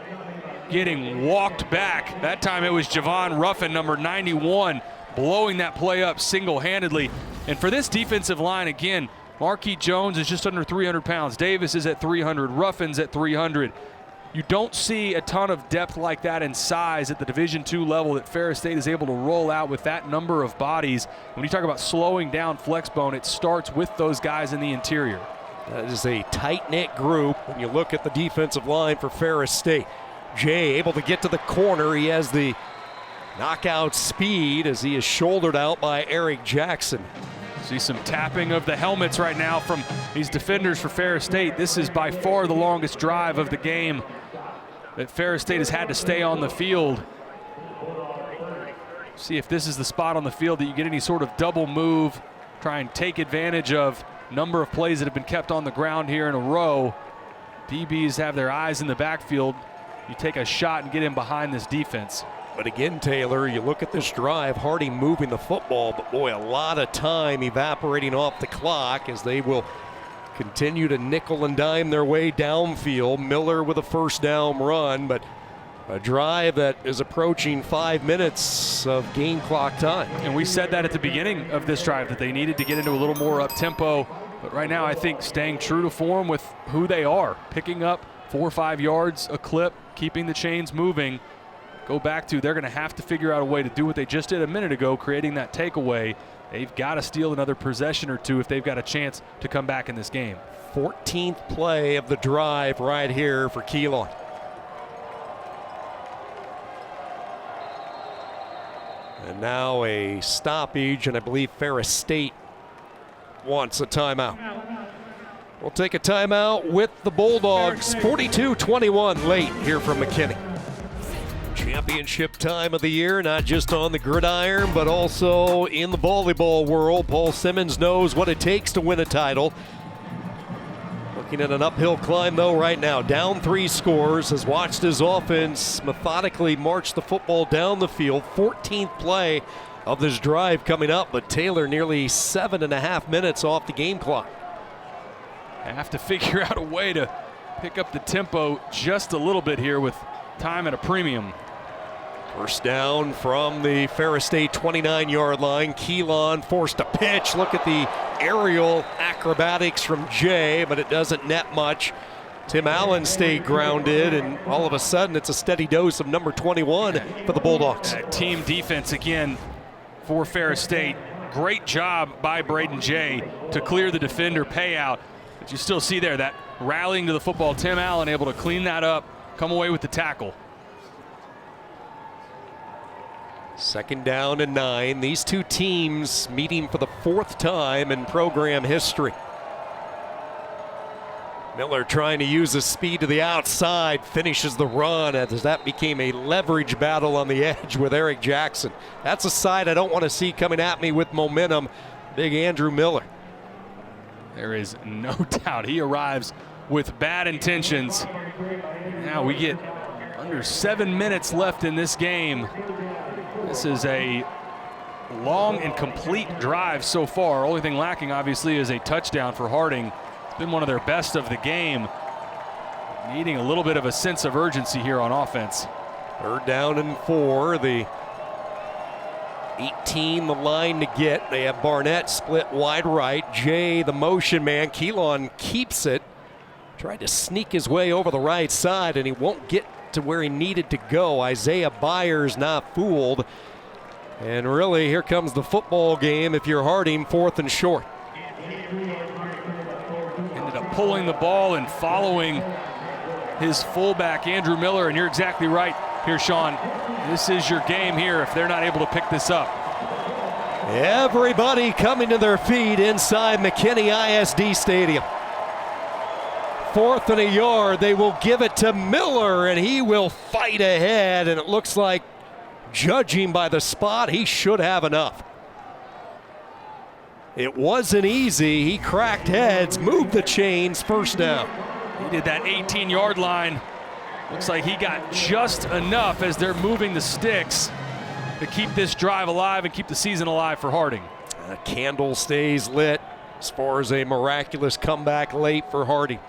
getting walked back. That time it was Javon Ruffin, number 91, blowing that play up single-handedly. And for this defensive line, again, Marquis Jones is just under 300 pounds. Davis is at 300. Ruffin's at 300. You don't see a ton of depth like that in size at the Division II level that Ferris State is able to roll out with that number of bodies. When you talk about slowing down flexbone, it starts with those guys in the interior. That is a tight-knit group when you look at the defensive line for Ferris State. Jay able to get to the corner. He has the knockout speed as he is shouldered out by Eric Jackson. See some tapping of the helmets right now from these defenders for Ferris State. This is by far the longest drive of the game that Ferris State has had to stay on the field. See if this is the spot on the field that you get any sort of double move. Try and take advantage of number of plays that have been kept on the ground here in a row. DBs have their eyes in the backfield. You take a shot and get in behind this defense. But again, Taylor, you look at this drive, Harding moving the football, but boy, a lot of time evaporating off the clock as they will continue to nickel and dime their way downfield. Miller with a 1st down run, but a drive that is approaching 5 minutes of game clock time. And we said that at the beginning of this drive, that they needed to get into a little more up-tempo. But right now, I think staying true to form with who they are, picking up 4 or 5 yards a clip, keeping the chains moving. Go back to, they're going to have to figure out a way to do what they just did a minute ago, creating that takeaway. They've got to steal another possession or two if they've got a chance to come back in this game. 14th play of the drive right here for Keelan. And now a stoppage, and I believe Ferris State wants a timeout. We'll take a timeout with the Bulldogs. 42-21 late here from McKinney. Championship time of the year, not just on the gridiron, but also in the volleyball world. Paul Simmons knows what it takes to win a title. Looking at an uphill climb, though, right now. Down 3 scores, has watched his offense methodically march the football down the field. 14th play of this drive coming up, but Taylor nearly 7.5 minutes off the game clock. Have to figure out a way to pick up the tempo just a little bit here with time at a premium. First down from the Ferris State 29-yard line. Keelan forced to pitch. Look at the aerial acrobatics from Jay, but it doesn't net much. Tim Allen stayed grounded, and all of a sudden it's a steady dose of number 21 for the Bulldogs. Team defense again for Ferris State. Great job by Braden Jay to clear the defender payout. But you still see there that rallying to the football. Tim Allen able to clean that up, come away with the tackle. Second down and 9. These two teams meeting for the 4th time in program history. Miller trying to use his speed to the outside, finishes the run as that became a leverage battle on the edge with Eric Jackson. That's a side I don't want to see coming at me with momentum. Big Andrew Miller. There is no doubt he arrives with bad intentions. Now we get under 7 minutes left in this game. This is a long and complete drive so far. Only thing lacking, obviously, is a touchdown for Harding. It's been one of their best of the game. Needing a little bit of a sense of urgency here on offense. 3rd down and 4. The 18, the line to get. They have Barnett split wide right. Jay, the motion man. Keelan keeps it. Tried to sneak his way over the right side, and he won't get to where he needed to go. Isaiah Byers not fooled. And really, here comes the football game if you're Harding, 4th and short. Ended up pulling the ball and following his fullback, Andrew Miller. And you're exactly right here, Sean. This is your game here if they're not able to pick this up. Everybody coming to their feet inside McKinney ISD Stadium. 4th and a yard. They will give it to Miller, and he will fight ahead. And it looks like, judging by the spot, he should have enough. It wasn't easy. He cracked heads, moved the chains, 1st down. He did that 18-yard line. Looks like he got just enough as they're moving the sticks to keep this drive alive and keep the season alive for Harding. A candle stays lit as far as a miraculous comeback late for Harding.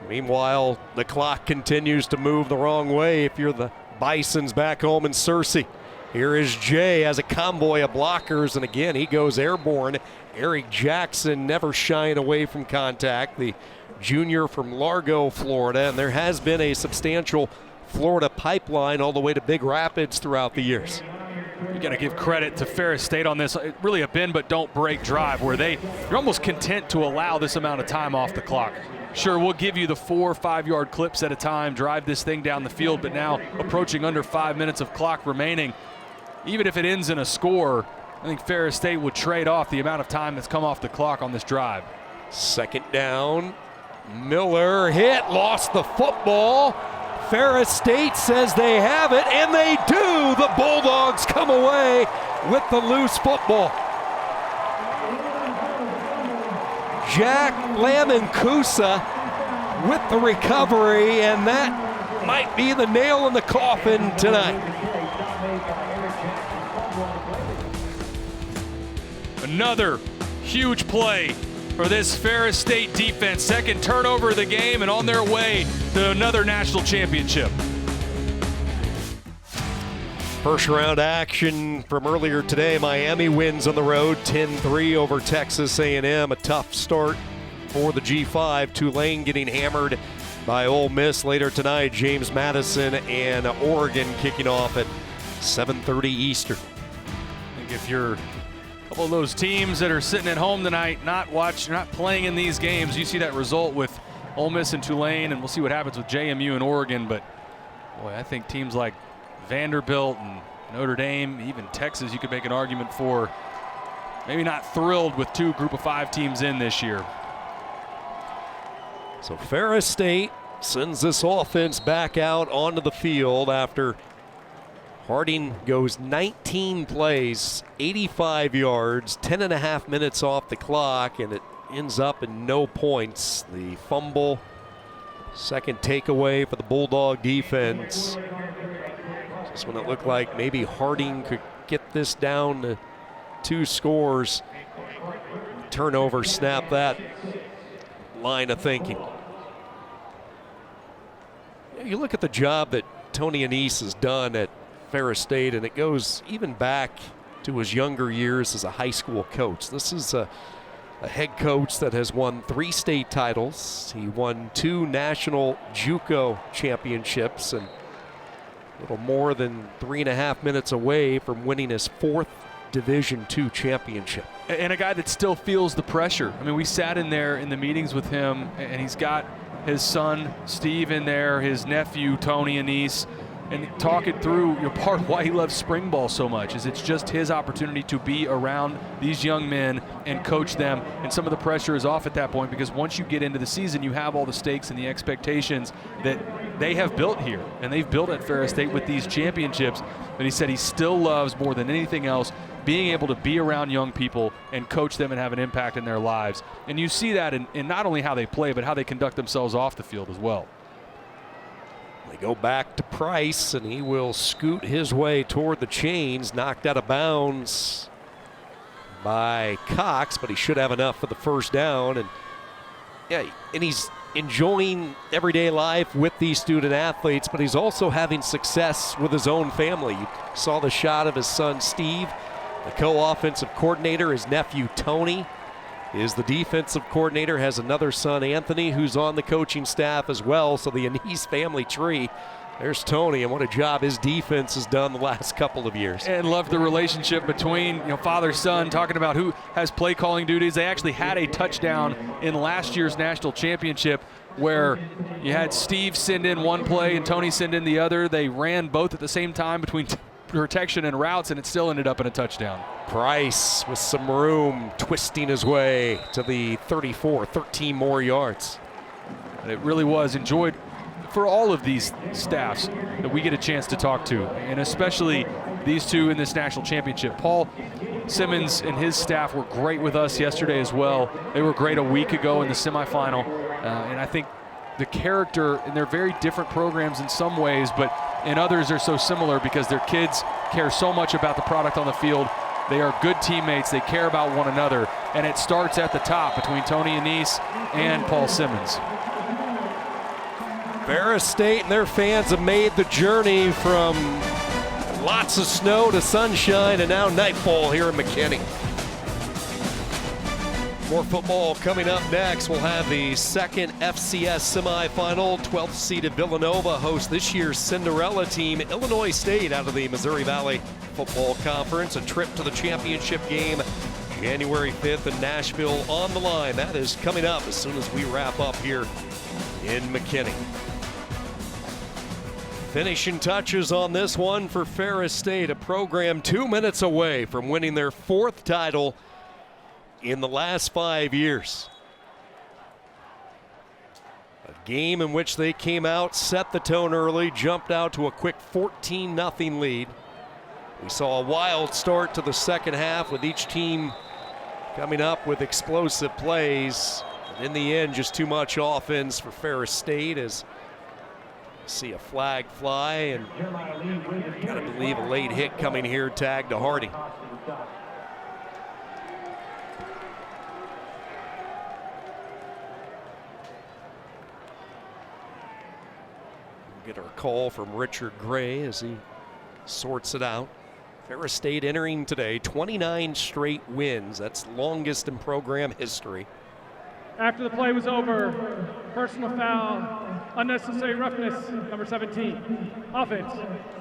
Meanwhile, the clock continues to move the wrong way if you're the Bisons back home in Searcy. Here is Jay as a convoy of blockers, and again, he goes airborne. Eric Jackson never shying away from contact, the junior from Largo, Florida, and there has been a substantial Florida pipeline all the way to Big Rapids throughout the years. You got to give credit to Ferris State on this. Really a bend but don't break drive where you're almost content to allow this amount of time off the clock. Sure, we'll give you the 4 or 5 yard clips at a time, drive this thing down the field, but now approaching under 5 minutes of clock remaining. Even if it ends in a score, I think Ferris State would trade off the amount of time that's come off the clock on this drive. 2nd down. Miller hit, lost the football. Ferris State says they have it, and they do. The Bulldogs come away with the loose football. Jack Lamancusa with the recovery, and that might be the nail in the coffin tonight. Another huge play for this Ferris State defense. 2nd turnover of the game and on their way to another national championship. First round action from earlier today. Miami wins on the road 10-3 over Texas A&M. A tough start for the G5. Tulane getting hammered by Ole Miss later tonight. James Madison and Oregon kicking off at 7:30 Eastern. I think if you're a couple of those teams that are sitting at home tonight, not playing in these games, you see that result with Ole Miss and Tulane, and we'll see what happens with JMU and Oregon. But boy, I think teams like Vanderbilt and Notre Dame, even Texas, you could make an argument for maybe not thrilled with 2 Group of 5 teams in this year. So Ferris State sends this offense back out onto the field after Harding goes 19 plays, 85 yards, 10.5 minutes off the clock, and it ends up in no points. The fumble, 2nd takeaway for the Bulldog defense. Just when it looked like maybe Harding could get this down to 2 scores. Turnover snapped that line of thinking. You look at the job that Tony Annese has done at Ferris State, and it goes even back to his younger years as a high school coach. This is a head coach that has won 3 state titles. He won 2 national JUCO championships, and a little more than 3.5 minutes away from winning his 4th Division II championship. And a guy that still feels the pressure. I mean, we sat in there in the meetings with him, and he's got his son Steve in there, his nephew Tony Annese. and talk it through, part of why he loves spring ball so much is it's just his opportunity to be around these young men and coach them, and some of the pressure is off at that point because once you get into the season, you have all the stakes and the expectations that they have built here, and they've built at Ferris State with these championships. But he said he still loves more than anything else being able to be around young people and coach them and have an impact in their lives. And you see that in not only how they play, but how they conduct themselves off the field as well. They go back to Price, and he will scoot his way toward the chains, knocked out of bounds by Cox, but he should have enough for the first down. And he's enjoying everyday life with these student athletes, but he's also having success with his own family. You saw the shot of his son Steve, the co-offensive coordinator. His nephew Tony is the defensive coordinator, has another son Anthony who's on the coaching staff as well. So the Anise family tree. There's Tony, and what a job his defense has done the last couple of years. And love the relationship between father-son, talking about who has play calling duties. They actually had a touchdown in last year's national championship where you had Steve send in one play and Tony send in the other. They ran both at the same time between protection and routes, and it still ended up in a touchdown. Price with some room, twisting his way to the 34, 13 more yards. And it really was enjoyed for all of these staffs that we get a chance to talk to, and especially these two in this national championship. Paul Simmons and his staff were great with us yesterday as well. They were great a week ago in the semifinal, and I think the character, and they're very different programs in some ways, but in others they're so similar because their kids care so much about the product on the field. They are good teammates. They care about one another, and it starts at the top between Tony Anise and Paul Simmons. Ferris State and their fans have made the journey from lots of snow to sunshine and now nightfall here in McKinney. More football coming up next. We'll have the second FCS semifinal. 12th seeded Villanova host this year's Cinderella team, Illinois State, out of the Missouri Valley Football Conference. A trip to the championship game January 5th in Nashville on the line. That is coming up as soon as we wrap up here in McKinney. Finishing touches on this one for Ferris State, a program 2 minutes away from winning their 4th title in the last 5 years. A game in which they came out, set the tone early, jumped out to a quick 14-0 lead. We saw a wild start to the second half with each team coming up with explosive plays. And in the end, just too much offense for Ferris State as see a flag fly, and gotta believe a late hit coming here, tag to Harding. We'll get our call from Richard Gray as he sorts it out. Ferris State entering today 29 straight wins. That's longest in program history. After the play was over, personal foul, unnecessary roughness, number 17. Offense,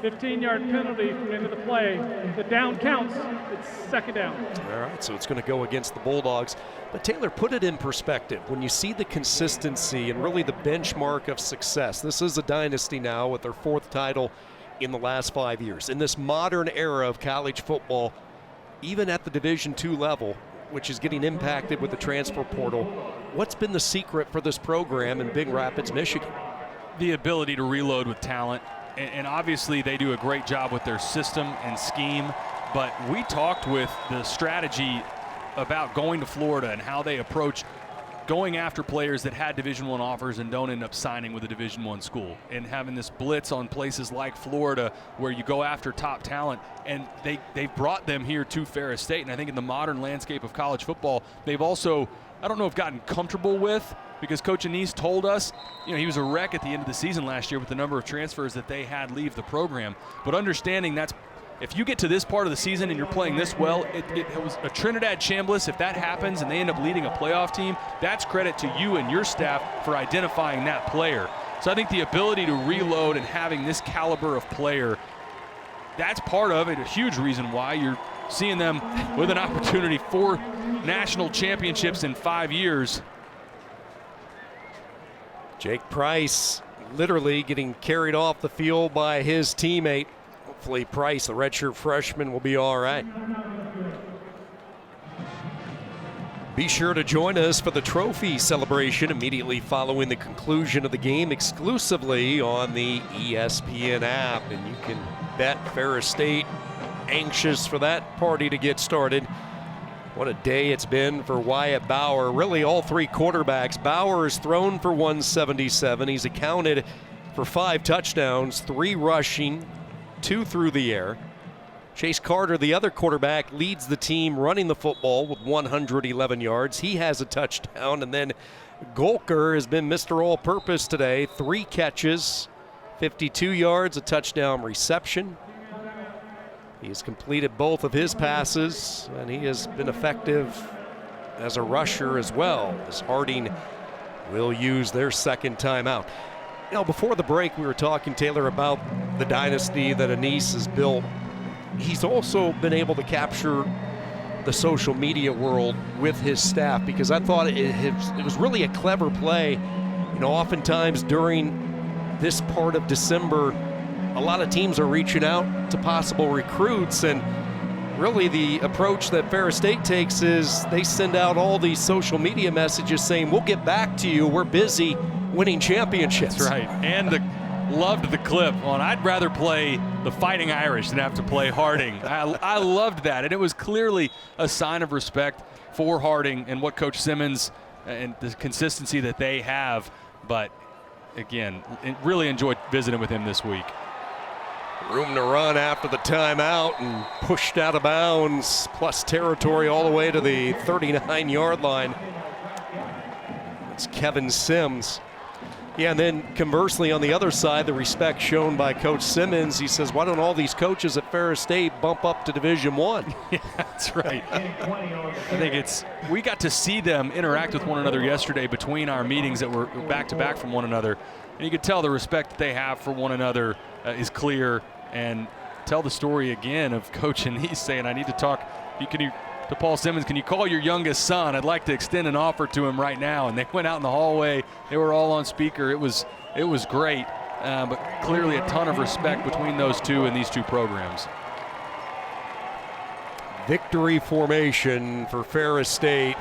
15-yard penalty from the end of the play. The down counts, it's second down. All right, so it's going to go against the Bulldogs. But Taylor, put it in perspective. When you see the consistency and really the benchmark of success, this is a dynasty now with their 4th title in the last 5 years. In this modern era of college football, even at the Division II level, which is getting impacted with the transfer portal, what's been the secret for this program in Big Rapids, Michigan? The ability to reload with talent, and obviously they do a great job with their system and scheme, but we talked with the strategy about going to Florida and how they approach going after players that had Division I offers and don't end up signing with a Division I school, and having this blitz on places like Florida where you go after top talent, and they've brought them here to Ferris State. And I think in the modern landscape of college football, they've also, I don't know if gotten comfortable with, because Coach Anise told us, he was a wreck at the end of the season last year with the number of transfers that they had leave the program. But understanding that's, if you get to this part of the season and you're playing this well, it was a Trinidad Chambliss. If that happens and they end up leading a playoff team, that's credit to you and your staff for identifying that player. So I think the ability to reload and having this caliber of player, that's part of it, a huge reason why you're seeing them with an opportunity for national championships in 5 years. Jake Price literally getting carried off the field by his teammate. Hopefully Price, the redshirt freshman, will be all right. Be sure to join us for the trophy celebration immediately following the conclusion of the game, exclusively on the ESPN app. And you can bet Ferris State anxious for that party to get started. What a day it's been for Wyatt Bauer. Really all three quarterbacks. Bauer has thrown for 177. He's accounted for 5 touchdowns, 3 rushing, 2 through the air. Chase Carter, the other quarterback, leads the team running the football with 111 yards. He has a touchdown. And then Golker has been Mr. All-Purpose today. 3 catches, 52 yards, a touchdown reception. He has completed both of his passes, and he has been effective as a rusher as well, as Harding will use their second timeout. You know, before the break, we were talking, Taylor, about the dynasty that Anise has built. He's also been able to capture the social media world with his staff, because I thought it was really a clever play. You know, oftentimes during this part of December, a lot of teams are reaching out to possible recruits, and really the approach that Ferris State takes is they send out all these social media messages saying, we'll get back to you, we're busy winning championships. That's right. And loved the clip on I'd rather play the Fighting Irish than have to play Harding. I loved that, and it was clearly a sign of respect for Harding and what Coach Simmons and the consistency that they have. But again, really enjoyed visiting with him this week. Room to run after the timeout and pushed out of bounds, plus territory all the way to the 39-yard line. It's Kevin Sims. Yeah, and then conversely on the other side, the respect shown by Coach Simmons. He says, why don't all these coaches at Ferris State bump up to Division I? Yeah, that's right. I think we got to see them interact with one another yesterday between our meetings that were back-to-back from one another. And you could tell the respect that they have for one another is clear. And tell the story again of Coach Anise saying, I need to talk to Paul Simmons, can you call your youngest son? I'd like to extend an offer to him right now. And they went out in the hallway. They were all on speaker. It was great, but clearly a ton of respect between those two and these two programs. Victory formation for Ferris State,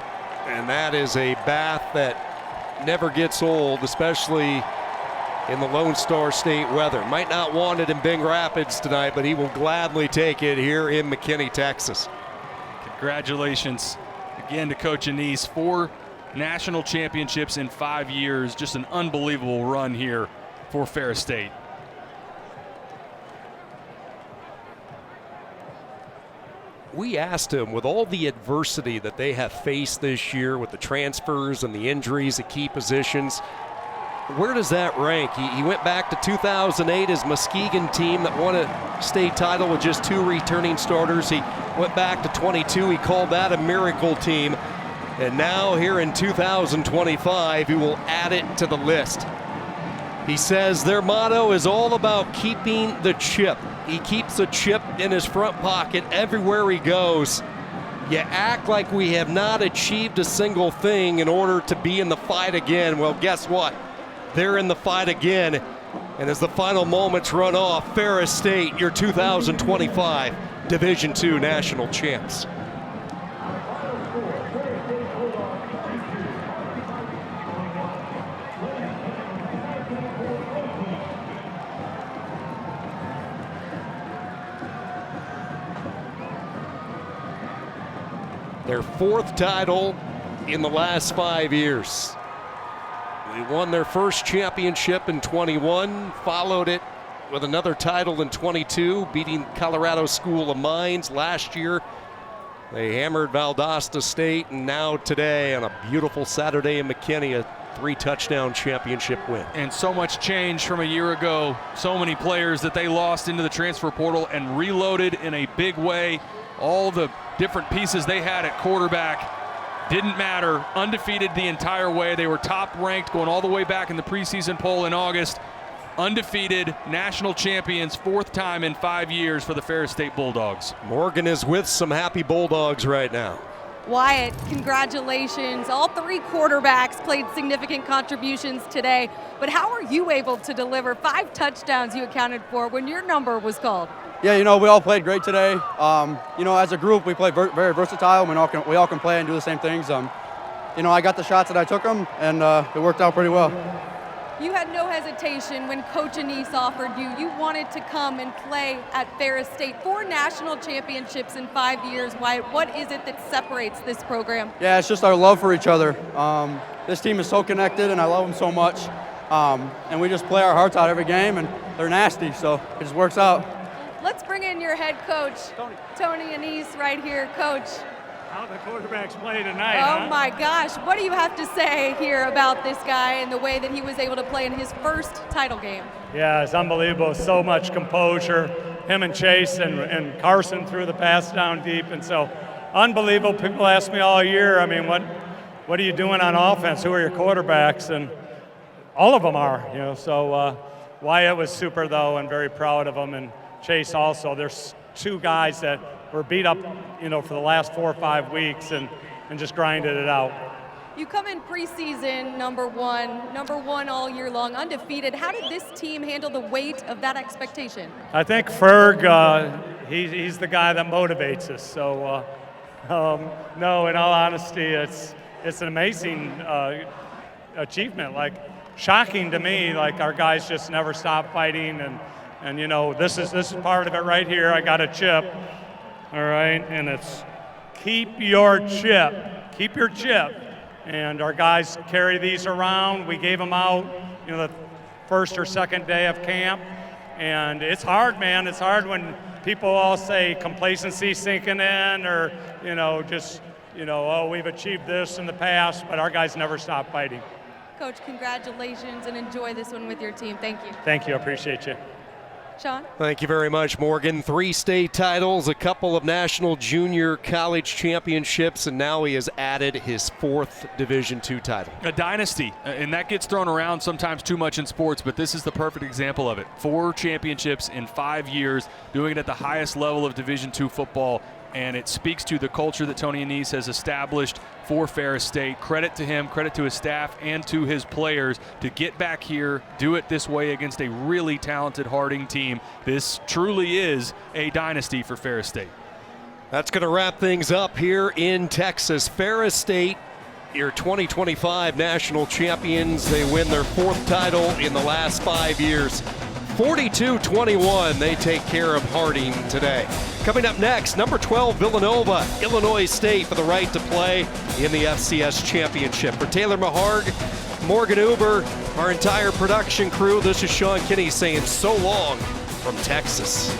and that is a bath that never gets old, especially in the Lone Star State weather. Might not want it in Big Rapids tonight, but he will gladly take it here in McKinney, Texas. Congratulations again to Coach Anise. 4 national championships in 5 years. Just an unbelievable run here for Ferris State. We asked him, with all the adversity that they have faced this year with the transfers and the injuries at key positions, where does that rank? He went back to 2008, his Muskegon team that won a state title with just 2 returning starters. He went back to 22. He called that a miracle team. And now here in 2025, he will add it to the list. He says their motto is all about keeping the chip. He keeps a chip in his front pocket everywhere he goes. You act like we have not achieved a single thing in order to be in the fight again. Well, guess what? They're in the fight again. And as the final moments run off, Ferris State, your 2025 Division II national champs. Their 4th title in the last 5 years. They won their first championship in 21, followed it with another title in 22, beating Colorado School of Mines last year. They hammered Valdosta State, and now today on a beautiful Saturday in McKinney, a 3-touchdown championship win. And so much change from a year ago. So many players that they lost into the transfer portal and reloaded in a big way. All the different pieces they had at quarterback didn't matter. Undefeated the entire way. They were top ranked going all the way back in the preseason poll in August. Undefeated national champions, 4th time in 5 years for the Ferris State Bulldogs. Morgan is with some happy Bulldogs right now. Wyatt, congratulations. All three quarterbacks played significant contributions today, but how are you able to deliver 5 touchdowns you accounted for when your number was called? Yeah, we all played great today. As a group, we play very versatile. We all can play and do the same things. I got the shots that I took them, and it worked out pretty well. You had no hesitation when Coach Anise offered you. You wanted to come and play at Ferris State. 4 national championships in 5 years. Wyatt, what is it that separates this program? Yeah, it's just our love for each other. This team is so connected, and I love them so much. And we just play our hearts out every game, and they're nasty, so it just works out. Let's bring in your head coach, Tony Anise, right here. Coach. How the quarterbacks play tonight, Oh my gosh, what do you have to say here about this guy and the way that he was able to play in his first title game? Yeah, it's unbelievable. So much composure. Him and Chase and Carson threw the pass down deep, and so unbelievable. People ask me all year, what are you doing on offense? Who are your quarterbacks? And all of them are, So Wyatt was super though, and very proud of him, and Chase also. There's 2 guys that were beat up, for the last 4 or 5 weeks and just grinded it out. You come in preseason number one all year long, undefeated. How did this team handle the weight of that expectation? I think Ferg, he's the guy that motivates us. So, no, in all honesty, it's an amazing achievement. Shocking to me. Our guys just never stop fighting, and this is part of it right here. I got a chip. All right, and it's keep your chip. Keep your chip. And our guys carry these around. We gave them out, the first or second day of camp. And it's hard, man. It's hard when people all say complacency sinking in, or, we've achieved this in the past, but our guys never stop fighting. Coach, congratulations, and enjoy this one with your team. Thank you. Thank you. I appreciate you. Sean? Thank you very much, Morgan. 3 state titles, a couple of national junior college championships, and now he has added his 4th Division II title. A dynasty, and that gets thrown around sometimes too much in sports, but this is the perfect example of it. 4 championships in 5 years, doing it at the highest level of Division II football, and it speaks to the culture that Tony Anise has established for Ferris State. Credit to him, credit to his staff, and to his players to get back here, do it this way against a really talented Harding team. This truly is a dynasty for Ferris State. That's going to wrap things up here in Texas. Ferris State, your 2025 national champions. They win their 4th title in the last 5 years. 42-21, they take care of Harding today. Coming up next, number 12, Villanova, Illinois State for the right to play in the FCS Championship. For Taylor Maharg, Morgan Uber, our entire production crew, this is Sean Kinney saying so long from Texas.